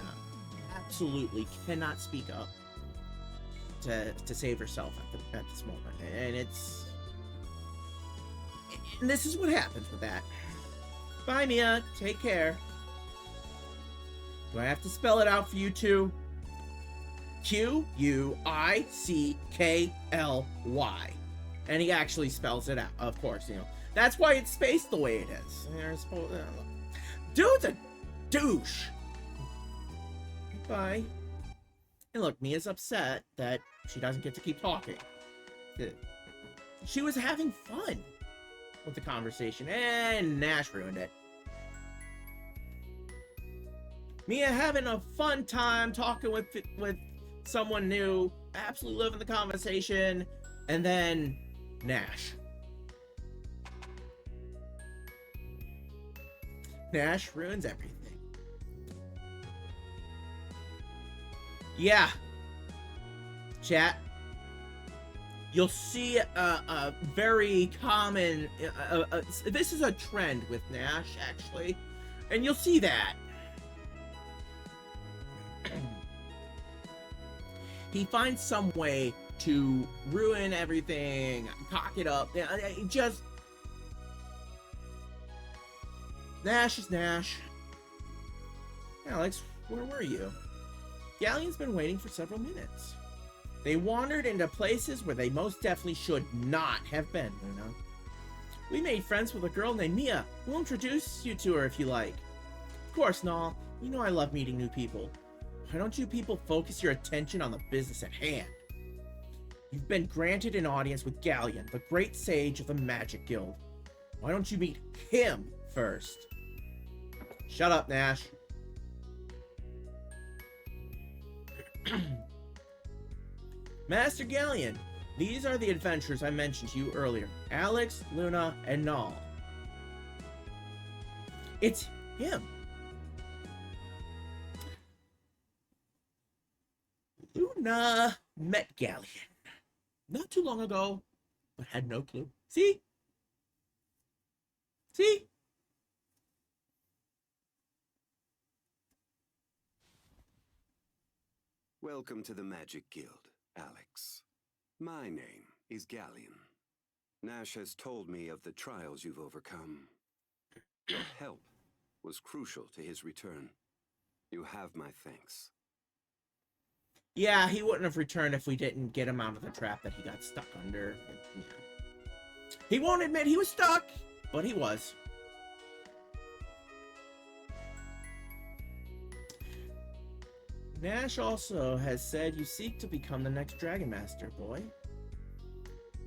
Absolutely cannot speak up to save herself at this moment. And it's... And this is what happens with that. Bye, Mia. Take care. Do I have to spell it out for you too? Q-U-I-C-K-L-Y. And he actually spells it out, of course, you know. That's why it's spaced the way it is. Dude's a douche. Bye. And look, Mia's upset that she doesn't get to keep talking. She was having fun with the conversation, and Nash ruined it. Mia having a fun time talking with someone new, absolutely loving the conversation, and then Nash. Nash ruins everything. Yeah. Chat. You'll see a very common... this is a trend with Nash, actually. And you'll see that. He finds some way to ruin everything, cock it up. Just... Nash is Nash. Alex, where were you? Galleon's been waiting for several minutes. They wandered into places where they most definitely should not have been, Luna. We made friends with a girl named Mia. We'll introduce you to her if you like. Of course, Nall. You know I love meeting new people. Why don't you people focus your attention on the business at hand? You've been granted an audience with Galleon, the great sage of the Magic Guild. Why don't you meet him first? Shut up, Nash. Master Galleon, these are the adventures I mentioned to you earlier. Alex, Luna, and Nall. It's him. Luna met Galleon not too long ago, but had no clue. See? See? Welcome to the Magic Guild, Alex. My name is Galleon. Nash has told me of the trials you've overcome. Your help was crucial to his return. You have my thanks. Yeah, he wouldn't have returned if we didn't get him out of the trap that he got stuck under. He won't admit he was stuck, but he was. Nash also has said you seek to become the next Dragon Master, boy.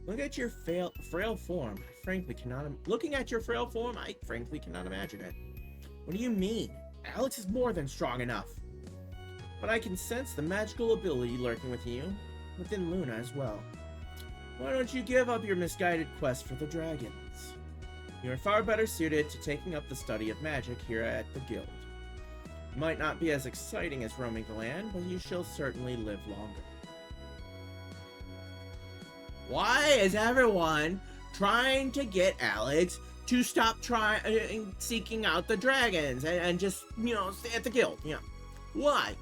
Look at your frail form. Looking at your frail form, I frankly cannot imagine it. What do you mean? Alex is more than strong enough. But I can sense the magical ability lurking within Luna as well. Why don't you give up your misguided quest for the dragons? You are far better suited to taking up the study of magic here at the guild. It might not be as exciting as roaming the land, but you shall certainly live longer. Why is everyone trying to get Alex to stop seeking out the dragons and just, you know, stay at the guild? Yeah. Why?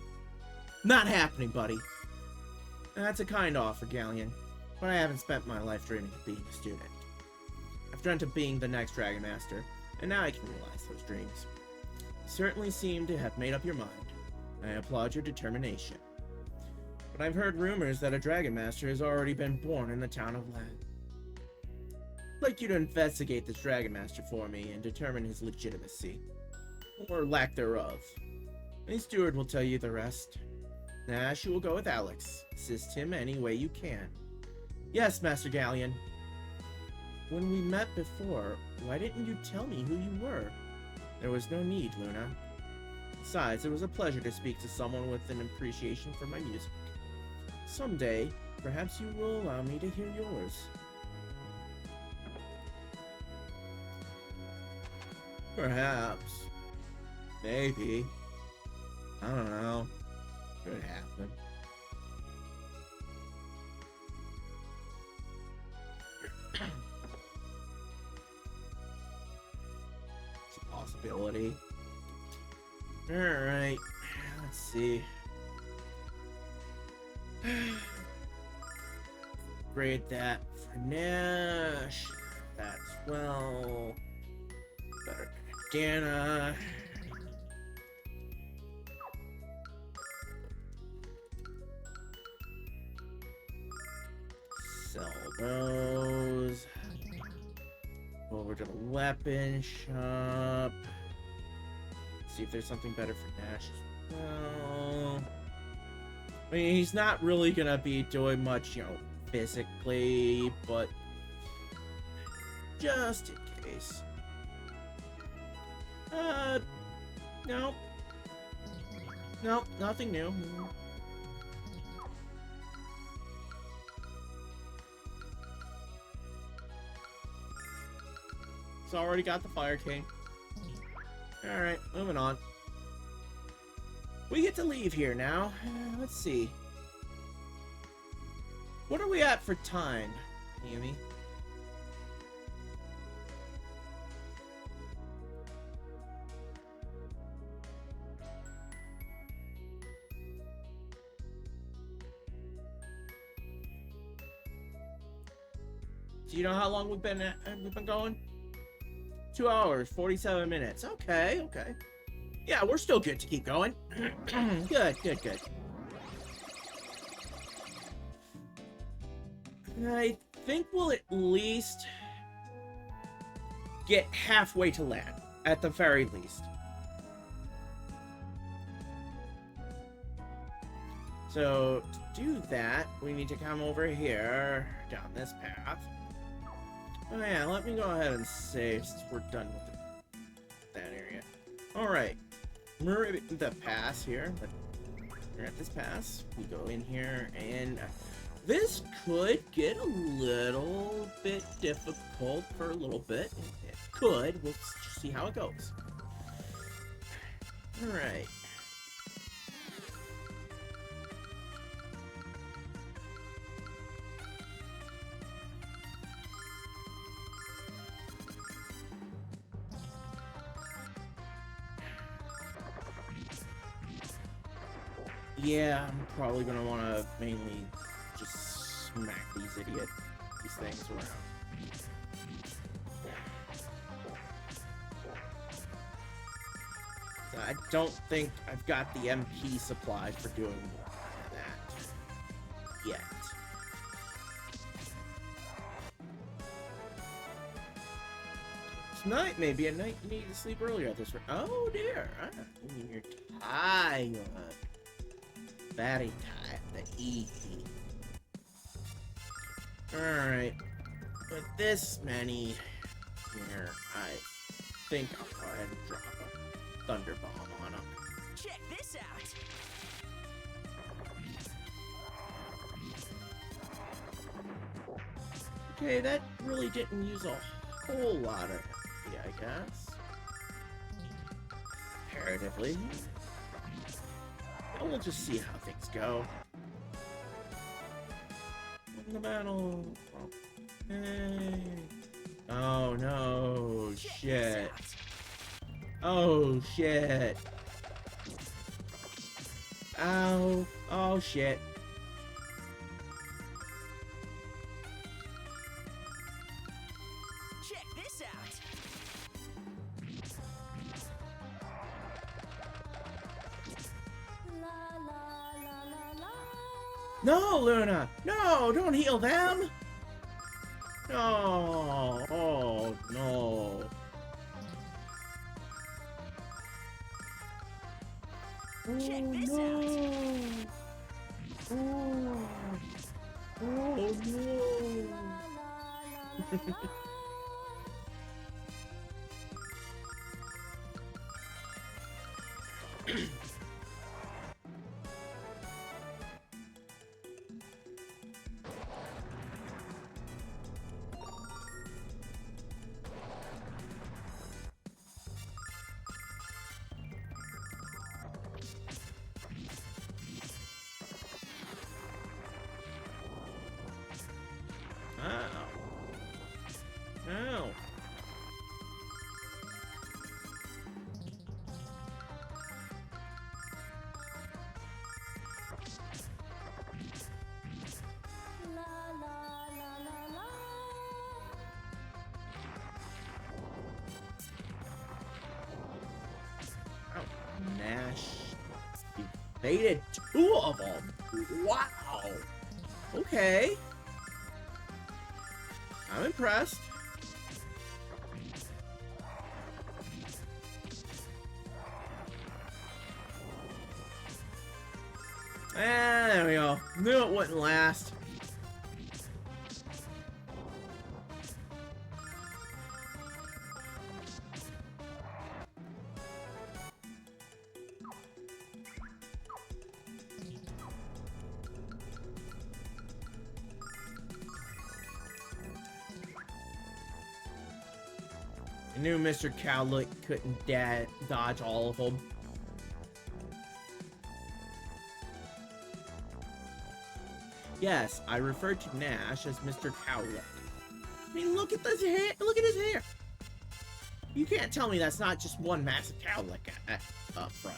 Not happening, buddy. That's a kind offer, Galleon, but I haven't spent my life dreaming of being a student. I've dreamt of being the next Dragon Master, and now I can realize those dreams. You certainly seem to have made up your mind. I applaud your determination. But I've heard rumors that a Dragon Master has already been born in the town of Lan. I'd like you to investigate this Dragon Master for me and determine his legitimacy, or lack thereof. My steward will tell you the rest. Nash, you will go with Alex. Assist him any way you can. Yes, Master Galleon. When we met before, why didn't you tell me who you were? There was no need, Luna. Besides, it was a pleasure to speak to someone with an appreciation for my music. Someday, perhaps you will allow me to hear yours. Perhaps. Maybe. I don't know. Could happen. It's a possibility. Alright. Let's see. Grade that for Nash. That's well. Better Dana. Sell those. Over to the weapon shop. See if there's something better for Nash as well. I mean, he's not really gonna be doing much, you know, physically, but just in case. No. Nope, nothing new. It's already got the Fire King. Alright, moving on. We get to leave here now. Let's see. What are we at for time, Amy? Do you know how long we've been going? 2 hours, 47 minutes. Okay, okay. Yeah, we're still good to keep going. Good. I think we'll at least get halfway to land, at the very least. So, to do that, we need to come over here, down this path. Oh yeah, let me go ahead and save since we're done with that area. Alright. We're at the pass here. We're at this pass. We go in here, and this could get a little bit difficult for a little bit. It could. We'll just see how it goes. Alright. Yeah, I'm probably gonna want to mainly just smack these things around. So I don't think I've got the MP supply for doing that yet. Tonight may be a night you need to sleep earlier at this rate. Oh dear, I mean, you're tired. Very tight, the easy. Alright. With this many here, I think I'll go ahead and drop a thunder bomb on them. Check this out. Okay, that really didn't use a whole lot of energy, I guess. Comparatively. We'll just see how things go. In the battle. Hey. Oh no, shit. Oh shit. Ow. Oh shit. Check this out. No, Luna! No, don't heal them! No! Oh, no. Check Oh, this no. out. Oh. Oh, no. Nash. You baited 2 of them. Wow. Okay. I'm impressed. There we go. Knew it wouldn't last. I knew Mr. Cowlick couldn't dodge all of them. Yes, I referred to Nash as Mr. Cowlick. I mean, look at this hair. Look at his hair. You can't tell me that's not just one massive cowlick up front.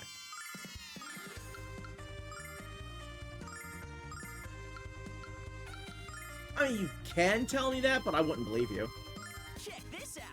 I mean, you can tell me that, but I wouldn't believe you. Check this out.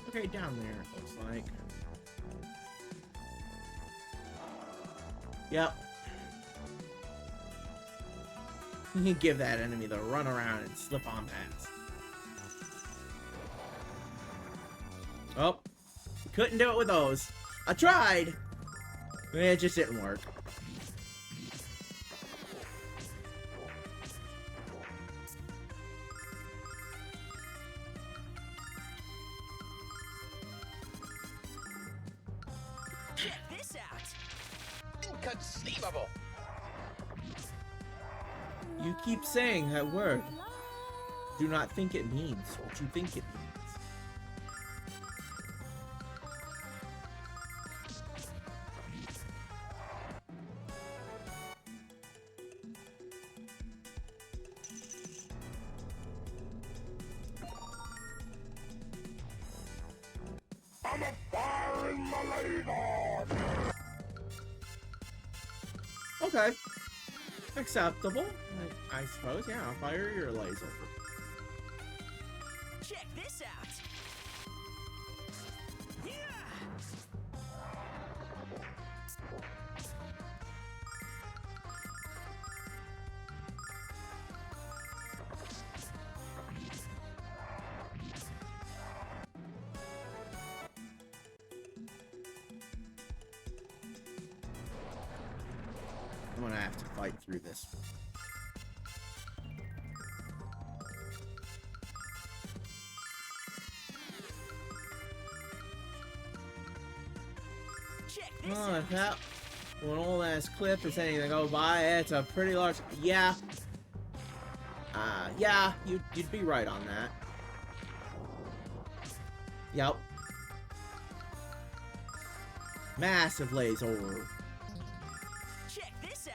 Okay, down there, it looks like. Yep. You can give that enemy the run around and slip on past. Oh. Couldn't do it with those. I tried. It just didn't work. Check this out. Inconceivable. You keep saying that word. Do not think it means what you think it means. I'm a firing my laser. Okay. Acceptable. I suppose, yeah, I'll fire your laser. Check this out. Yeah. I'm gonna have to fight through this. Check this Well, out. if that one old ass cliff is anything to go by, it's a pretty large. Yeah. Yeah, you'd be right on that. Yep. Massive laser. Check this out.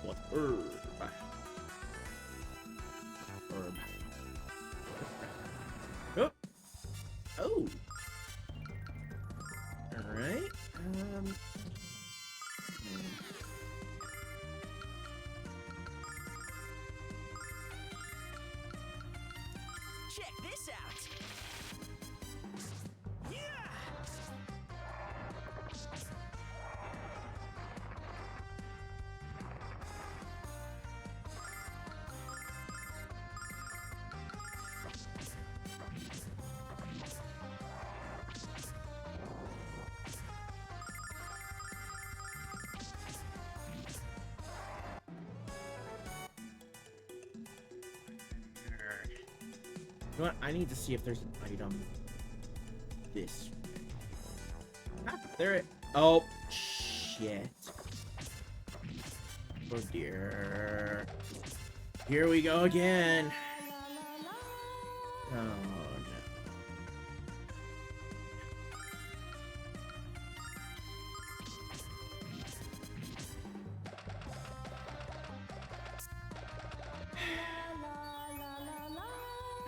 What herb? Herb. Oh. Oh. All right. Check this out. Yeah. know what? I need to see if there's an item this way. Ah, there it. Oh, shit. Oh dear. Here we go again. Oh no.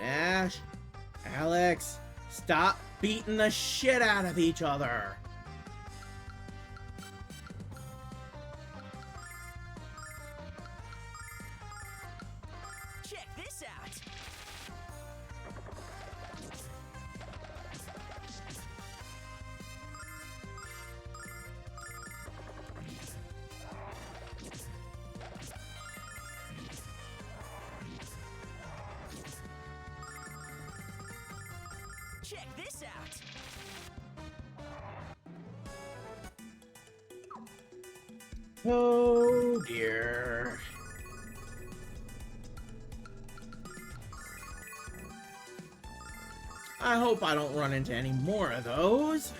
Ash, Alex, stop beating the shit out of each other. Check this out. Check this out. Oh dear. I hope I don't run into any more of those.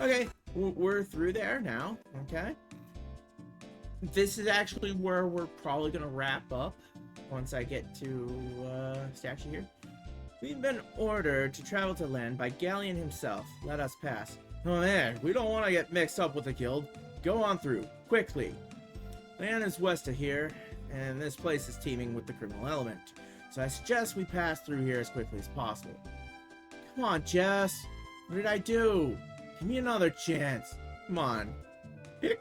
Okay, we're through there now, okay? This is actually where we're probably gonna wrap up once I get to statue here. We've been ordered to travel to land by Galleon himself. Let us pass. Oh man, we don't want to get mixed up with the guild. Go on through, quickly. Land is west of here, and this place is teeming with the criminal element. So I suggest we pass through here as quickly as possible. Come on, Jess. What did I do? Give me another chance. Come on. Did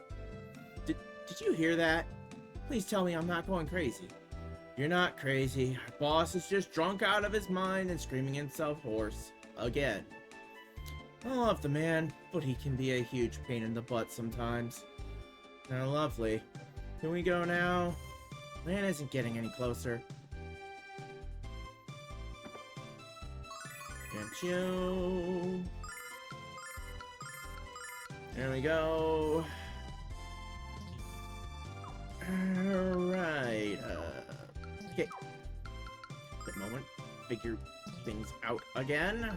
you hear that? Please tell me I'm not going crazy. You're not crazy. Our boss is just drunk out of his mind and screaming himself hoarse. Again. I love the man, but he can be a huge pain in the butt sometimes. Now, lovely. Can we go now? Man isn't getting any closer. Can't you? There we go. Alright, okay. Good moment. Figure things out again.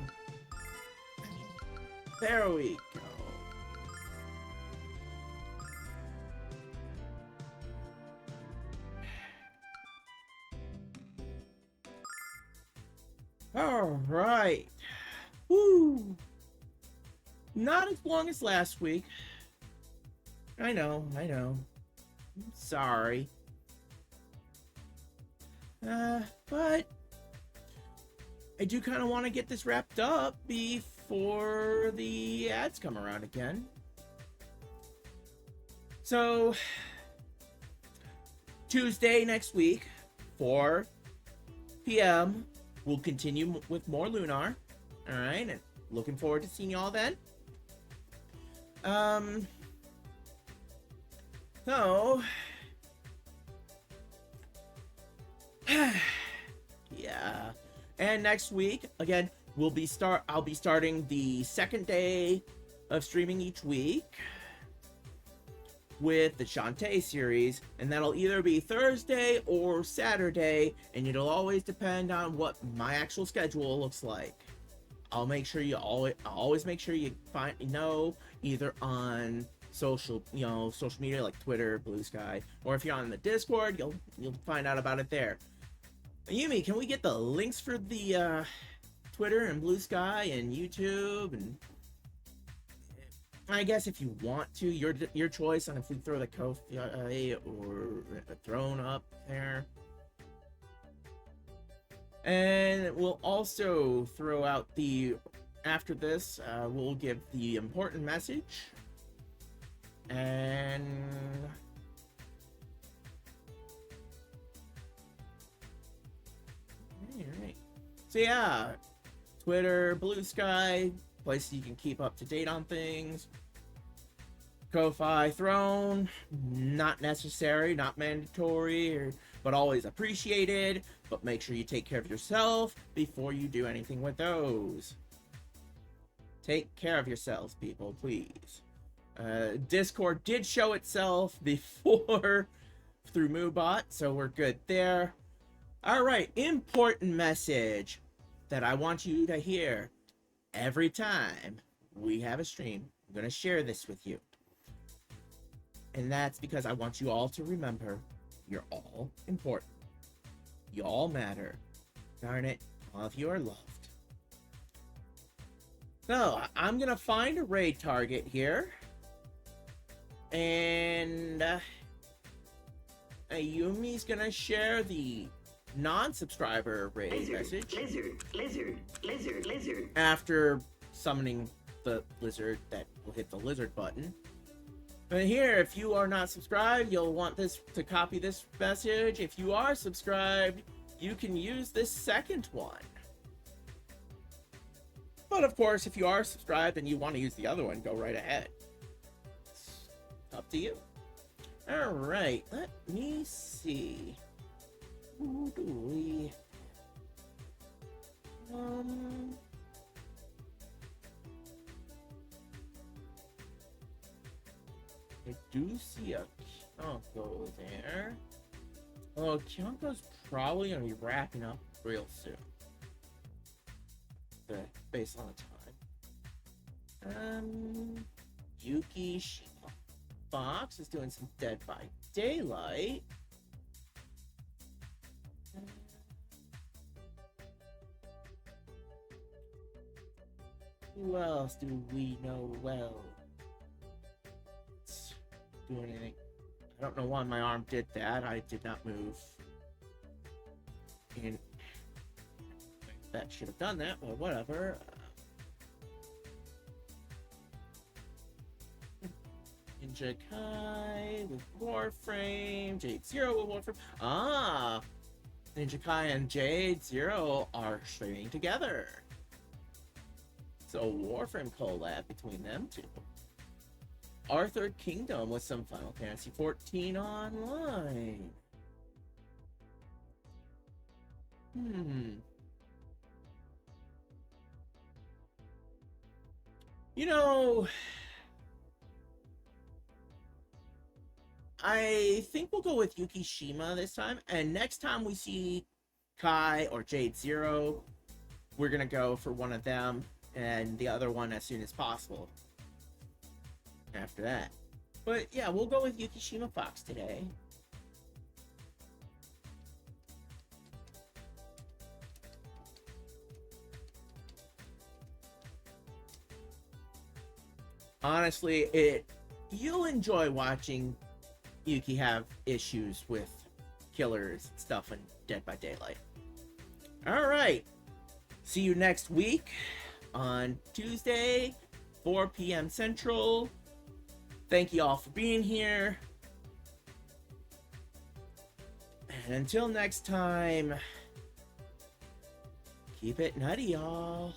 There we go. Alright. Woo! Not as long as last week. I know. Sorry. But I do kind of want to get this wrapped up before the ads come around again. So, Tuesday next week, 4 p.m., we'll continue with more Lunar. Alright, and looking forward to seeing y'all then. So, yeah. And next week, again, I'll be starting the second day of streaming each week with the Shantae series, and that'll either be Thursday or Saturday, and it'll always depend on what my actual schedule looks like. I'll always make sure you know either on social media like Twitter, Blue Sky, or if you're on the Discord, you'll find out about it there. Yumi, can we get the links for the Twitter and Blue Sky and YouTube? And I guess if you want to, your choice on if we throw the Ko-fi or a throne up there. And we'll also throw out after this, we'll give the important message. And alright. So yeah, Twitter, Blue Sky, places you can keep up to date on things. Ko-fi Throne, not necessary, not mandatory, but always appreciated. But make sure you take care of yourself before you do anything with those. Take care of yourselves, people, please. Discord did show itself before through Moobot, so we're good there. Alright, important message that I want you to hear every time we have a stream. I'm going to share this with you. And that's because I want you all to remember you're all important. You all matter. Darn it, all of you are loved. So, I'm going to find a raid target here. And Yumi's going to share the non-subscriber raid message. Lizard. After summoning the lizard that will hit the lizard button. But here, if you are not subscribed, you'll want this to copy this message. If you are subscribed, you can use this second one. But of course, if you are subscribed and you want to use the other one, go right ahead. It's up to you. Alright, let me see. Who do we... I do see a Kyonko there. Oh, Kyonko's probably going to be wrapping up real soon. Based on the time. Yuki Shima Fox is doing some Dead by Daylight. Who else do we know well? Let's do anything. I don't know why my arm did that. I did not move. And that should have done that, but whatever. Ninja Kai with Warframe, Jade Zero with Warframe. Ah! Ninja Kai and Jade Zero are streaming together. So Warframe collab between them two. Arthur Kingdom with some Final Fantasy 14 online. You know, I think we'll go with Yuki Shima this time. And next time we see Kai or Jade Zero, we're going to go for one of them and the other one as soon as possible after that. But yeah, we'll go with Yuki Shima Fox today. Honestly, you'll enjoy watching Yuki have issues with killers and stuff in Dead by Daylight. Alright. See you next week on Tuesday, 4 p.m. Central. Thank you all for being here. And until next time, keep it nutty, y'all.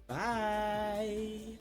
Bye.